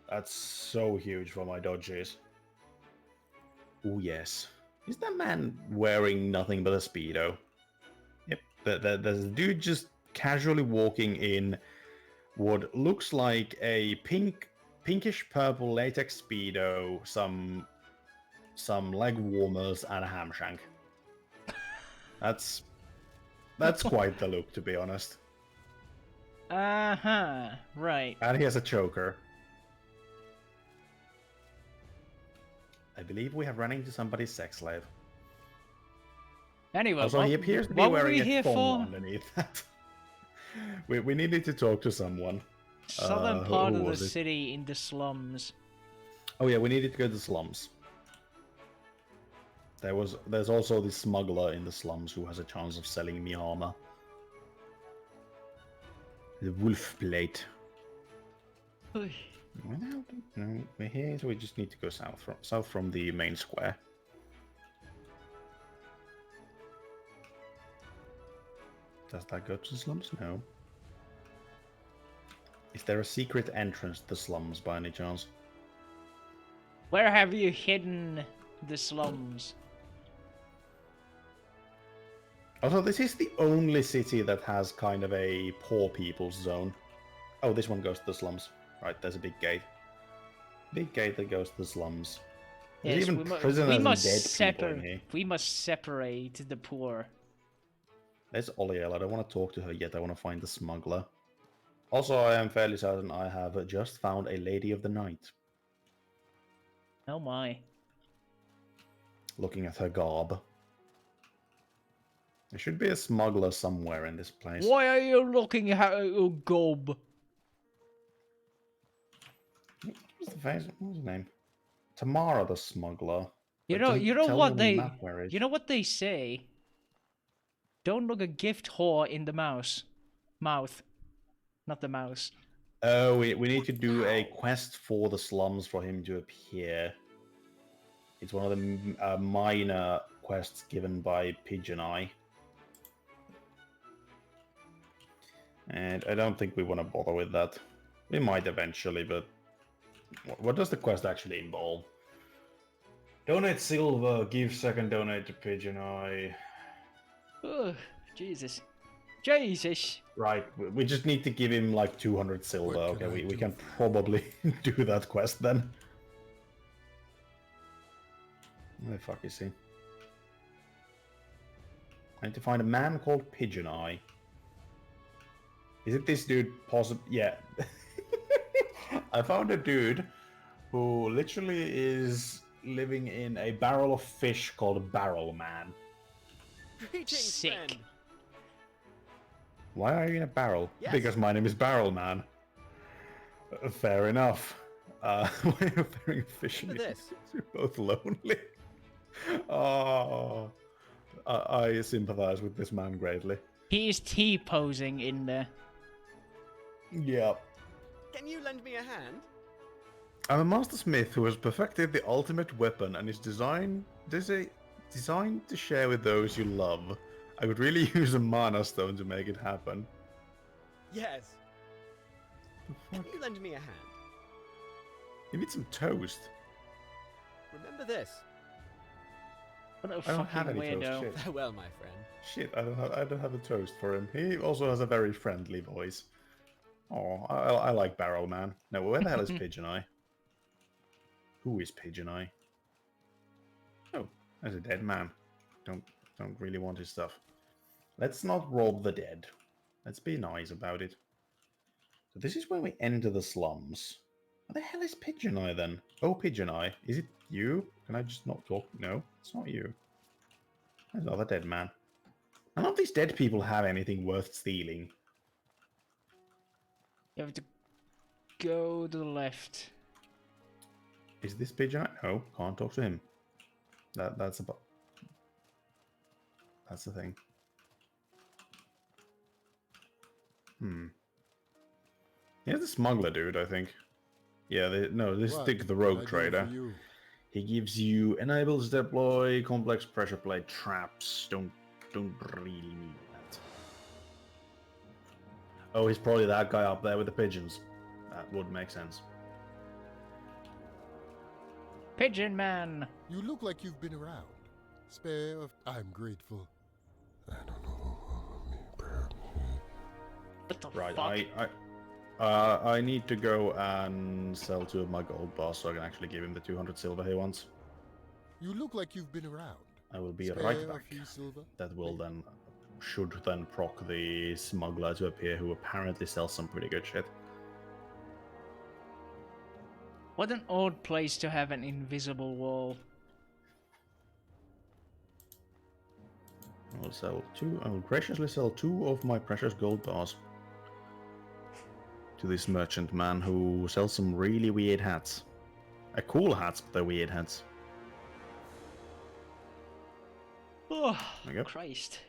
That's so huge for my dodges. Oh yes. Is that man wearing nothing but a Speedo? Yep, there's a dude just casually walking in what looks like a pinkish purple latex Speedo, some leg warmers, and a ham shank. That's quite the look, to be honest. Right. And he has a choker. I believe we have run into somebody's sex slave. Anyway, Also, he appears to be what were wearing we a here thong for? underneath that. we needed to talk to someone. Southern who part of the was it? city in the slums. Oh yeah, we needed to go to the slums. There's also this smuggler in the slums who has a chance of selling me armor. The wolf plate. Oy. Well, no, we're here, so we just need to go south from the main square. Does that go to the slums? No. Is there a secret entrance to the slums by any chance? Where have you hidden the slums? Also, this is the only city that has kind of a poor people's zone. Oh, this one goes to the slums. Right, there's a big gate. Big gate that goes to the slums. There's Yes, even prisoners and dead people in here. we must separate the poor. There's Oliel. I don't want to talk to her yet. I want to find the smuggler. Also, I am fairly certain I have just found a lady of the night. Oh my. Looking at her garb. There should be a smuggler somewhere in this place. Why are you looking at your gob? What's the face? What's his name? Tamara the smuggler. You But know, doesn't you know tell what me on they, the map where it is. you know what they say. Don't look a gift whore in the mouth, not the mouse. Oh, we need to do a quest for the slums for him to appear. It's one of the minor quests given by Pigeon Eye. And I don't think we want to bother with that. We might eventually, but what does the quest actually involve? Donate silver, give second donate to Pigeon Eye. Oh, Jesus. Jesus. Right, we just need to give him like 200 silver. Okay, we can probably do that quest then. Where the fuck is he? I need to find a man called Pigeon Eye. Is it this dude? Yeah. I found a dude who literally is living in a barrel of fish called Barrel Man. Sick. Friend. Why are you in a barrel? Yes. Because my name is Barrel Man. Fair enough. Why are you throwing fish in Look at this. You're both lonely. Oh, I sympathize with this man greatly. He is T-posing in there. Yeah. Can you lend me a hand? I'm a master smith who has perfected the ultimate weapon and is designed to share with those you love. I could really use a mana stone to make it happen. Yes. Can you lend me a hand? You need some toast. Remember this. What a I don't have fucking any weirdo. toast. Shit. Farewell, my friend. Shit, I don't have a toast for him. He also has a very friendly voice. Oh, I like Barrel Man. No, where the hell is Pigeon Eye? Who is Pigeon Eye? Oh, there's a dead man. Don't really want his stuff. Let's not rob the dead. Let's be nice about it. So this is where we enter the slums. What the hell is Pigeon Eye then? Oh, Pigeon Eye. Is it you? Can I just not talk? No, it's not you. There's another dead man. None of these dead people have anything worth stealing. You have to go to the left. Is this Pigeon Eye? No, can't talk to him. That's about... That's the thing. Here's the smuggler dude, I think. Yeah, this is Dick the Rogue Trader. He gives you enables deploy complex pressure plate traps. Don't really need that. Oh, he's probably that guy up there with the pigeons. That would make sense. Pigeon Man. You look like you've been around. Spare of... I'm grateful. I don't know. What the Right, fuck? I need to go and sell two of my gold bars so I can actually give him the 200 silver he wants. You look like you've been around. I will be Spare right a back. few silver? That will then should then proc the smuggler to appear, who apparently sells some pretty good shit. What an odd place to have an invisible wall. I will graciously sell 2 of my precious gold bars to this merchant man who sells some really weird hats. Cool hats, but they're weird hats. Oh, There you go. Christ.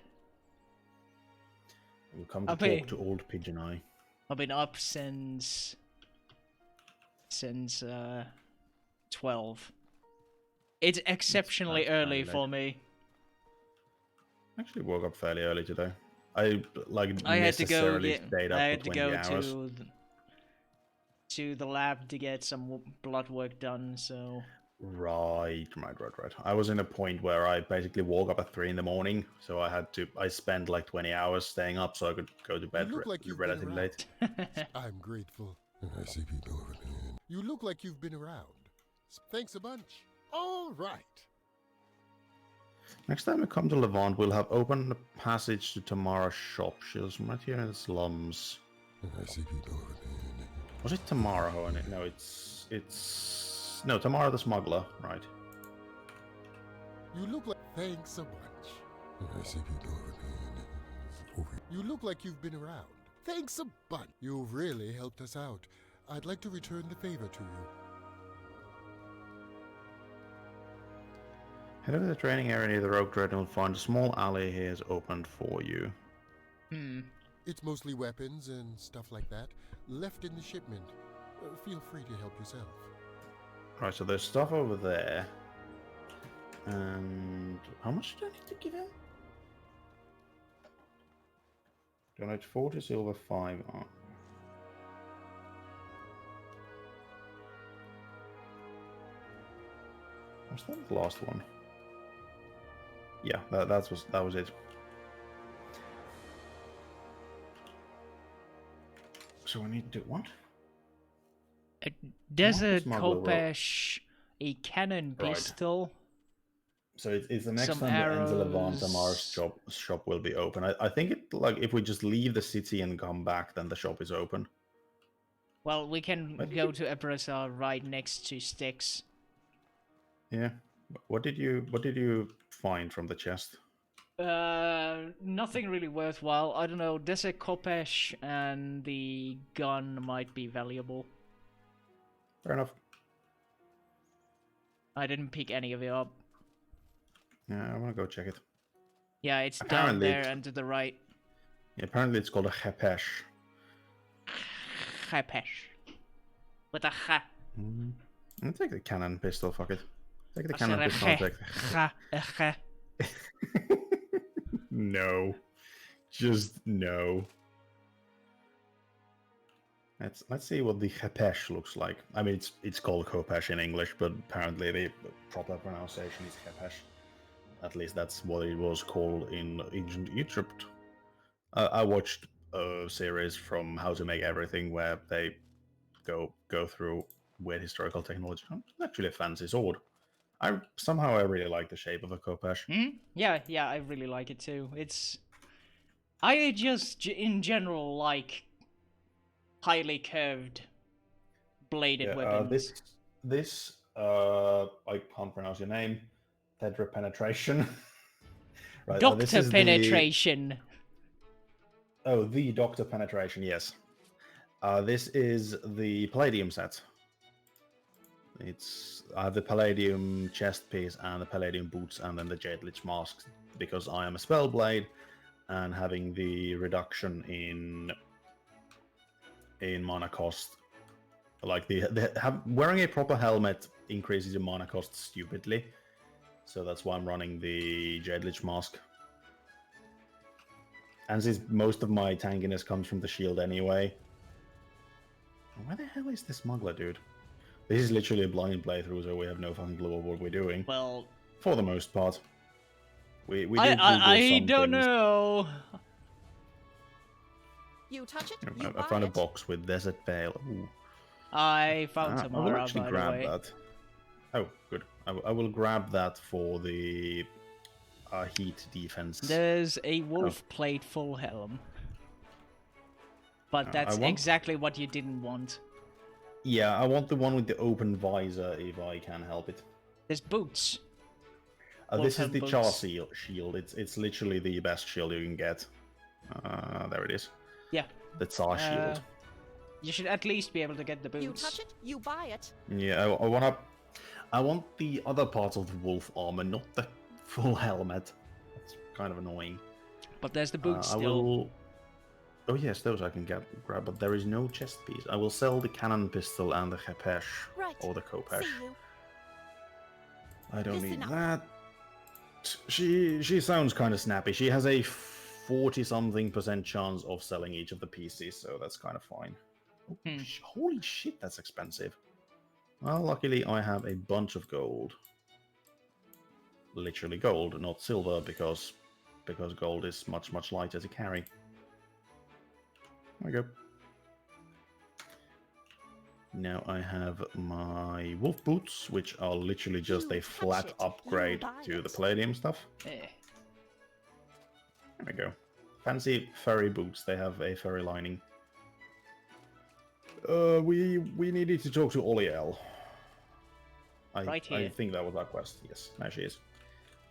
We'll come to talk to old Pigeon Eye. I've been up since 12. It's exceptionally early for me. I actually woke up fairly early today. I had to go stayed up for 20 hours. To the lab to get some blood work done, so... Right. I was in a point where I basically woke up at 3 in the morning, so I spent like 20 hours staying up so I could go to bed relatively late. I'm grateful. And I see people over there. You look like you've been around. Thanks a bunch. All right. Next time we come to Levant, we'll have opened the passage to Tamara's shop. She's right here in the slums. And I see people over there. Was it Tamara who owned it? No, no, Tamara the smuggler, right. You look like... Thanks a bunch. And I see people over there. You look like you've been around. Thanks a bunch. You've really helped us out. I'd like to return the favor to you. Head over to the training area near the Rogue Dreadnought and find a small alley he has opened for you. It's mostly weapons and stuff like that, left in the shipment. Feel free to help yourself. Right, so there's stuff over there. And how much do I need to give him? Donate 40 silver, 5 on. Was that the last one? Yeah, that was it. So we need to do what? A desert Kopesh, a cannon pistol. So it's the next some time arrows. the Levant Tamar's shop will be open. I think it if we just leave the city and come back, then the shop is open. Well, we can go to Ebrasa right next to Styx. Yeah. What did you find from the chest? Nothing really worthwhile. I don't know. Desert Kopesh and the gun might be valuable. Fair enough. I didn't pick any of it up. Yeah, I want to go check it. Yeah, it's Apparently down there and to the right. Yeah, apparently it's called a Chepesh. Chepesh. With a ha. I'll take the cannon pistol, fuck it. Take the cannon pistol. No. Just no. Let's see what the Chepesh looks like. I mean, it's called Kopesh in English, but apparently the proper pronunciation is Chepesh. At least that's what it was called in ancient Egypt. I watched a series from How to Make Everything where they go through weird historical technology. It's actually a fancy sword. I really like the shape of a Kopesh. Yeah, I really like it too. I just in general like highly curved bladed weapons. This I can't pronounce your name. Tedra penetration. Right, Doctor penetration. The Doctor penetration. Yes. This is the Palladium set. It's the Palladium chest piece and the Palladium boots, and then the Jade Lich mask, because I am a Spellblade, and having the reduction in mana cost, like wearing a proper helmet increases your mana cost stupidly. So that's why I'm running the Jade Lich mask. And since most of my tankiness comes from the shield anyway. Where the hell is this smuggler, dude? This is literally a blind playthrough, so we have no fucking clue of what we're doing. Well, for the most part. We did I don't things. know. You touch it, I found a box with Desert Veil. Ooh. I found some I will more, actually by grab the way. that. Oh, good. I will grab that for the heat defense. There's a wolf plate full helm. But that's exactly what you didn't want. Yeah, I want the one with the open visor if I can help it. There's boots. This is Wolfhelm the Char boots. shield. It's literally the best shield you can get. There it is. Yeah. The Tsar shield. You should at least be able to get the boots. You touch it, you buy it. Yeah, I want the other parts of the wolf armor, not the full helmet. That's kind of annoying. But there's the boots I still. will... Oh yes, those I can grab, but there is no chest piece. I will sell the cannon pistol and the khepesh, Right. or the khopesh. See you. I don't Listen need up. that. She sounds kind of snappy. She has a 40-something% chance of selling each of the pieces, so that's kind of fine. Oh, holy shit, that's expensive. Well, luckily I have a bunch of gold. Literally gold, not silver, because gold is much lighter to carry. There we go. Now I have my wolf boots, which are literally just a flat upgrade to the palladium stuff. Eh. There we go. Fancy furry boots. They have a furry lining. We needed to talk to Oliel. Right here. I think that was our quest. Yes, there she is.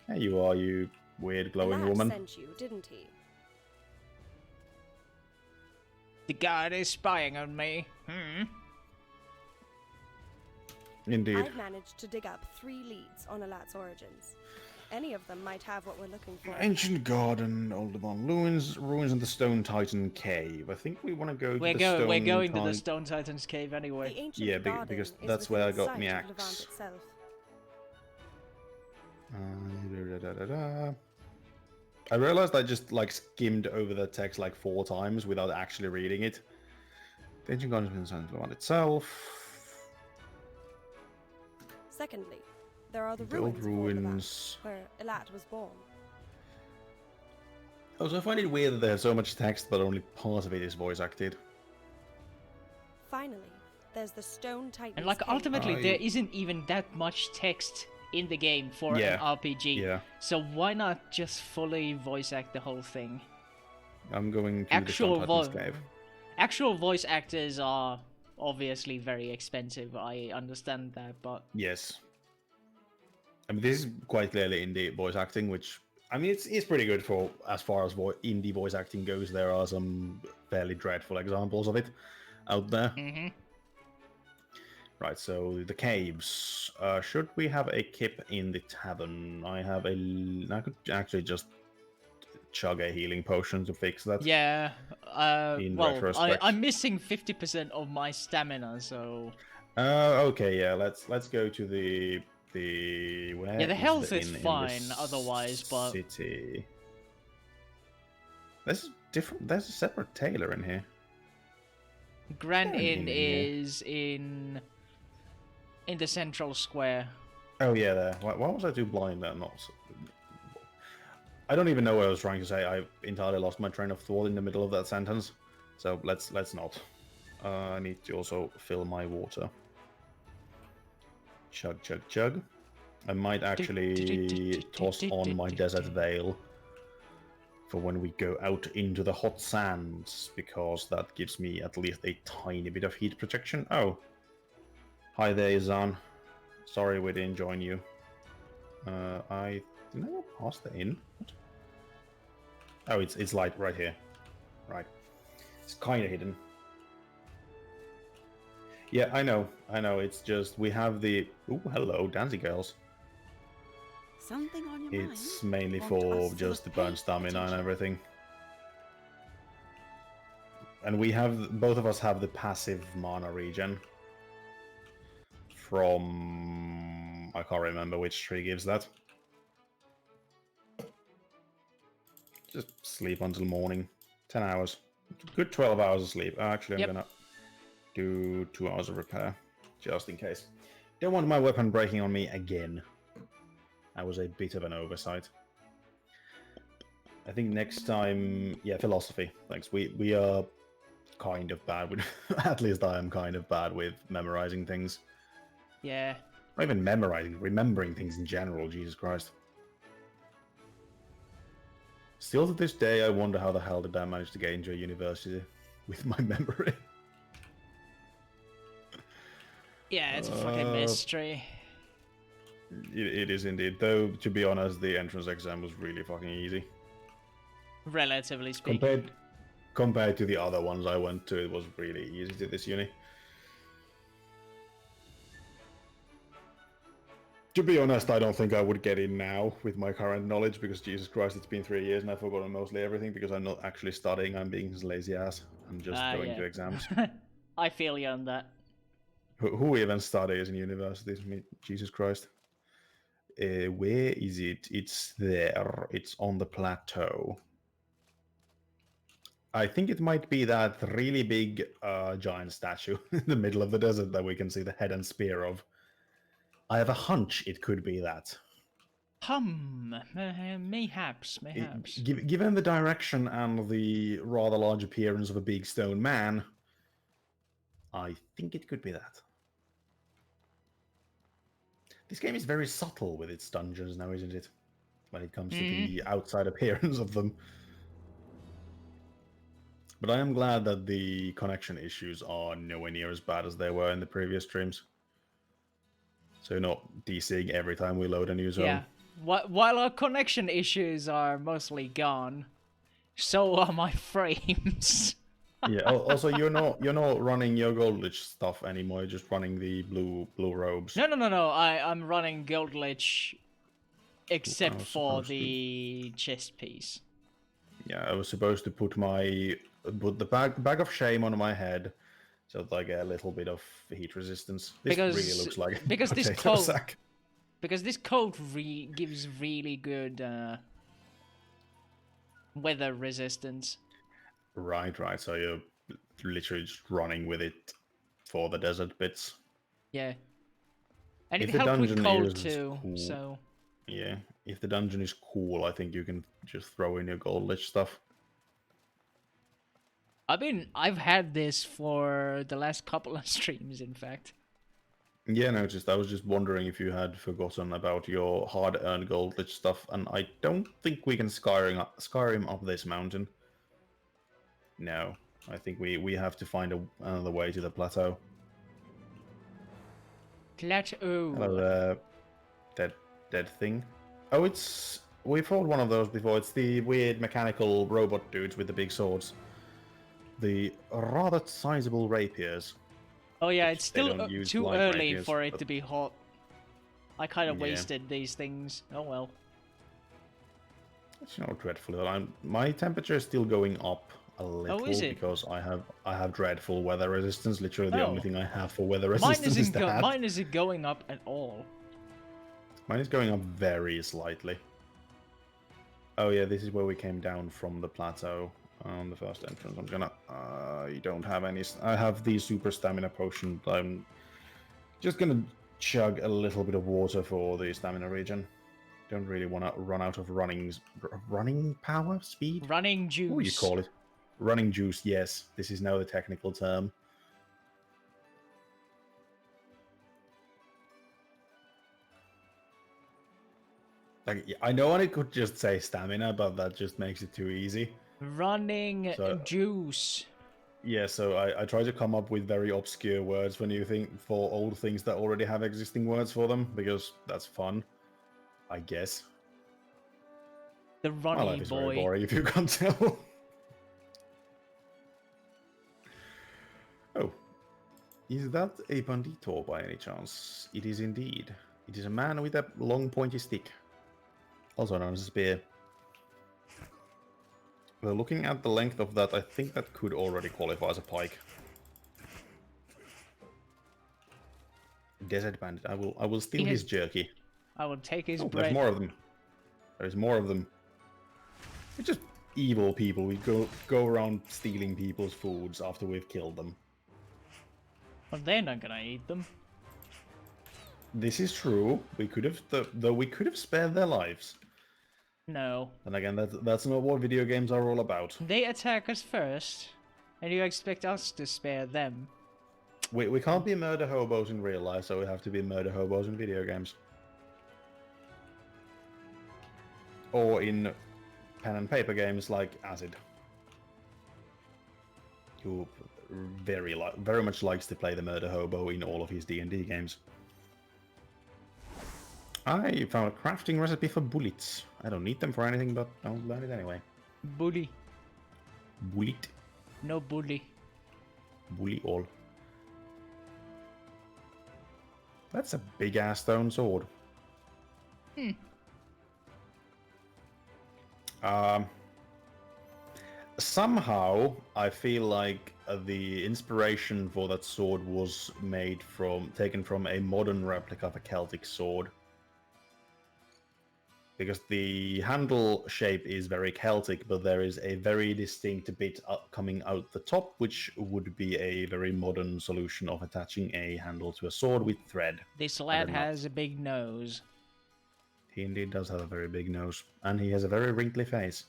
There you are, you weird glowing Lad woman. sent you, didn't he? The guard is spying on me. Indeed. I've managed to dig up 3 leads on Alat's origins. Any of them might have what we're looking for. Ancient Garden, Alderman ruins in the Stone Titan Cave. I think we want to go to the Stone We're going to the Titan. Stone Titan's cave anyway. The ancient Yeah, garden because is that's within where I got my sight of Levant axe. itself. I realized I just skimmed over the text 4 times without actually reading it. The Ancient Garden is within Levant itself. Secondly, there are the The old ruins, ruins. of Levant, where Elat was born. Also, I find it weird that there's so much text, but only part of it is voice acted. Finally, there's the Stone Titan's And cave. ultimately, there isn't even that much text in the game for an RPG. Yeah. So why not just fully voice act the whole thing? I'm going to Actual the Stone Titan's cave. Actual voice actors are obviously very expensive. I understand that, but Yes. I mean, this is quite clearly indie voice acting, which, I mean, it's pretty good for as far as indie voice acting goes. There are some fairly dreadful examples of it out there. Right, so the caves. Should we have a kip in the tavern? I could actually just chug a healing potion to fix that. yeah. In Well, retrospect. I'm missing 50% of my stamina, so Okay, yeah. Let's go to the where yeah, the health the is inn in fine the otherwise, but city. There's different. There's a separate tailor in here. Grand There Inn in here. is in the central square. Oh yeah, there. Why was I too blind there? I don't even know what I was trying to say. I entirely lost my train of thought in the middle of that sentence. So let's not. I need to also fill my water. Chug, chug, chug. I might actually toss on my desert veil for when we go out into the hot sands, because that gives me at least a tiny bit of heat protection. Oh. Hi there, Izan. Sorry we didn't join you. Didn't I go past the inn? What? Oh, it's light right here. Right. It's kind of hidden. Yeah, I know. It's just we have the. Ooh, hello, dancing girls. Something on your mind? It's mainly Want for us to just the pay burn stamina and attention? everything. And we have both of us have the passive mana regen from I can't remember which tree gives that. Just sleep until morning. 10 hours. Good 12 hours of sleep. Actually, I'm gonna do 2 hours of repair. Just in case. Don't want my weapon breaking on me again. That was a bit of an oversight. I think next time... Yeah, philosophy. Thanks. We are kind of bad with... At least I am kind of bad with memorizing things. Yeah. Not even memorizing, remembering things in general, Jesus Christ. Still to this day, I wonder how the hell did I manage to get into a university with my memory. Yeah, it's a fucking mystery. It is indeed. Though, to be honest, the entrance exam was really fucking easy. Relatively speaking. Compared to the other ones I went to, it was really easy to this uni. To be honest, I don't think I would get in now with my current knowledge, because Jesus Christ, it's been 3 years and I've forgotten mostly everything because I'm not actually studying, I'm being his lazy ass. I'm just going Yeah. to exams. I feel you on that. Who even studies in universities? I mean, Jesus Christ. Where is it? It's there. It's on the plateau. I think it might be that really big giant statue in the middle of the desert that we can see the head and spear of. I have a hunch it could be that. Mayhaps. Given the direction and the rather large appearance of a big stone man, I think it could be that. This game is very subtle with its dungeons now, isn't it? When it comes to the outside appearance of them. But I am glad that the connection issues are nowhere near as bad as they were in the previous streams. So you're not DCing every time we load a new zone. Yeah. While our connection issues are mostly gone, so are my frames. Yeah. Also, you're not running your gold lich stuff anymore. You're just running the blue robes. No. I'm running Gold Lich, except for the chest piece. Yeah, I was supposed to put the bag of shame on my head, so that I get a little bit of heat resistance. This really looks like a potato sack. Because this coat gives really good weather resistance. Right. So you're literally just running with it for the desert bits. Yeah. And it helped with cold too, cool. so... Yeah, if the dungeon is cool, I think you can just throw in your gold lich stuff. I've had this for the last couple of streams, in fact. Yeah, no, I was just wondering if you had forgotten about your hard-earned gold lich stuff, and I don't think we can Skyrim up this mountain. No, I think we have to find another way to the plateau. Plateau. Hello there, dead thing. Oh, we fought one of those before. It's the weird mechanical robot dudes with the big swords. The rather sizable rapiers. Oh yeah, it's still too early rapiers, for it to be hot. I kind of wasted these things. Oh well. It's not dreadful. My temperature is still going up a little because I have dreadful weather resistance. Literally, the only thing I have for weather resistance is that. Mine isn't going up at all. Mine is going up very slightly. Oh yeah, this is where we came down from the plateau on the first entrance. I'm gonna... I don't have any... I have the super stamina potion. I'm just gonna chug a little bit of water for the stamina regen. Don't really want to run out of running power? Speed? Running juice. What do you call it? Running juice, yes. This is now the technical term. Like, I know I could just say stamina, but that just makes it too easy. Running juice. Yeah, so I try to come up with very obscure words for old things that already have existing words for them, because that's fun, I guess. The runny My life is boy. very boring if you can't tell. Oh, is that a bandito by any chance? It is indeed. It is a man with a long pointy stick, also known as a spear. Well, looking at the length of that, I think that could already qualify as a pike. Desert bandit. I will steal his jerky. I will take his bread. There's more of them. There's more of them. We're just evil people. We go around stealing people's foods after we've killed them. Well, they're not gonna eat them. This is true. We could have, though we could have spared their lives. No. And again, that's not what video games are all about. They attack us first, and you expect us to spare them. We can't be murder hobos in real life, so we have to be murder hobos in video games. Or in pen and paper games like Acid, who very much likes to play the murder hobo in all of his D&D games. I found a crafting recipe for bullets. I don't need them for anything, but I'll learn it anyway. Bully. Bullet. No bully. Bully all. That's a big ass stone sword. Somehow, I feel like the inspiration for that sword was taken from a modern replica of a Celtic sword. Because the handle shape is very Celtic, but there is a very distinct bit coming out the top, which would be a very modern solution of attaching a handle to a sword with thread. This lad has a big nose. He indeed does have a very big nose, and he has a very wrinkly face.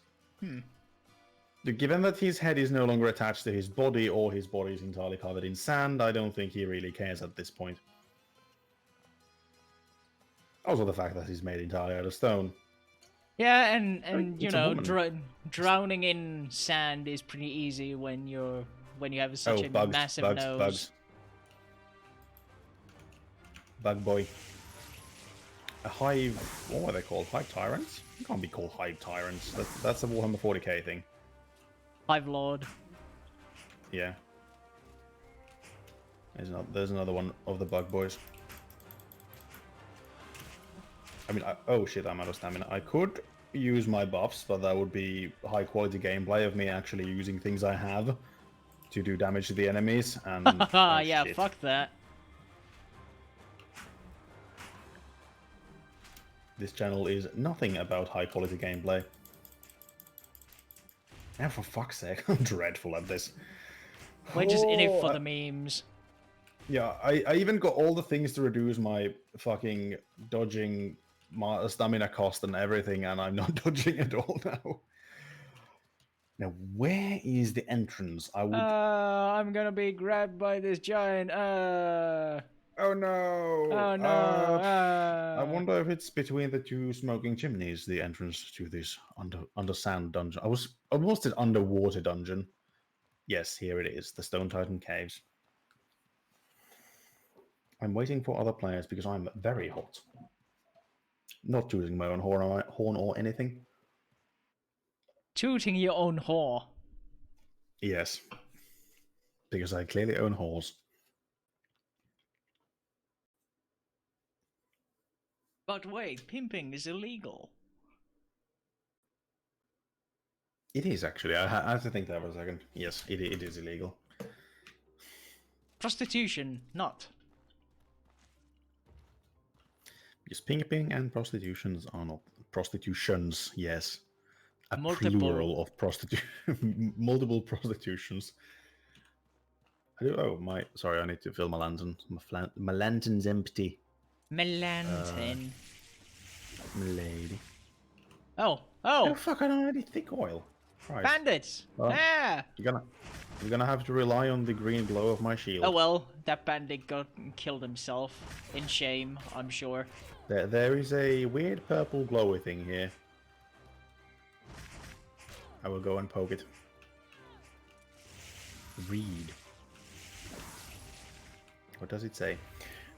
Given that his head is no longer attached to his body, or his body is entirely covered in sand, I don't think he really cares at this point. Also the fact that he's made entirely out of stone. Yeah, and you it's a know, woman. drowning in sand is pretty easy when you have such a massive nose. Bugs. Bug boy. A hive... What are they called? Hive tyrants? You can't be called hive tyrants. That's a Warhammer 40k thing. Hive Lord. Yeah. There's another one of the bug boys. I mean, oh shit, I'm out of stamina. I could use my buffs, but that would be high quality gameplay of me actually using things I have to do damage to the enemies. And oh, yeah, shit. Fuck that. This channel is nothing about high quality gameplay. And for fuck's sake, I'm dreadful at this. We're just in it for the memes. Yeah, I even got all the things to reduce my fucking dodging, my stamina cost and everything, and I'm not dodging at all now. Now, where is the entrance? I'm gonna be grabbed by this giant. Oh no! Oh no! I wonder if it's between the two smoking chimneys, the entrance to this under sand dungeon. I was almost an underwater dungeon. Yes, here it is, the Stone Titan Caves. I'm waiting for other players because I'm very hot. Not tooting my own horn or anything. Tooting your own whore. Yes. Because I clearly own whores. But wait, pimping is illegal. It is actually. I have to think that for a second. Yes, it is illegal. Prostitution, not. Because pimping and prostitutions are not prostitutions. Yes, a Multiple. plural of multiple prostitutions. Sorry, I need to fill my lantern. My lantern's empty. My lantern. Lady. Oh! Oh fuck! I don't have any thick oil. Right. Bandits! Well, Ah! You're gonna have to rely on the green glow of my shield. Oh well, that bandit killed himself in shame, I'm sure. There is a weird purple glowy thing here. I will go and poke it. Read. What does it say?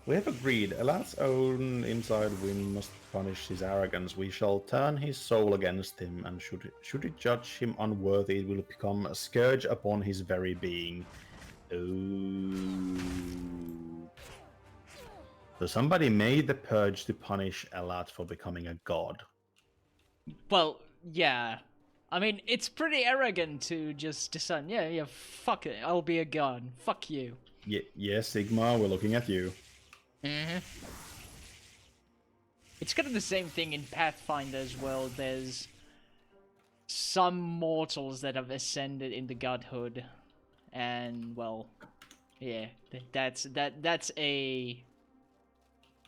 We have agreed. A lad's own inside wind must punish his arrogance. We shall turn his soul against him, and should it judge him unworthy, it will become a scourge upon his very being. Ooh. So somebody made the purge to punish a lad for becoming a god. Well, yeah. I mean, it's pretty arrogant to just decide, yeah, fuck it, I'll be a god. Fuck you. Yes, Sigma, we're looking at you. Mm-hmm. It's kind of the same thing in Pathfinder as well. There's some mortals that have ascended into godhood, and well, yeah, that's a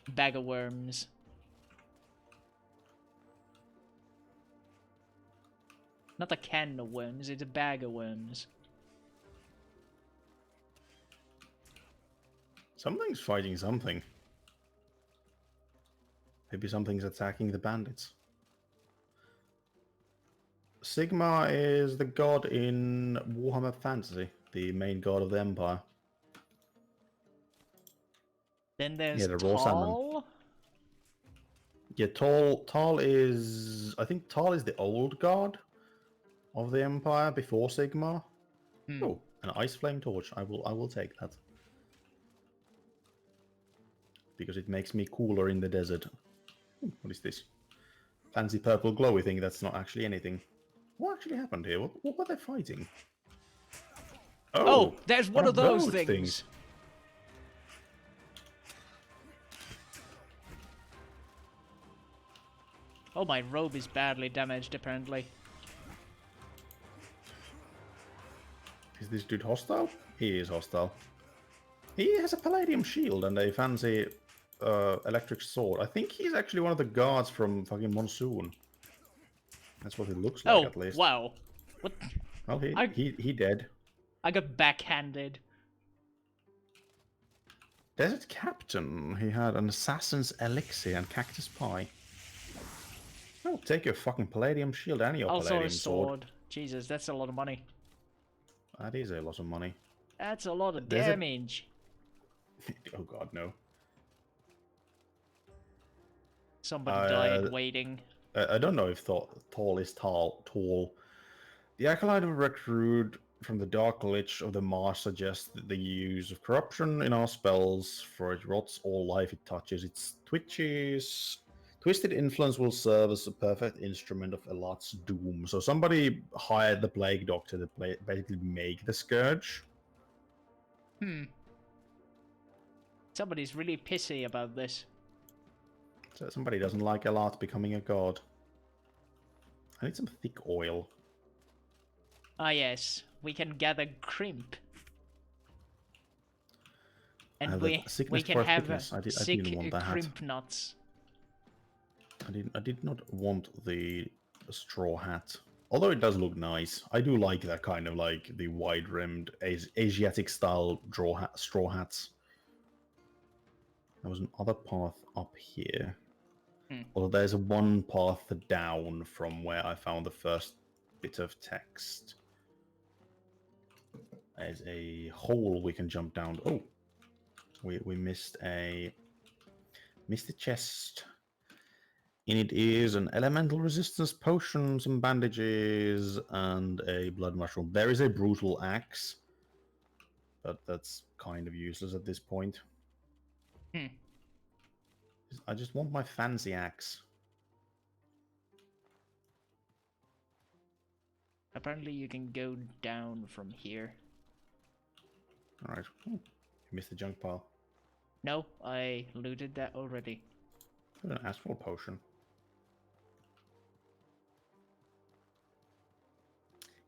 bag of worms. Not a can of worms; it's a bag of worms. Something's fighting something. Maybe something's attacking the bandits. Sigma is the god in Warhammer Fantasy, the main god of the Empire. Then there's Yeah, the raw salmon. Tall. Yeah, Tal is. I think Tal is the old god of the Empire before Sigmar. Oh, an ice flame torch. I will take that because it makes me cooler in the desert. What is this? Fancy purple glowy thing. That's not actually anything. What actually happened here? What were they fighting? Oh, there's what one of are those things. Oh, my robe is badly damaged, apparently. Is this dude hostile? He is hostile. He has a palladium shield and a fancy electric sword. I think he's actually one of the guards from fucking Monsoon. That's what he looks like, at least. Wow. What? Well, he dead. I got backhanded. Desert Captain. He had an assassin's elixir and cactus pie. Oh, take your fucking palladium shield and your Also palladium a sword. Jesus, that's a lot of money. That is a lot of money. That's a lot of There's damage. Oh god, no. Somebody died waiting. I don't know if Tall is tall. The Acolyte of Recruit from the Dark Lich of the Marsh suggests that the use of corruption in our spells, for it rots all life it touches. Its twisted influence will serve as a perfect instrument of Elat's doom. So somebody hired the Plague Doctor to basically make the Scourge. Somebody's really pissy about this. So somebody doesn't like Elat becoming a god. I need some thick oil. Ah yes, we can gather crimp. And we can have sick crimp nuts. I did not want the straw hat. Although it does look nice. I do like that kind of like the wide-rimmed Asiatic style straw hats. There was another path up here. Although there's one path down from where I found the first bit of text. There's a hole we can jump down. Oh, we missed a chest. In it is an elemental resistance potion, some bandages, and a blood mushroom. There is a brutal axe, but that's kind of useless at this point. I just want my fancy axe. Apparently you can go down from here. Alright. You missed the junk pile. No, I looted that already. An astral potion.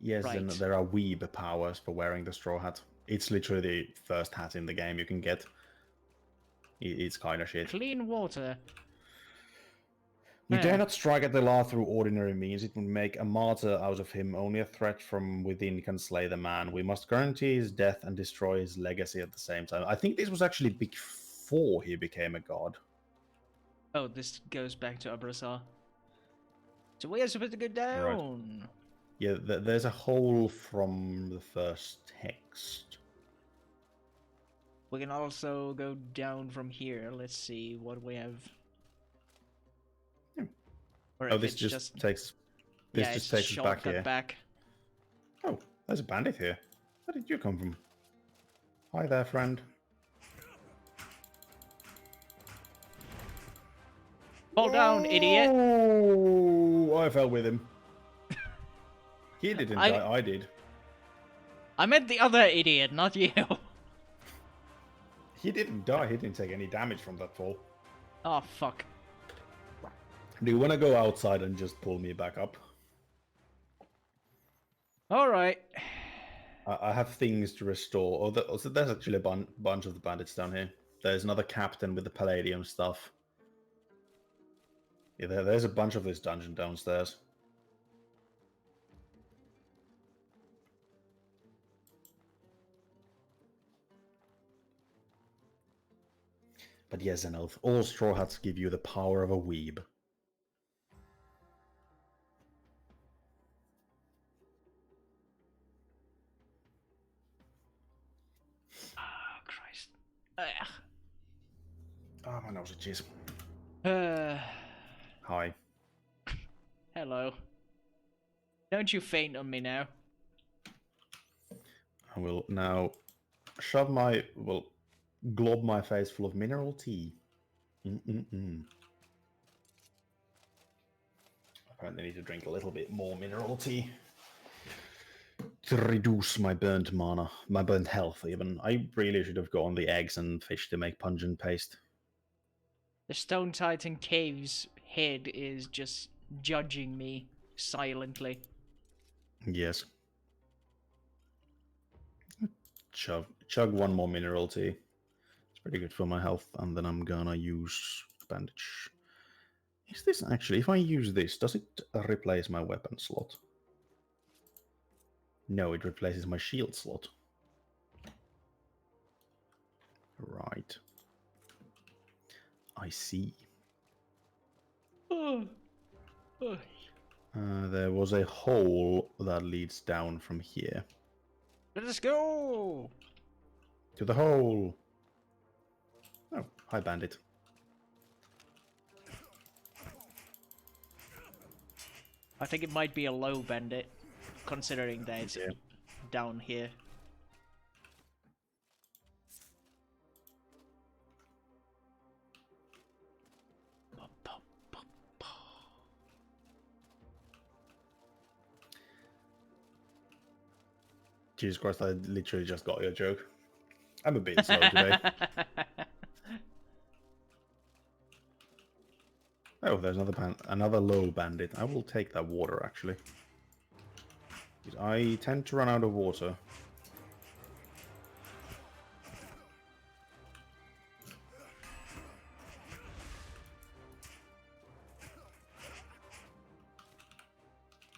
Yes, right. And there are weeb powers for wearing the straw hat. It's literally the first hat in the game you can get. It's kind of shit. Clean water. We dare not strike at the law through ordinary means. It would make a martyr out of him. Only a threat from within can slay the man. We must guarantee his death and destroy his legacy at the same time. I think this was actually before he became a god. Oh, this goes back to Abrasar. So we are supposed to go down. Right. Yeah, there's a hole from the first text. We can also go down from here. Let's see what we have. Or this just takes. This just takes us back here. Back. Oh, there's a bandit here. Where did you come from? Hi there, friend. Fall down, idiot! Oh, I fell with him. He didn't die. I did. I meant the other idiot, not you. He didn't die. He didn't take any damage from that fall. Oh fuck. Do you want to go outside and just pull me back up? Alright. I have things to restore. So there's actually a bunch of the bandits down here. There's another captain with the palladium stuff. Yeah, there's a bunch of this dungeon downstairs. But yes, Zenelf, all straw hats give you the power of a weeb. Oh, Christ. Oh, my nose itches. Hi. Hello. Don't you faint on me now. I will now shove my, well, glob my face full of mineral tea. Apparently need to drink a little bit more mineral tea to reduce my burnt mana, my burnt health even. I really should have gone the eggs and fish to make pungent paste. The Stone Titan Cave's head is just judging me silently. Yes. Chug one more mineral tea. It's pretty good for my health, and then I'm gonna use bandage. Is this actually, if I use this, does it replace my weapon slot? No, it replaces my shield slot. Right. I see. There was a hole that leads down from here. Let us go! To the hole! Oh, hi bandit. I think it might be a low bandit, considering that it's down here. Jesus Christ, I literally just got your joke. I'm a bit slow today. Oh, there's another low bandit. I will take that water, actually. I tend to run out of water.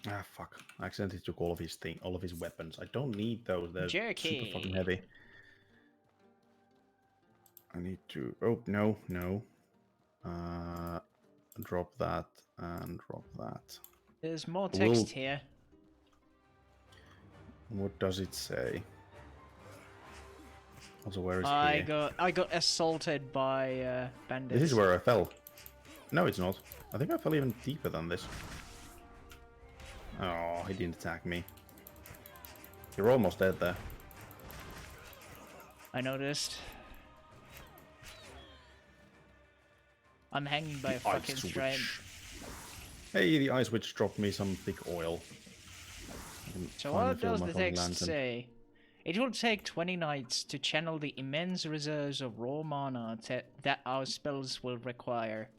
Ah, fuck. I accidentally took all of his weapons. I don't need those. They're super fucking heavy. I need to... Oh, no, no. Drop that and drop that. There's more text here. What does it say? Also, where is I here? I got assaulted by bandits. This is where I fell. No, it's not. I think I fell even deeper than this. Oh, he didn't attack me. You're almost dead there. I noticed. I'm hanging by a fucking thread. Hey, the ice witch dropped me some thick oil. So what does the text say? It will take 20 nights to channel the immense reserves of raw mana that our spells will require.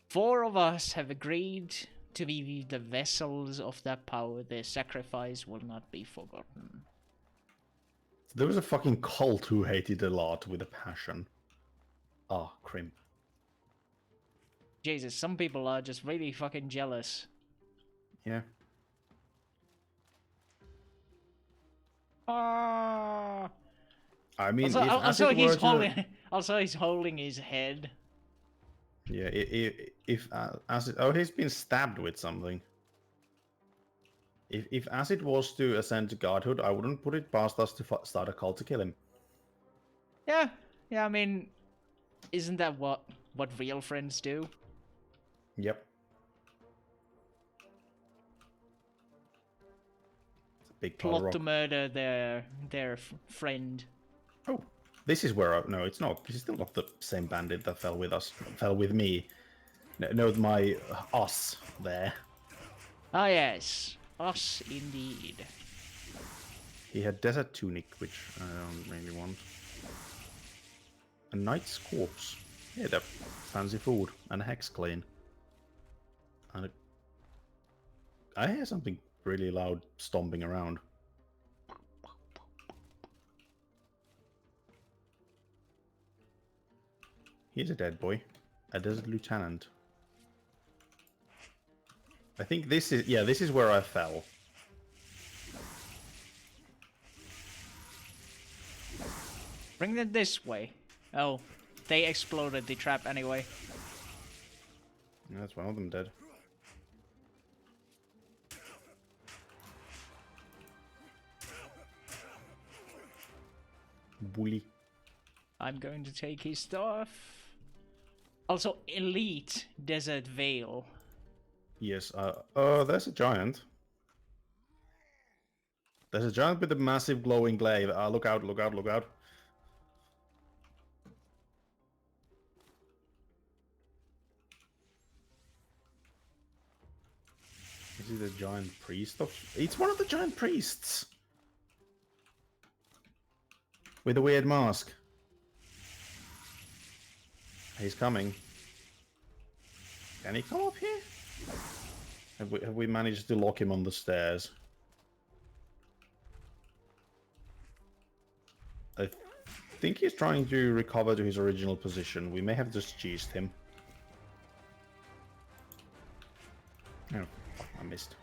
4 of us have agreed to be the vessels of that power. Their sacrifice will not be forgotten. There was a fucking cult who hated a lot with a passion. Ah, crimp. Jesus, some people are just really fucking jealous. Yeah. Ah. I mean, also he's holding his head. Yeah, if Acid... Oh, he's been stabbed with something. If Acid was to ascend to godhood, I wouldn't put it past us to start a cult to kill him. Yeah, I mean, isn't that what real friends do? Yep. It's a big plot to murder their friend. Oh, this is where no, it's not. This is still not the same bandit that fell with us. Fell with me. No, my us there. Ah yes, us indeed. He had desert tunic, which I don't really want. A knight's corpse. Yeah, that fancy food and a hex clean. And I hear something really loud stomping around. He's a dead boy. A desert lieutenant. I think this is... Yeah, this is where I fell. Bring them this way. Oh, they exploded the trap anyway. That's one of them dead. Bully. I'm going to take his stuff. Also, elite desert veil. Yes. There's a giant. There's a giant with a massive glowing glaive. Look out! Look out! Look out! Is it a giant priest of? It's one of the giant priests with a weird mask. He's coming. Can he come up here? Have we managed to lock him on the stairs? I think he's trying to recover to his original position. We may have just cheesed him. Oh, fuck, I missed.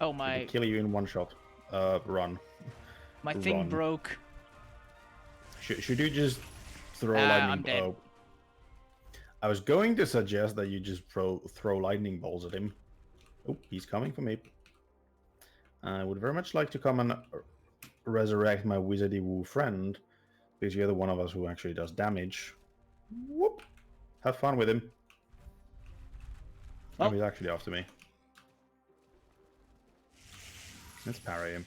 Oh my! Kill you in one shot. Run. My thing Run. broke. Should you just throw lightning? I'm dead. Oh. I was going to suggest that you just throw lightning bolts at him. Oh, he's coming for me. I would very much like to come and resurrect my wizardy woo friend, because you're the one of us who actually does damage. Whoop! Have fun with him. Oh, he's actually after me. Let's parry him.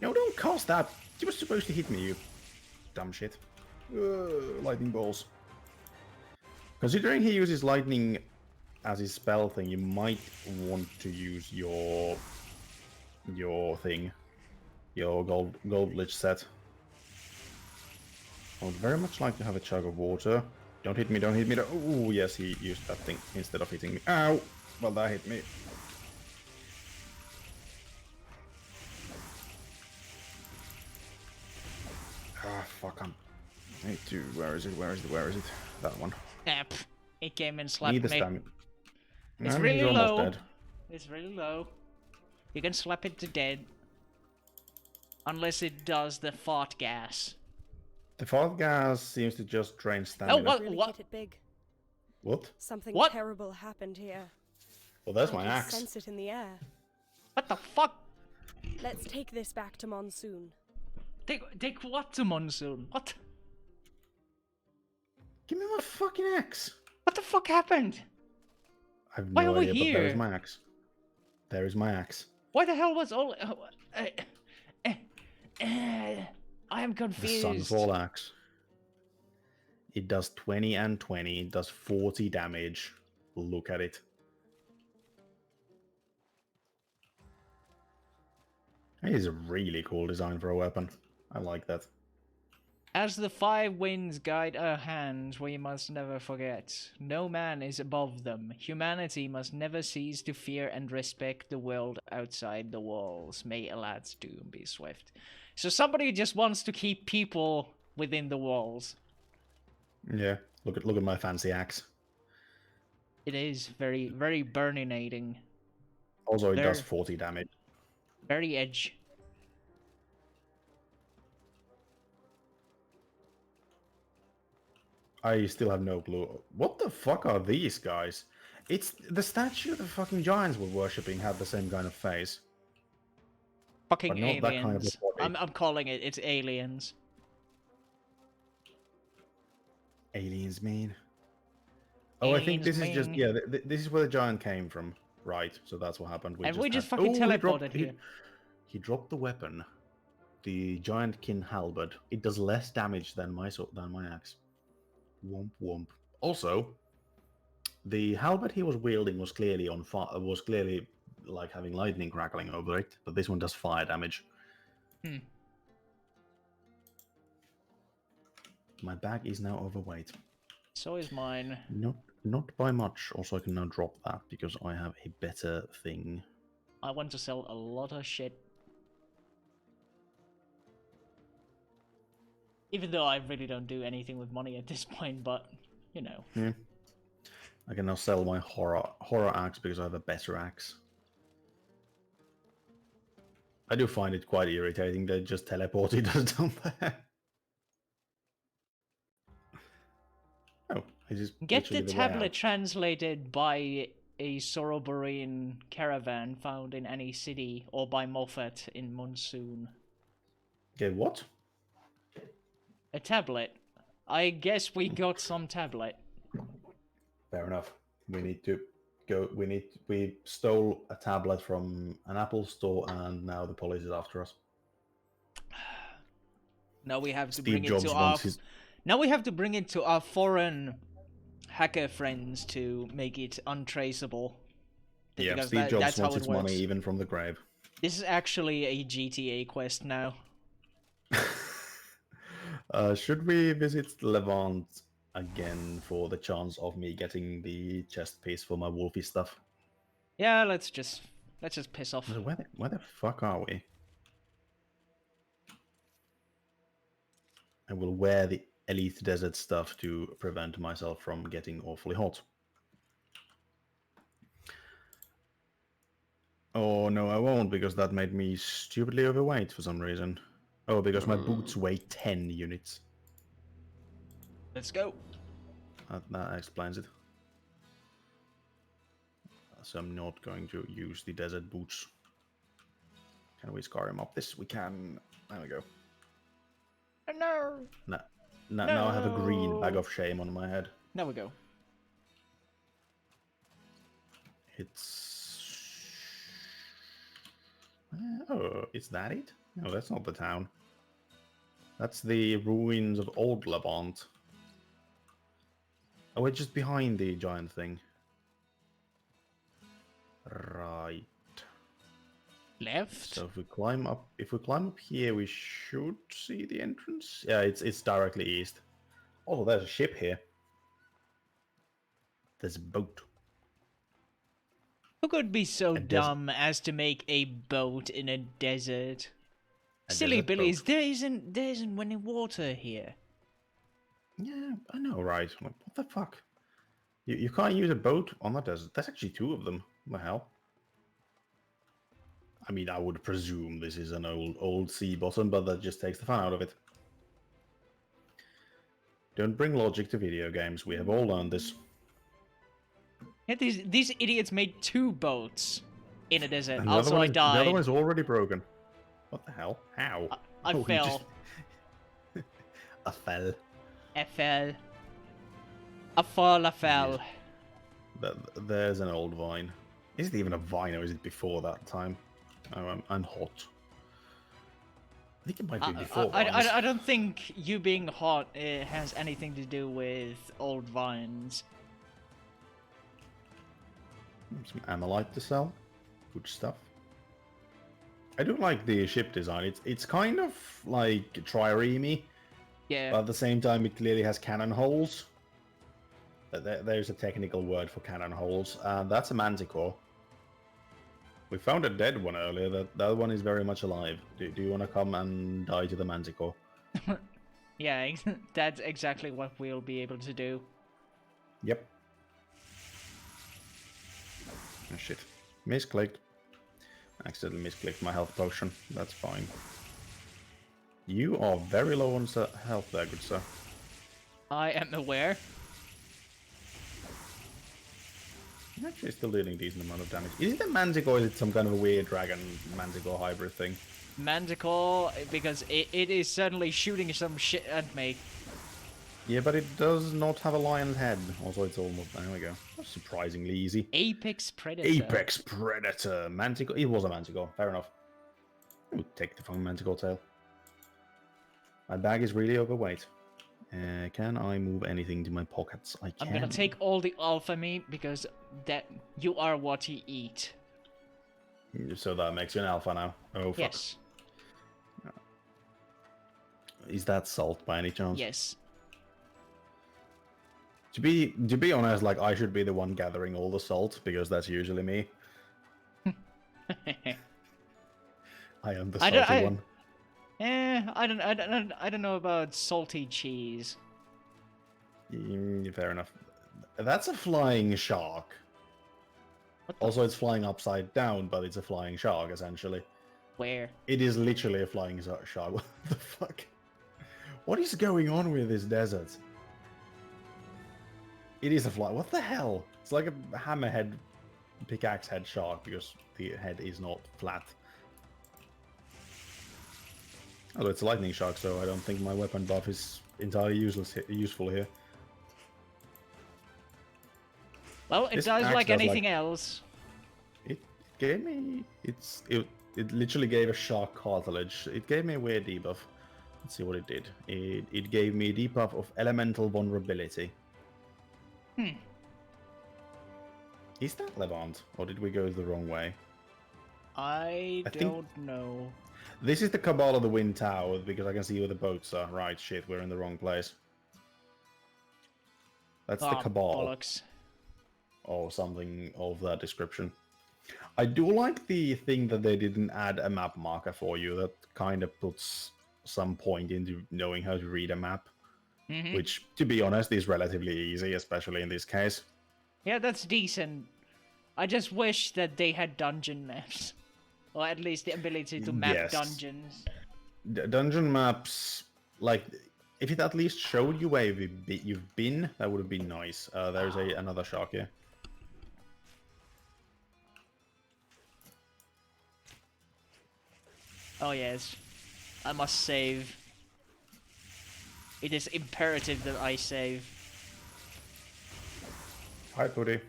No, don't cast that! You were supposed to hit me, you dumb shit. Lightning balls. Considering he uses lightning as his spell thing, you might want to use your thing. Your gold lich set. I would very much like to have a chug of water. Don't hit me, don't hit me. Oh, yes, he used that thing instead of hitting me. Ow! Well, that hit me. Ah, fuck, I need to... Where is it? Where is it? Where is it? That one. It came and slapped me. Time. It's really low. It's really low. You can slap it to dead. Unless it does the fart gas. The fart gas seems to just drain stamina. Oh, what? Really What? hit it big. What? Something What? terrible happened here. Well, that's I my can axe. sense it in the air. What the fuck? Let's take this back to Monsoon. Take what to Monsoon? What? Give me my fucking axe. What the fuck happened? I have Why no are we idea, but there is here? my axe. There is my axe. Why the hell was all... I am The confused. Sunfall axe. It does 20 and 20. It does 40 damage. Look at it. It is a really cool design for a weapon. I like that. As the five winds guide our hands, we must never forget. No man is above them. Humanity must never cease to fear and respect the world outside the walls. May Alad's doom be swift. So somebody just wants to keep people within the walls. Yeah, look at my fancy axe. It is very, very burninating. Also, it does 40 damage. Very edge. I still have no clue. What the fuck are these guys? It's the statue the fucking giants were worshipping had the same kind of face. Fucking But not that kind of aliens. a body. I'm calling it. It's aliens. Aliens, man. Oh, I think this is just this is where the giant came from, right? So that's what happened. And we just fucking teleported here. He dropped the weapon, the giant kin halberd. It does less damage than my axe. Womp womp. Also, the halberd he was wielding was clearly on fire. Was clearly like having lightning crackling over it, but this one does fire damage. My bag is now overweight. So is mine. Not by much. Also, I can now drop that because I have a better thing. I want to sell a lot of shit. Even though I really don't do anything with money at this point, but, you know. Yeah. I can now sell my horror axe because I have a better axe. I do find it quite irritating that it just teleported us down there. Oh, I just get the tablet translated by a Soroborean caravan found in any city, or by Moffat in Monsoon. Get what? A tablet. I guess we got some tablet. Fair enough. We need to go. We stole a tablet from an Apple store, and now the police is after us. Now we have to Steve bring it Jobs to wants our. his. Now we have to bring it to our foreign hacker friends to make it untraceable. Yeah, Because Steve Jobs that's how wants it his works. money even from the grave. This is actually a GTA quest now. Should we visit Levant again for the chance of me getting the chest piece for my Wolfie stuff? Yeah, let's just piss off. Where the fuck are we? I will wear the Elite Desert stuff to prevent myself from getting awfully hot. Oh no, I won't, because that made me stupidly overweight for some reason. Oh, because my boots weigh 10 units. Let's go. That explains it. So I'm not going to use the desert boots. Can we scar him up this? We can. There we go. No. Now I have a green bag of shame on my head. There we go. It's... Oh, is that it? No, that's not the town. That's the ruins of Old Levant. Oh, we're just behind the giant thing. Right. Left? So if we climb up here, we should see the entrance. Yeah, it's directly east. Oh, there's a ship here. There's a boat. Who could be so dumb as to make a boat in a desert? Silly Billies, there isn't any water here. Yeah, I know, right? What the fuck? You can't use a boat on the desert. There's actually two of them. What the hell? I mean, I would presume this is an old sea bottom, but that just takes the fun out of it. Don't bring logic to video games. We have all learned this. Yeah, these idiots made two boats in a desert. And Also, I died. The other one is already broken. What the hell? How? I fell. I fell. I fell. I fall, I fell. Yeah. There's an old vine. Is it even a vine, or is it before that time? Oh, I'm hot. I think it might be before. I don't think you being hot has anything to do with old vines. Some amylite to sell. Good stuff. I do like the ship design. It's kind of like trireme. Yeah. But at the same time, it clearly has cannon holes. There's a technical word for cannon holes. That's a manticore. We found a dead one earlier. That one is very much alive. Do you want to come and die to the manticore? Yeah, that's exactly what we'll be able to do. Yep. Oh shit. Misclicked. Accidentally misclicked my health potion. That's fine. You are very low on health there, good sir. I am aware. I'm actually still dealing a decent amount of damage. Is it a manticore, or is it some kind of a weird dragon manticore hybrid thing? Manticore, because it is certainly shooting some shit at me. Yeah, but it does not have a lion's head. Also, it's almost... There we go. That's surprisingly easy. Apex Predator. Apex Predator. Manticore. It was a manticore. Fair enough. We'll take the fucking manticore tail. My bag is really overweight. Can I move anything to my pockets? I can. I'm gonna take all the alpha meat because that you are what you eat. So that makes you an alpha now. Oh fuck. Yes. Is that salt by any chance? Yes. To be honest, like I should be the one gathering all the salt because that's usually me. I am the salty one. I don't know about salty cheese. Fair enough. That's a flying shark. Also, it's flying upside down, but it's a flying shark essentially. Where? It is literally a flying shark. What the fuck? What is going on with this desert? It is a fly. What the hell? It's like a hammerhead, pickaxe head shark because the head is not flat. Although it's a lightning shark, so I don't think my weapon buff is entirely useful here. Well, it This does axe like does, anything else. It gave me... It literally gave a shark cartilage. It gave me a weird debuff. Let's see what it did. It gave me a debuff of elemental vulnerability. Is that Levant? Or did we go the wrong way? I think- don't know. This is the Cabal of the Wind Tower, because I can see where the boats are. Right, shit, we're in the wrong place. That's the Cabal. Bollocks. Or something of that description. I do like the thing that they didn't add a map marker for you. That kind of puts some point into knowing how to read a map. Which, to be honest, is relatively easy, especially in this case. Yeah, that's decent. I just wish that they had dungeon maps. Or at least the ability to map Yes. dungeons. Dungeon maps, like, if it at least showed you where you've been, that would have been nice. There's another shark here. Oh yes. I must save. It is imperative that I save. Hi, Putty.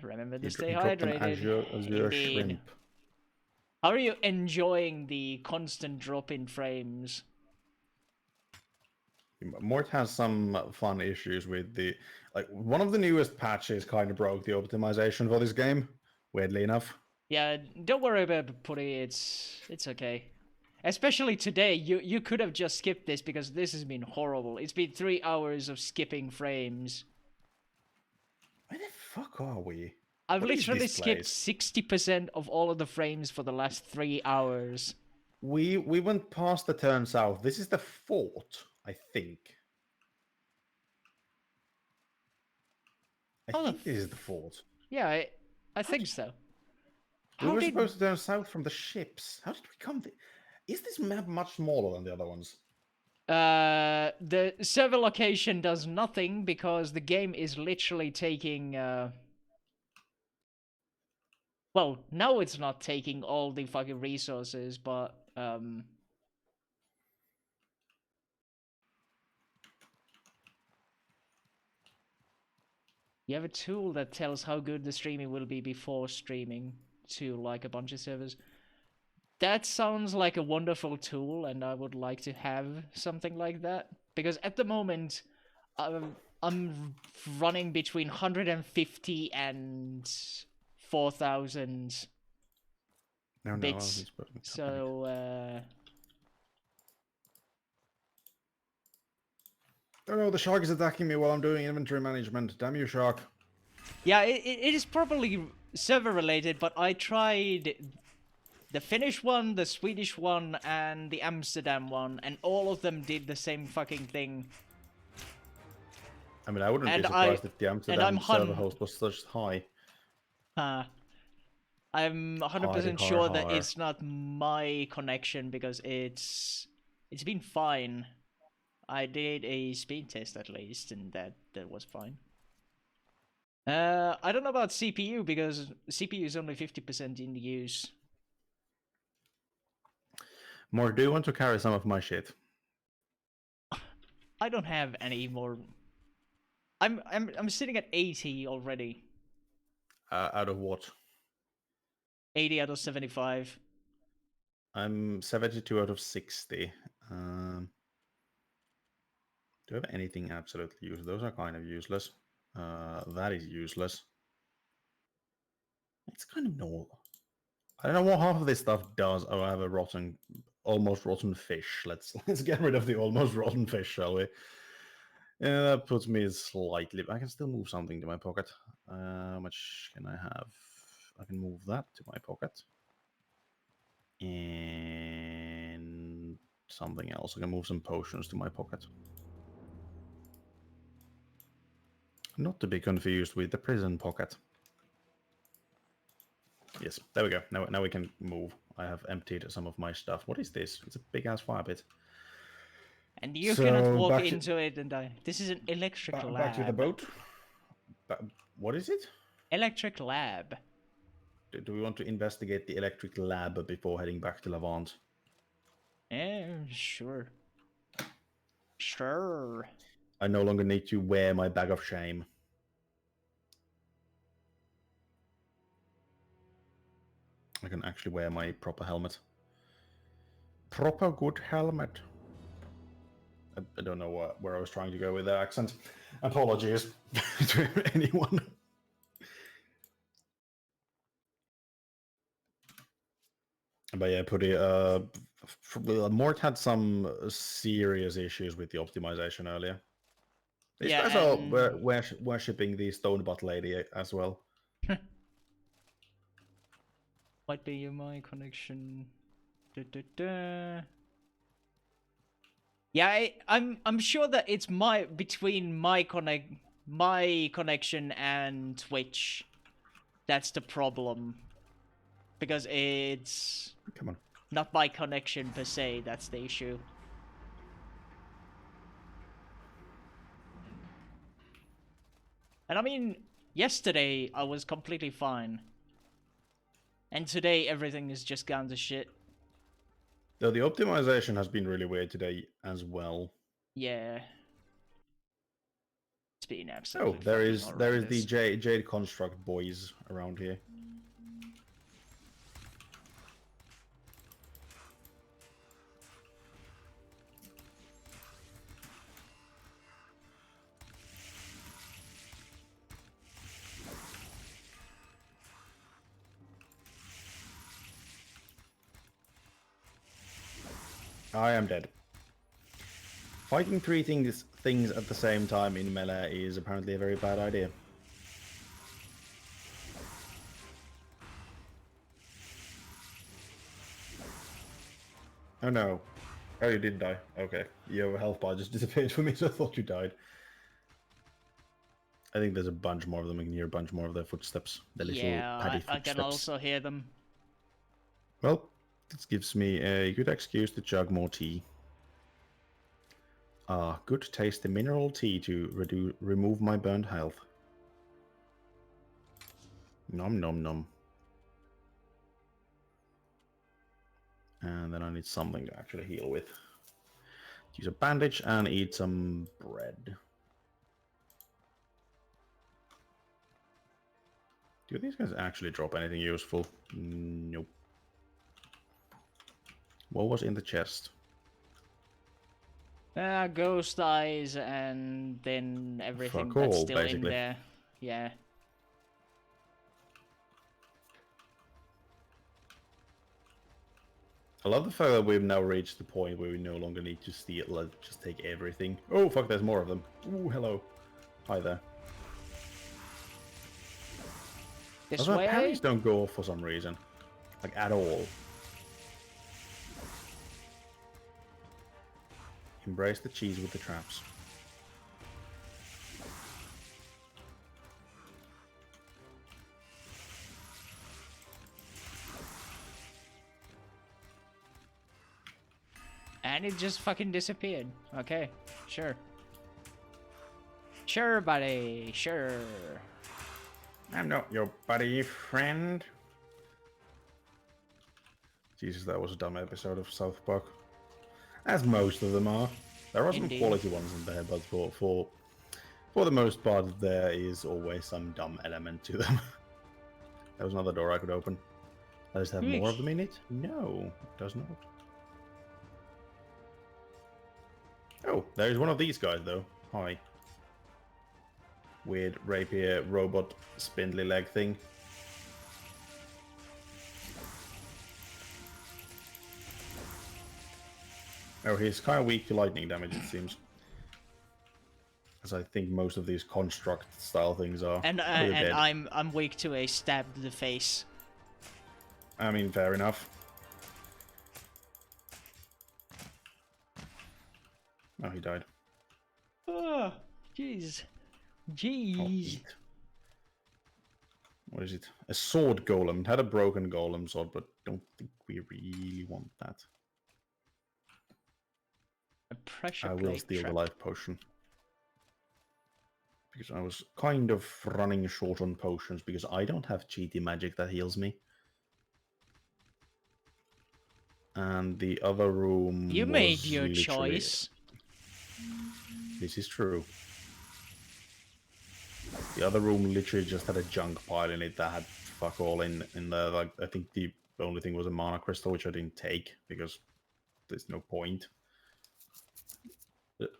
Remember to You stay dropped an hydrated. azure Indeed. shrimp. How are you enjoying the constant drop in frames? Mort has some fun issues with the... Like, one of the newest patches kind of broke the optimization for this game, weirdly enough. Yeah, don't worry about Putty, it's okay. Especially today, you could have just skipped this because this has been horrible. It's been 3 hours of skipping frames. Where the fuck are we? I've What is literally this skipped place? 60% of all of the frames for the last 3 hours. We went past the turn south. This is the fort, I think. I think this is the fort. Yeah, I think so. We were supposed to turn south from the ships. How did we come there? Is this map much smaller than the other ones? The server location does nothing because the game is literally taking, well, now it's not taking all the fucking resources, but, you have a tool that tells how good the streaming will be before streaming to, like, a bunch of servers. That sounds like a wonderful tool, and I would like to have something like that. Because at the moment, I'm running between 150 and 4,000 bits. So, Oh no, the shark is attacking me while I'm doing inventory management. Damn you, shark. yeah, it is probably server related, but I tried the Finnish one, the Swedish one, and the Amsterdam one, and all of them did the same fucking thing. I mean, I wouldn't be surprised if the Amsterdam server host was such high. I'm 100% sure that it's not my connection because it's been fine. I did a speed test at least, and that was fine. I don't know about CPU because CPU is only 50% in use. More, do you want to carry some of my shit? I don't have any more. I'm sitting at 80 already. Out of what? 80 out of 75. I'm 72 out of 60. Do I have anything absolutely useless? Those are kind of useless. That is useless. It's kind of no. I don't know what half of this stuff does. Oh, I have a almost rotten fish. Let's get rid of the almost rotten fish, shall we? Yeah, that puts me slightly. I can still move something to my pocket. How much can I have? I can move that to my pocket. And something else. I can move some potions to my pocket. Not to be confused with the prison pocket. Yes, there we go. Now we can move. I have emptied some of my stuff. What is this? It's a big ass fire pit. And you cannot walk into it and die. This is an electric lab. Back to the boat. What is it? Electric lab. Do we want to investigate the electric lab before heading back to Levant? Yeah, sure. Sure. I no longer need to wear my bag of shame. I can actually wear my proper helmet. Proper good helmet. I don't know where I was trying to go with that accent. Apologies to anyone. But yeah, Putty, Mort had some serious issues with the optimization earlier. These Yeah, guys are and... worshipping the stone butt lady as well. Might be my connection. Da, da, da. Yeah, I'm sure that it's between my connection and Twitch. That's the problem. Because it's Come on. not my connection per se, that's the issue. And I mean, yesterday I was completely fine. And today everything is just gone to shit. Though the optimization has been really weird today as well. Yeah. It's been absolutely there is horrendous. the Jade Construct boys around here. I am dead. Fighting three things at the same time in melee is apparently a very bad idea. Oh no. Oh, you did die. Okay. Your health bar just disappeared for me, so I thought you died. I think there's a bunch more of them. I can hear a bunch more of their footsteps. The little paddy footsteps. I can also hear them. Well, this gives me a good excuse to chug more tea. Good tasty mineral tea to remove my burnt health. Nom nom nom. And then I need something to actually heal with. Use a bandage and eat some bread. Do these guys actually drop anything useful? Nope. What was in the chest? Ghost eyes and then everything Fuck that's all, still basically. in there. Yeah. I love the fact that we've now reached the point where we no longer need to steal, let's just take everything. Oh fuck, there's more of them. Ooh, hello. Hi there. This My way? parries don't go off for some reason. Like, at all. Embrace the cheese with the traps. And it just fucking disappeared. Okay, sure. Sure, buddy, sure. I'm not your buddy, friend. Jesus, that was a dumb episode of South Park. As most of them are. There are some Indeed. quality ones in there, but for the most part, there is always some dumb element to them. There was another door I could open. Does it have more of them in it? No, it does not. Oh, there's one of these guys, though. Hi. Weird rapier robot spindly leg thing. Oh, he's kind of weak to lightning damage, it seems. As I think most of these construct style things are. And I'm weak to a stab to the face. I mean, fair enough. Oh, he died. Oh, jeez. Jeez. What is it? A sword golem. It had a broken golem sword, but don't think we really want that. A pressure I will plate steal trap. the life potion. Because I was kind of running short on potions, because I don't have cheaty magic that heals me. and the other room. You made was your literally- choice. This is true. The other room literally just had a junk pile in it that had fuck all in there. Like, I think the only thing was a mana crystal, which I didn't take because there's no point.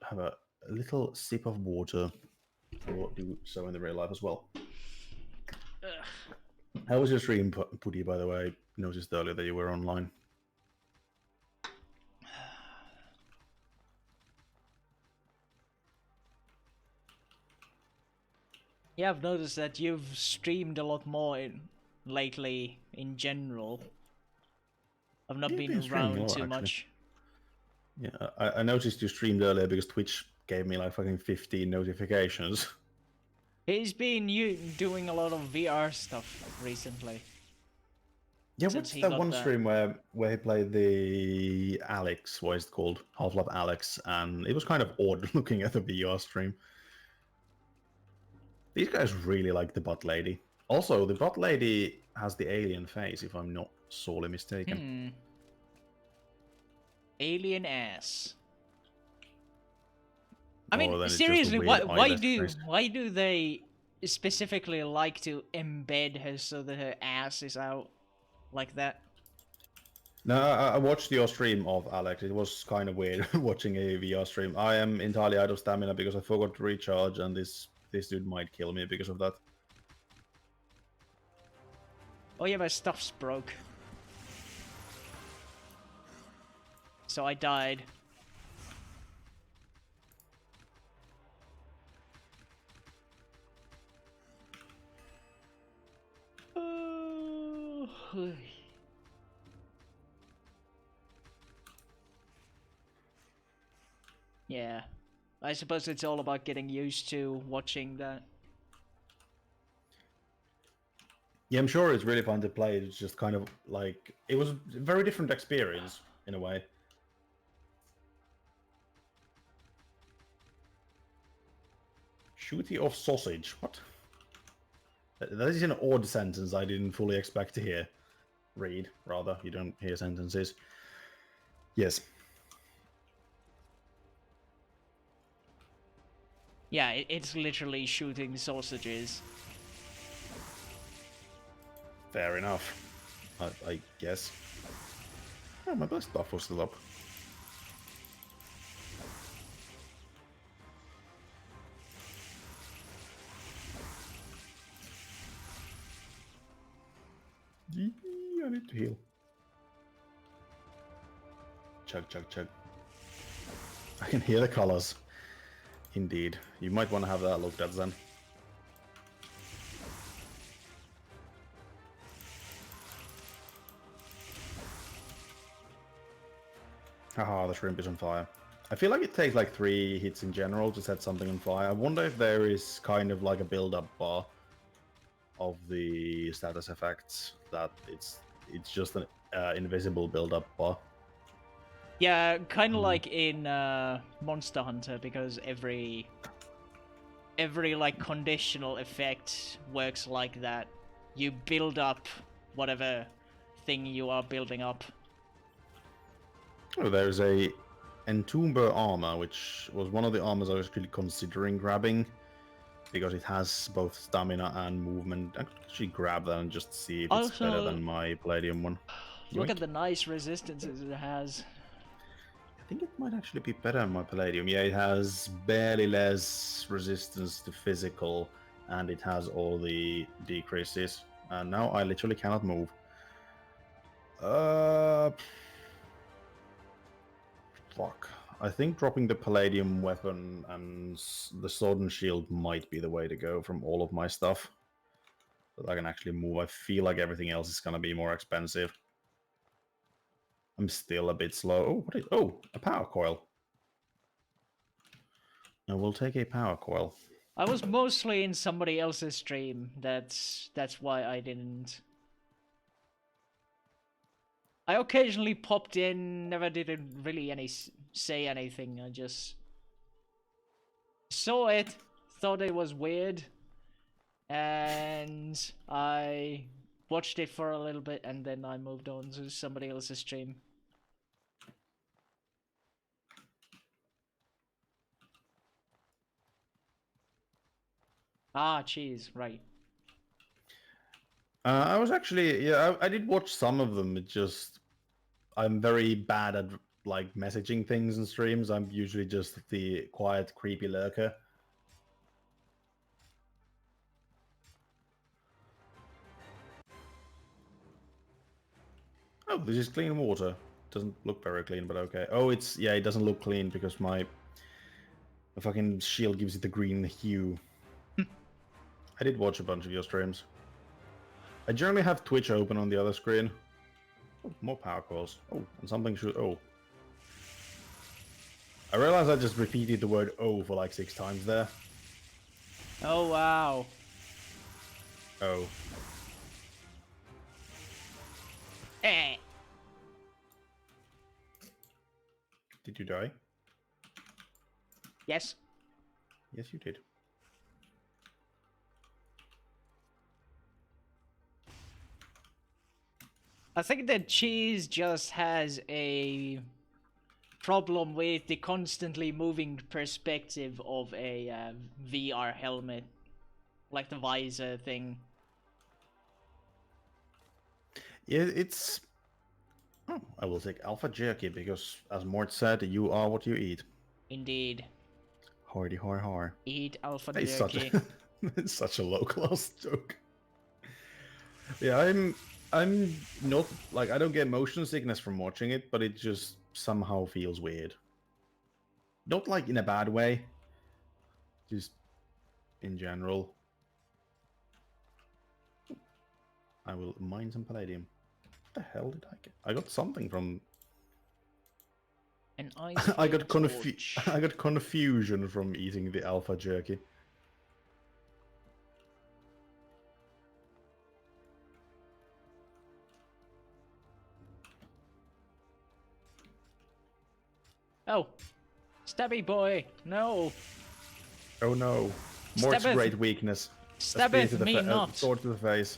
Have a little sip of water. I will do so in the real life as well. How was your stream, Putty, by the way? I noticed earlier that you were online. Yeah, I've noticed that you've streamed a lot more lately in general. I've not been around more, too actually. much. Yeah, I noticed you streamed earlier because Twitch gave me like fucking 15 notifications. He's been doing a lot of VR stuff recently. Yeah, Since what's he that got one that. stream where he played the Alex, what is it called? Half-Life Alex, and it was kind of odd looking at the VR stream. These guys really like the bot lady. Also, the bot lady has the alien face, if I'm not sorely mistaken. Alien ass. Or I mean, then it's just a seriously, weird eyeless face. why do they specifically like to embed her so that her ass is out like that? No, I watched your stream of Alex. It was kind of weird watching a VR stream. I am entirely out of stamina because I forgot to recharge, and this dude might kill me because of that. Oh yeah, my stuff's broke. So I died. Yeah, I suppose it's all about getting used to watching that. Yeah, I'm sure it's really fun to play. It's just kind of like it was a very different experience in a way. Shooty off sausage. What? That is an odd sentence I didn't fully expect to hear. Read, rather. You don't hear sentences. Yes. Yeah, it's literally shooting sausages. Fair enough. I guess. Oh, my best buff was still up. I need to heal. Chug, chug, chug. I can hear the colors. Indeed. You might want to have that looked at then. Haha, the shrimp is on fire. I feel like it takes like 3 hits in general to set something on fire. I wonder if there is kind of like a build-up bar of the status effects, that it's just an invisible build-up bar. Yeah, kind of like in Monster Hunter, because every like conditional effect works like that. You build up whatever thing you are building up. Oh, there's a Entomber armor, which was one of the armors I was actually considering grabbing, because it has both stamina and movement. I could actually grab that and just see if it's better than my Palladium one. Look Yoink. at the nice resistances it has. I think it might actually be better than my Palladium. Yeah, it has barely less resistance to physical, and it has all the decreases. And now I literally cannot move. Fuck. I think dropping the Palladium weapon and the sword and shield might be the way to go from all of my stuff. So that I can actually move. I feel like everything else is going to be more expensive. I'm still a bit slow. Oh, what is... Oh, a power coil. No, we'll take a power coil. I was mostly in somebody else's stream. That's why I didn't. I occasionally popped in, never did really say anything. I just saw it, thought it was weird, and I watched it for a little bit, and then I moved on to somebody else's stream. Ah, cheese, right. I was actually, yeah, I did watch some of them. It just, I'm very bad at like messaging things in streams. I'm usually just the quiet, creepy lurker. Oh, this is clean water. Doesn't look very clean, but okay. Oh, it's, yeah, it doesn't look clean because my fucking shield gives it the green hue. I did watch a bunch of your streams. I generally have Twitch open on the other screen. Oh, more power cores. Oh, and something should... Oh. I realized I just repeated the word "oh" for like 6 times there. Oh, wow. Oh. Eh. Did you die? Yes. Yes, you did. I think that cheese just has a problem with the constantly moving perspective of a VR helmet, like the visor thing. Yeah, it's... Oh, I will take alpha jerky because, as Mort said, you are what you eat. Indeed. Hardy har har. Eat alpha It's jerky. such a, it's such a low-class joke. Yeah, I'm not, like, I don't get motion sickness from watching it, but it just somehow feels weird. Not like in a bad way, just in general. I will mine some palladium. What the hell did I get? I got something from... An ice I got torch. I got confusion from eating the alpha jerky. Oh, stabby boy, no. Oh no. Mort's Stabbeth. great weakness. A spear Stabbeth to the me not. sword to the face.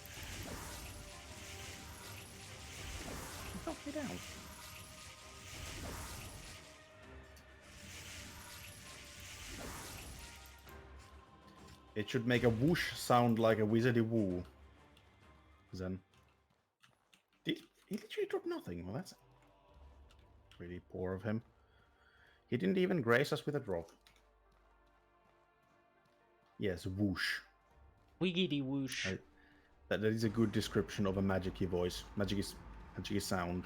Knock me down. It should make a whoosh sound like a wizardy woo. Then. He literally dropped nothing. Well, that's really poor of him. He didn't even grace us with a drop. Yes, whoosh. Wiggity whoosh. That is a good description of a magic-y voice. Magic-y sound.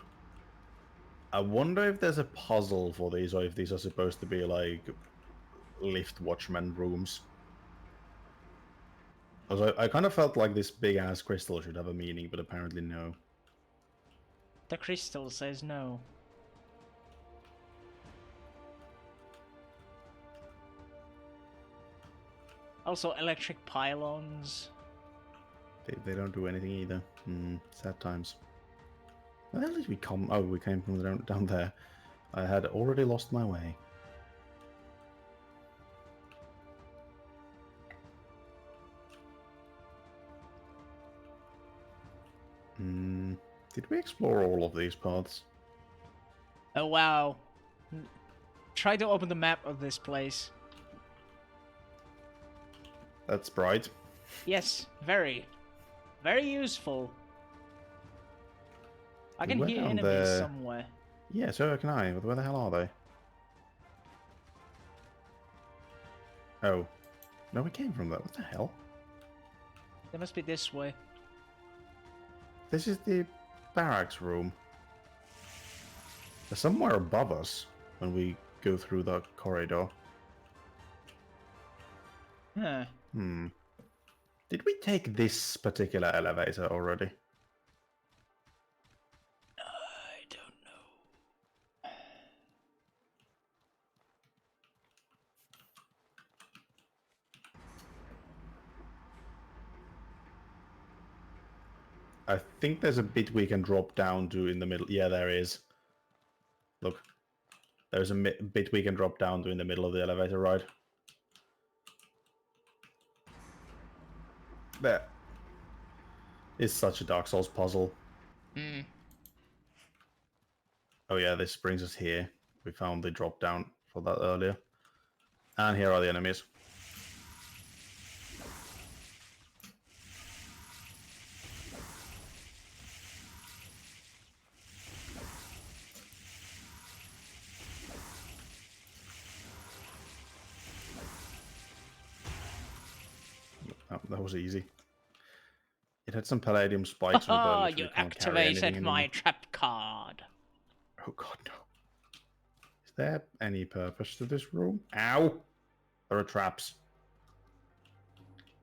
I wonder if there's a puzzle for these, or if these are supposed to be like lift watchman rooms. Because I kind of felt like this big-ass crystal should have a meaning, but apparently no. The crystal says no. Also, electric pylons. They don't do anything either. Sad times. Where the hell did we come? Oh, we came from down there. I had already lost my way. Did we explore all of these paths? Oh wow. Try to open the map of this place. That's bright. Yes, very. Very useful. I can Where hear down enemies there? somewhere. Yeah, so can I. But where the hell are they? Oh. No, we came from that. What the hell? They must be this way. This is the barracks room. They're somewhere above us when we go through the corridor. Huh. Did we take this particular elevator already? I don't know. I think there's a bit we can drop down to in the middle. Yeah, there is. Look. There's a bit we can drop down to in the middle of the elevator ride. There. It's such a Dark Souls puzzle. Oh yeah, this brings us here. We found the drop down for that earlier. And here are the enemies. that was easy. It had some palladium spikes, but I Ah, literally you can't carry anything activated my anymore. trap card. Oh god, no. Is there any purpose to this room? Ow! There are traps.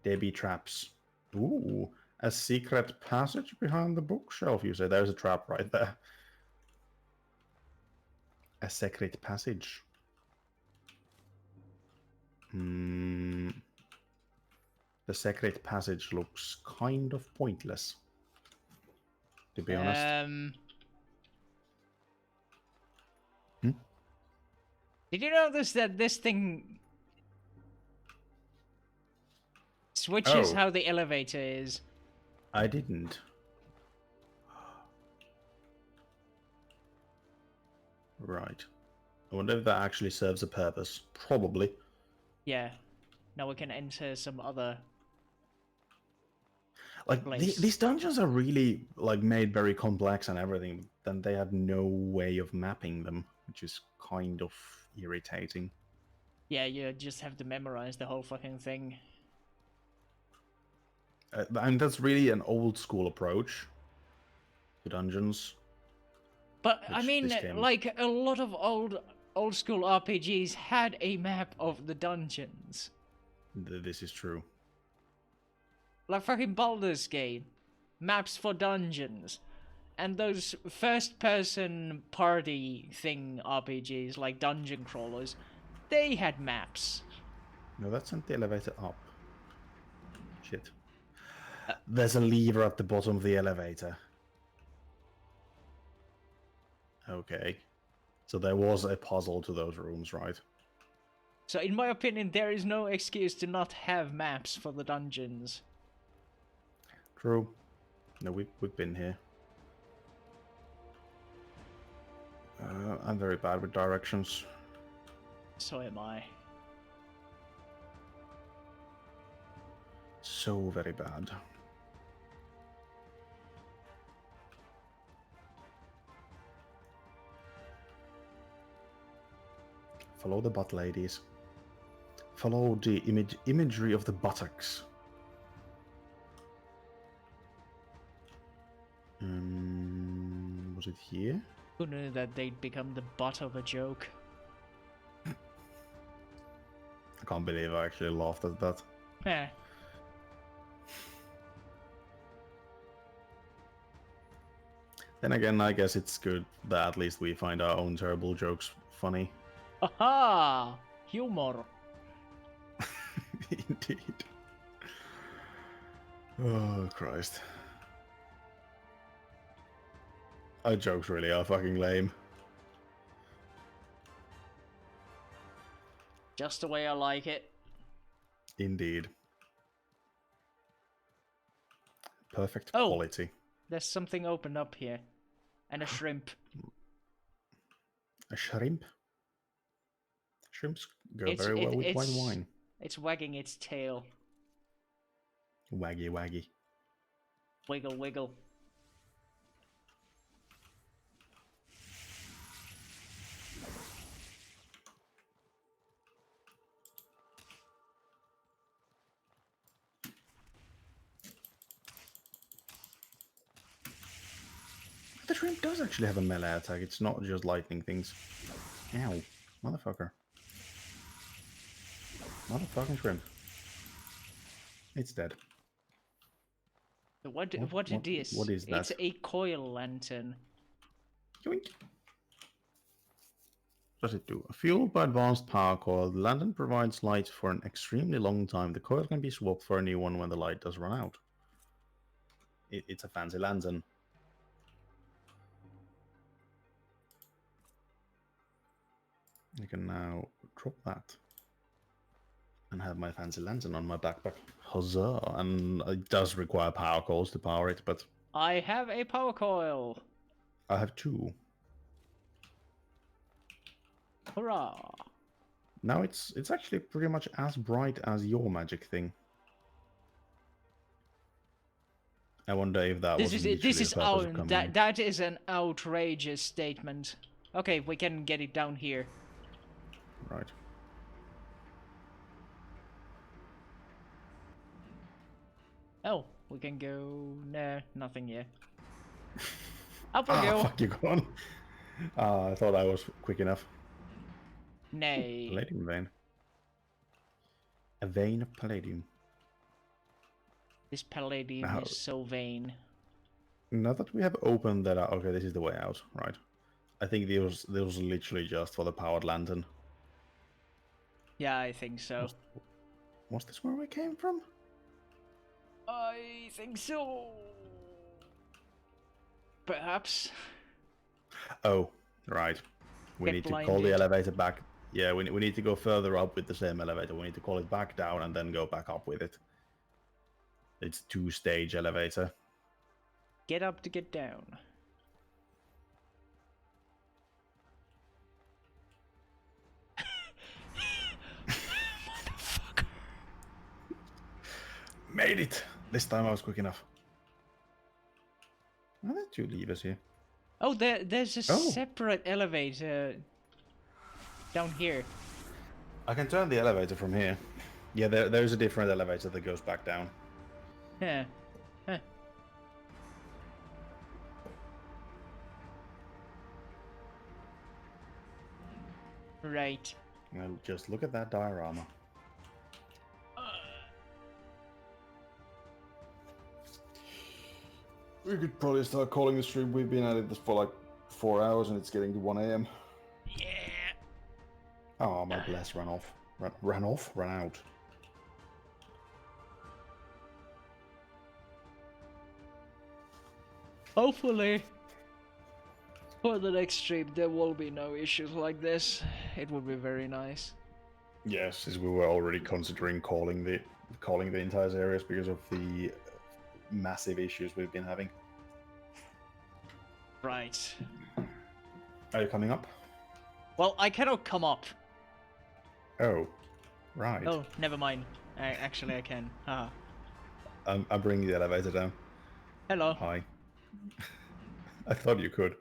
There be traps. Ooh, a secret passage behind the bookshelf, you say. There's a trap right there. A secret passage. Hmm. The secret passage looks kind of pointless, to be honest. Did you notice that this thing switches Oh. how the elevator is? I didn't. Right. I wonder if that actually serves a purpose. Probably. Yeah. Now we can enter some other Like place. these dungeons are really like made very complex and everything, but then they have no way of mapping them, which is kind of irritating. Yeah, you just have to memorize the whole fucking thing. And that's really an old school approach to dungeons. But I Which mean, this game- like a lot of old school RPGs had a map of the dungeons. This is true. Like fucking Baldur's Gate, maps for dungeons. And those first-person party thing RPGs, like dungeon crawlers, they had maps. No, that sent the elevator up. Shit. There's a lever at the bottom of the elevator. Okay. So there was a puzzle to those rooms, right? So in my opinion, there is no excuse to not have maps for the dungeons. True. No, we've been here. I'm very bad with directions. So am I. So very bad. Follow the butt ladies. Follow the imagery of the buttocks. Was it here? Who knew that they'd become the butt of a joke? I can't believe I actually laughed at that. Eh. Then again, I guess it's good that at least we find our own terrible jokes funny. Aha! Humor. Indeed. Oh, Christ. Our jokes really are fucking lame. Just the way I like it. Indeed. Perfect Oh. quality. There's something opened up here. And a shrimp. A shrimp? Shrimps go It's- very well it- with it's- wine. It's wagging its tail. Waggy waggy. Wiggle wiggle. The shrimp does actually have a melee attack. It's not just lightning things. Ow. Motherfucker. Motherfucking shrimp. It's dead. What it is? What is that? It's a coil lantern. Yoink. What does it do? Fueled by advanced power coil, the lantern provides light for an extremely long time. The coil can be swapped for a new one when the light does run out. It's a fancy lantern. I can now drop that and have my fancy lantern on my backpack. Huzzah! And it does require power coils to power it, but I have a power coil. I have two. Hurrah! Now it's actually pretty much as bright as your magic thing. I wonder if that was that is an outrageous statement. Okay, we can get it down here. Right. Oh, we can go... No, nothing yet. Up we go! Fuck you, gone. I thought I was quick enough. Nay. Palladium vein. A vein of palladium. This palladium Now- is so vain. Now that we have opened that out, okay, this is the way out, right? I think this was literally just for the powered lantern. Yeah, I think so. Was this where we came from? I think so. Perhaps. Oh, right. We Get need to call blinded. the elevator back. Yeah, we need to go further up with the same elevator. We need to call it back down and then go back up with it. It's 2-stage elevator. Get up to get down. Made it! This time I was quick enough. Are there 2 levers here? Oh, there's a Oh. separate elevator down here. I can turn the elevator from here. Yeah, there's a different elevator that goes back down. Yeah. Huh. Right. Well, just look at that diorama. We could probably start calling the stream. We've been at it for like 4 hours and it's getting to 1 AM. Yeah. Oh, my bless ran off. Ran off? Ran out. Hopefully, for the next stream, there will be no issues like this. It would be very nice. Yes, as we were already considering calling the entire series because of the massive issues we've been having. Right. Are you coming up? Well, I cannot come up. Oh, right. Oh, never mind. Actually, I can. Haha. I'm bringing the elevator down. Hello. Hi. I thought you could.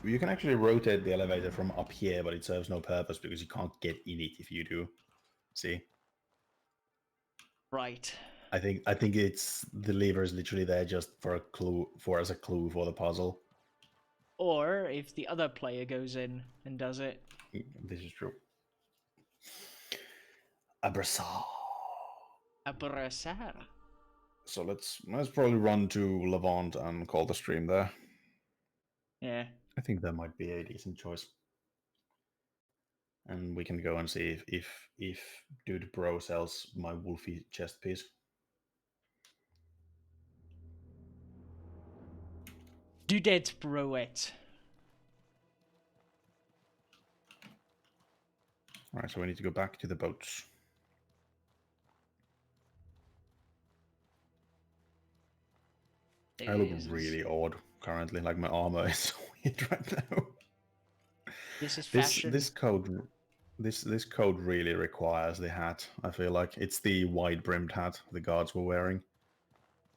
You can actually rotate the elevator from up here, but it serves no purpose because you can't get in it if you do. See? Right. I think it's the lever is literally there just for a clue, as a clue for the puzzle. Or if the other player goes in and does it. This is true. Abrassar. Abrassar. So let's probably run to Levant and call the stream there. Yeah. I think that might be a decent choice. And we can go and see if Dude Bro sells my Wolfie chest piece. Do that, bro it. Alright, so we need to go back to the boats. I look really odd currently, like my armor is so weird right now. This is fashion. This code really requires the hat. I feel like it's the wide-brimmed hat the guards were wearing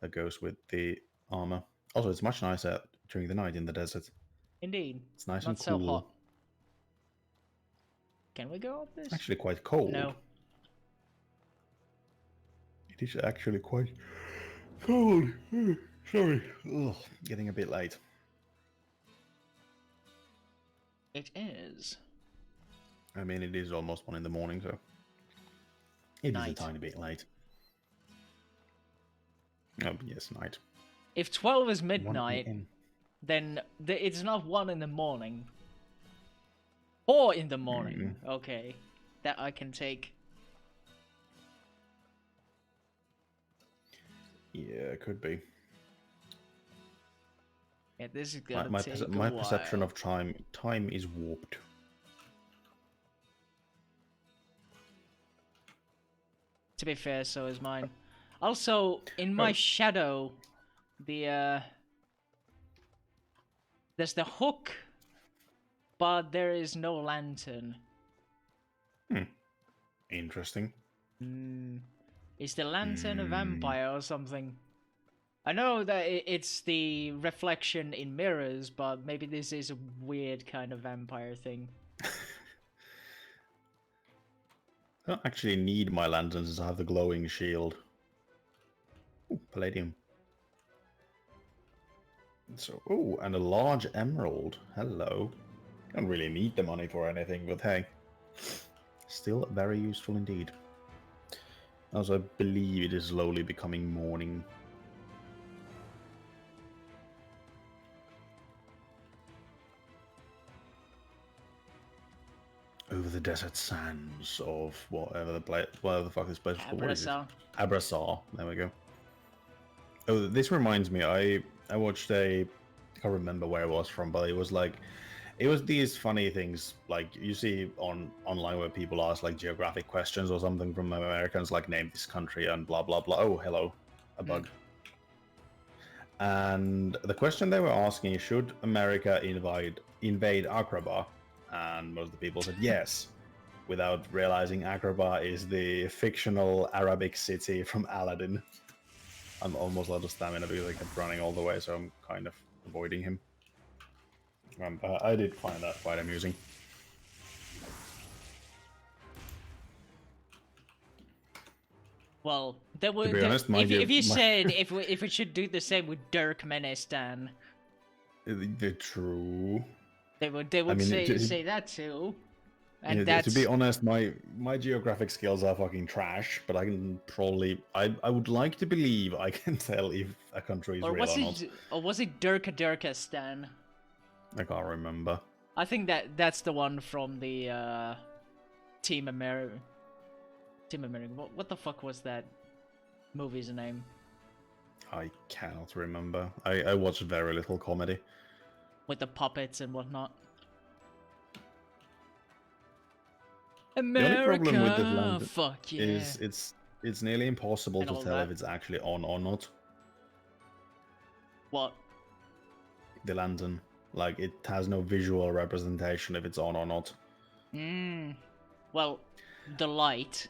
that goes with the armor. Also, it's much nicer during the night in the desert. Indeed. It's nice Not and so cool. hot. Can we go up this? Actually, quite cold. No. It is actually quite cold. Sorry. Ugh, getting a bit late. It is. I mean, it is almost 1 in the morning, so it is Night. a tiny bit late. Oh, yes, night. If 12 is 1 midnight, AM. then it's not 1 in the morning. 4 in the morning. Mm. Okay. That I can take. Yeah, it could be. Yeah, this is gonna My take a perception while. of time is warped. To be fair, so is mine. Also, in my shadow, there's the hook, but there is no lantern. Interesting. Is the lantern a vampire or something? I know that it's the reflection in mirrors, but maybe this is a weird kind of vampire thing. I don't actually need my lanterns since I have the glowing shield. Ooh, palladium. So, oh, and a large emerald. Hello. Don't really need the money for anything, but hey. Still very useful indeed. Also, I believe it is slowly becoming morning. Over the desert sands of whatever the fuck this place is called. What is it? Abrasar. There we go. Oh, this reminds me. I watched I can't remember where it was from, but it was like, it was these funny things like you see online where people ask like geographic questions or something from Americans, like name this country and blah blah blah. Oh, hello, a bug. And the question they were asking is, should America invade Agrabah? And most of the people said yes, without realizing Agrabah is the fictional Arabic city from Aladdin. I'm almost out of stamina because I kept running all the way, so I'm kind of avoiding him. I did find that quite amusing. Well, there would. To be honest, if you said if we should do the same with Turkmenistan, true. They would say that too. And yeah, that's... To be honest, my geographic skills are fucking trash, but I can probably I would like to believe I can tell if a country is real or not. Or was it Turkmenistan? I can't remember. I think that's the one from the Team America. Team America. What the fuck was that movie's name? I cannot remember. I watched very little comedy. With the puppets and whatnot. America, the only problem with the London fuck yeah. is it's nearly impossible and to tell if it's actually on or not. What? The lantern. Like, it has no visual representation if it's on or not. Well, the light.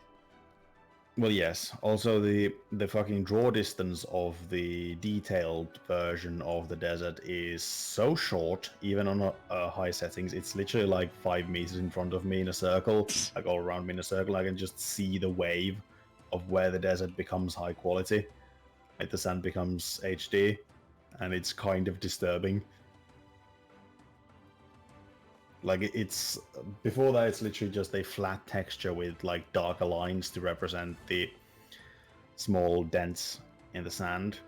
Well, yes. Also, the fucking draw distance of the detailed version of the desert is so short, even on high settings. It's literally like 5 meters in front of me in a circle, like all around me in a circle. I can just see the wave of where the desert becomes high quality. Like the sand becomes HD, and it's kind of disturbing. Like, it's before that, it's literally just a flat texture with like darker lines to represent the small dents in the sand,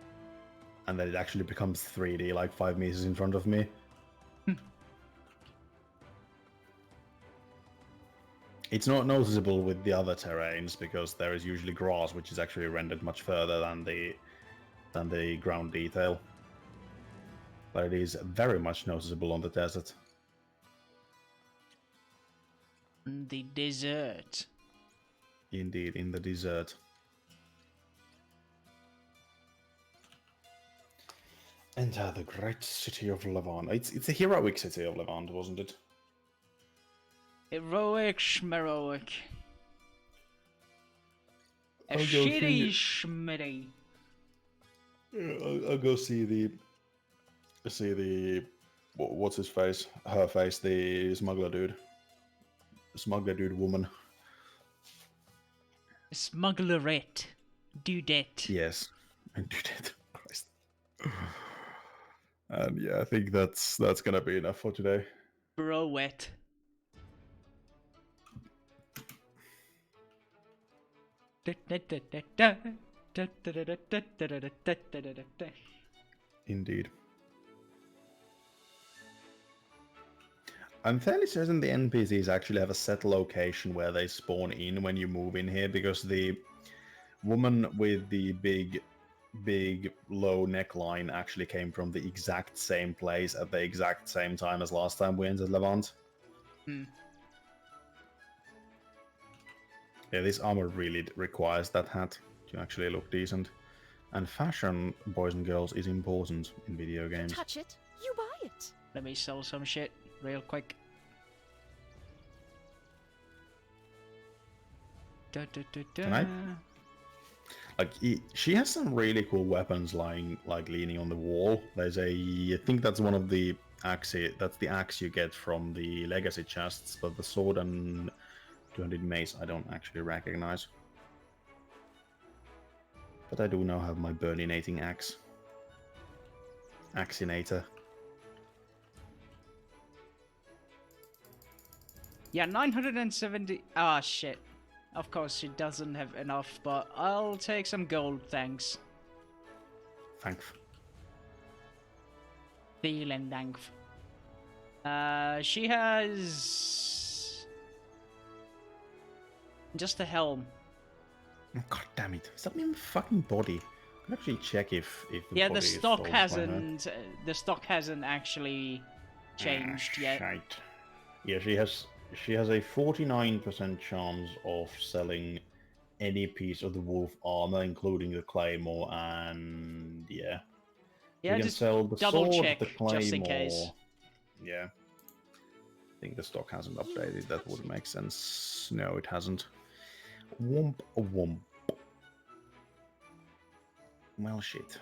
and then it actually becomes 3D, like 5 meters in front of me. It's not noticeable with the other terrains because there is usually grass, which is actually rendered much further than the ground detail. But it is very much noticeable on the desert. The desert. Indeed, in the desert. Enter the great city of Levant. It's a heroic city of Levant, wasn't it? Heroic schmeroic. A shitty schmitty. I'll go see the what's his face? Her face, the smuggler dude. Smuggler dude woman. Smugglerette. Dudette. Yes. And dudette. Christ. And yeah, I think that's gonna be enough for today. Browette. Indeed. I'm fairly certain the NPCs actually have a set location where they spawn in when you move in here, because the woman with the big low neckline actually came from the exact same place at the exact same time as last time we entered Levant. Yeah, this armor really requires that hat to actually look decent. And fashion, boys and girls, is important in video games. Touch it, you buy it. Let me sell some shit real quick. Can I? Like, she has some really cool weapons lying, like, leaning on the wall. There's I think that's one of the axe, that's the axe you get from the legacy chests, but the sword and 200 mace I don't actually recognize. But I do now have my burninating axe. Axinator. Yeah, 970. Ah, shit. Of course, she doesn't have enough, but I'll take some gold, thanks. Thanks. Vielen Dank. She has just a helm. God damn it! Is that in the fucking body? I can actually check if the Yeah, body the is stock sold by her. hasn't. The stock hasn't actually changed yet. Shite. Yeah, she has a 49% chance of selling any piece of the wolf armor, including the claymore, and yeah. Yeah, you can just sell the double sword, check the claymore. just in case. Yeah. I think the stock hasn't updated. That would make sense. No, it hasn't. Womp a womp. Well, shit.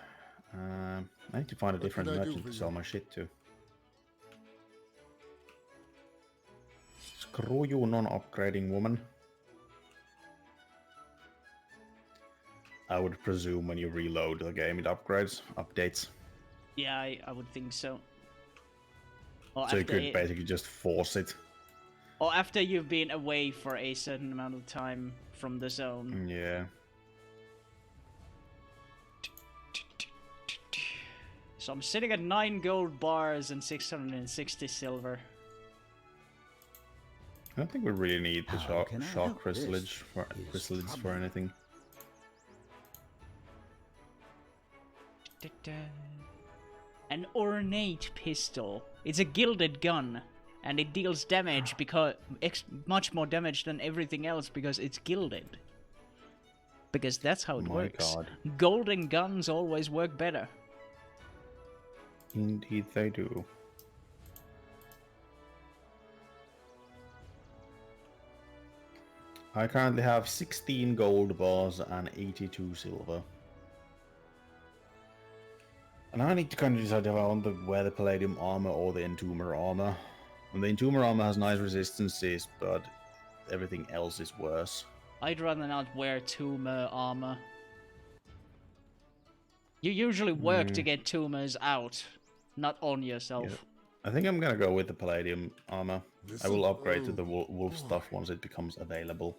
I need to find a different can I do merchant for to sell you? my shit to. Screw you, non-upgrading woman. I would presume when you reload the game, it updates. Yeah, I would think so. Or So you after could basically just force it. or after you've been away for a certain amount of time from the zone. Yeah. So I'm sitting at 9 gold bars and 660 silver. I don't think we really need the How can I shark help? This chrysalids is for anything. An ornate pistol. It's a gilded gun, and it deals damage because much more damage than everything else because it's gilded. Because that's how it My works. God. Golden guns always work better. Indeed they do. I currently have 16 gold bars and 82 silver. And I need to kind of decide if I want to wear the Palladium armor or the Entomber armor. And the Entomber armor has nice resistances, but everything else is worse. I'd rather not wear tumor armor. You usually work to get tumors out, not on yourself. Yeah. I think I'm gonna go with the Palladium armor. I will upgrade to the wolf stuff once it becomes available.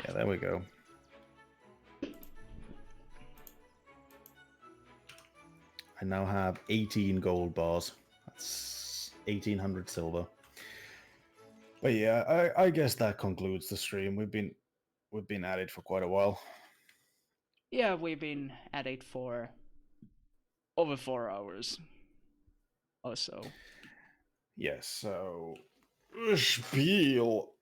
Yeah, there we go. I now have 18 gold bars. That's 1800 silver. But yeah, I guess that concludes the stream. We've been at it for quite a while. Yeah, we've been at it for over 4 hours or so. Yes, so spiel.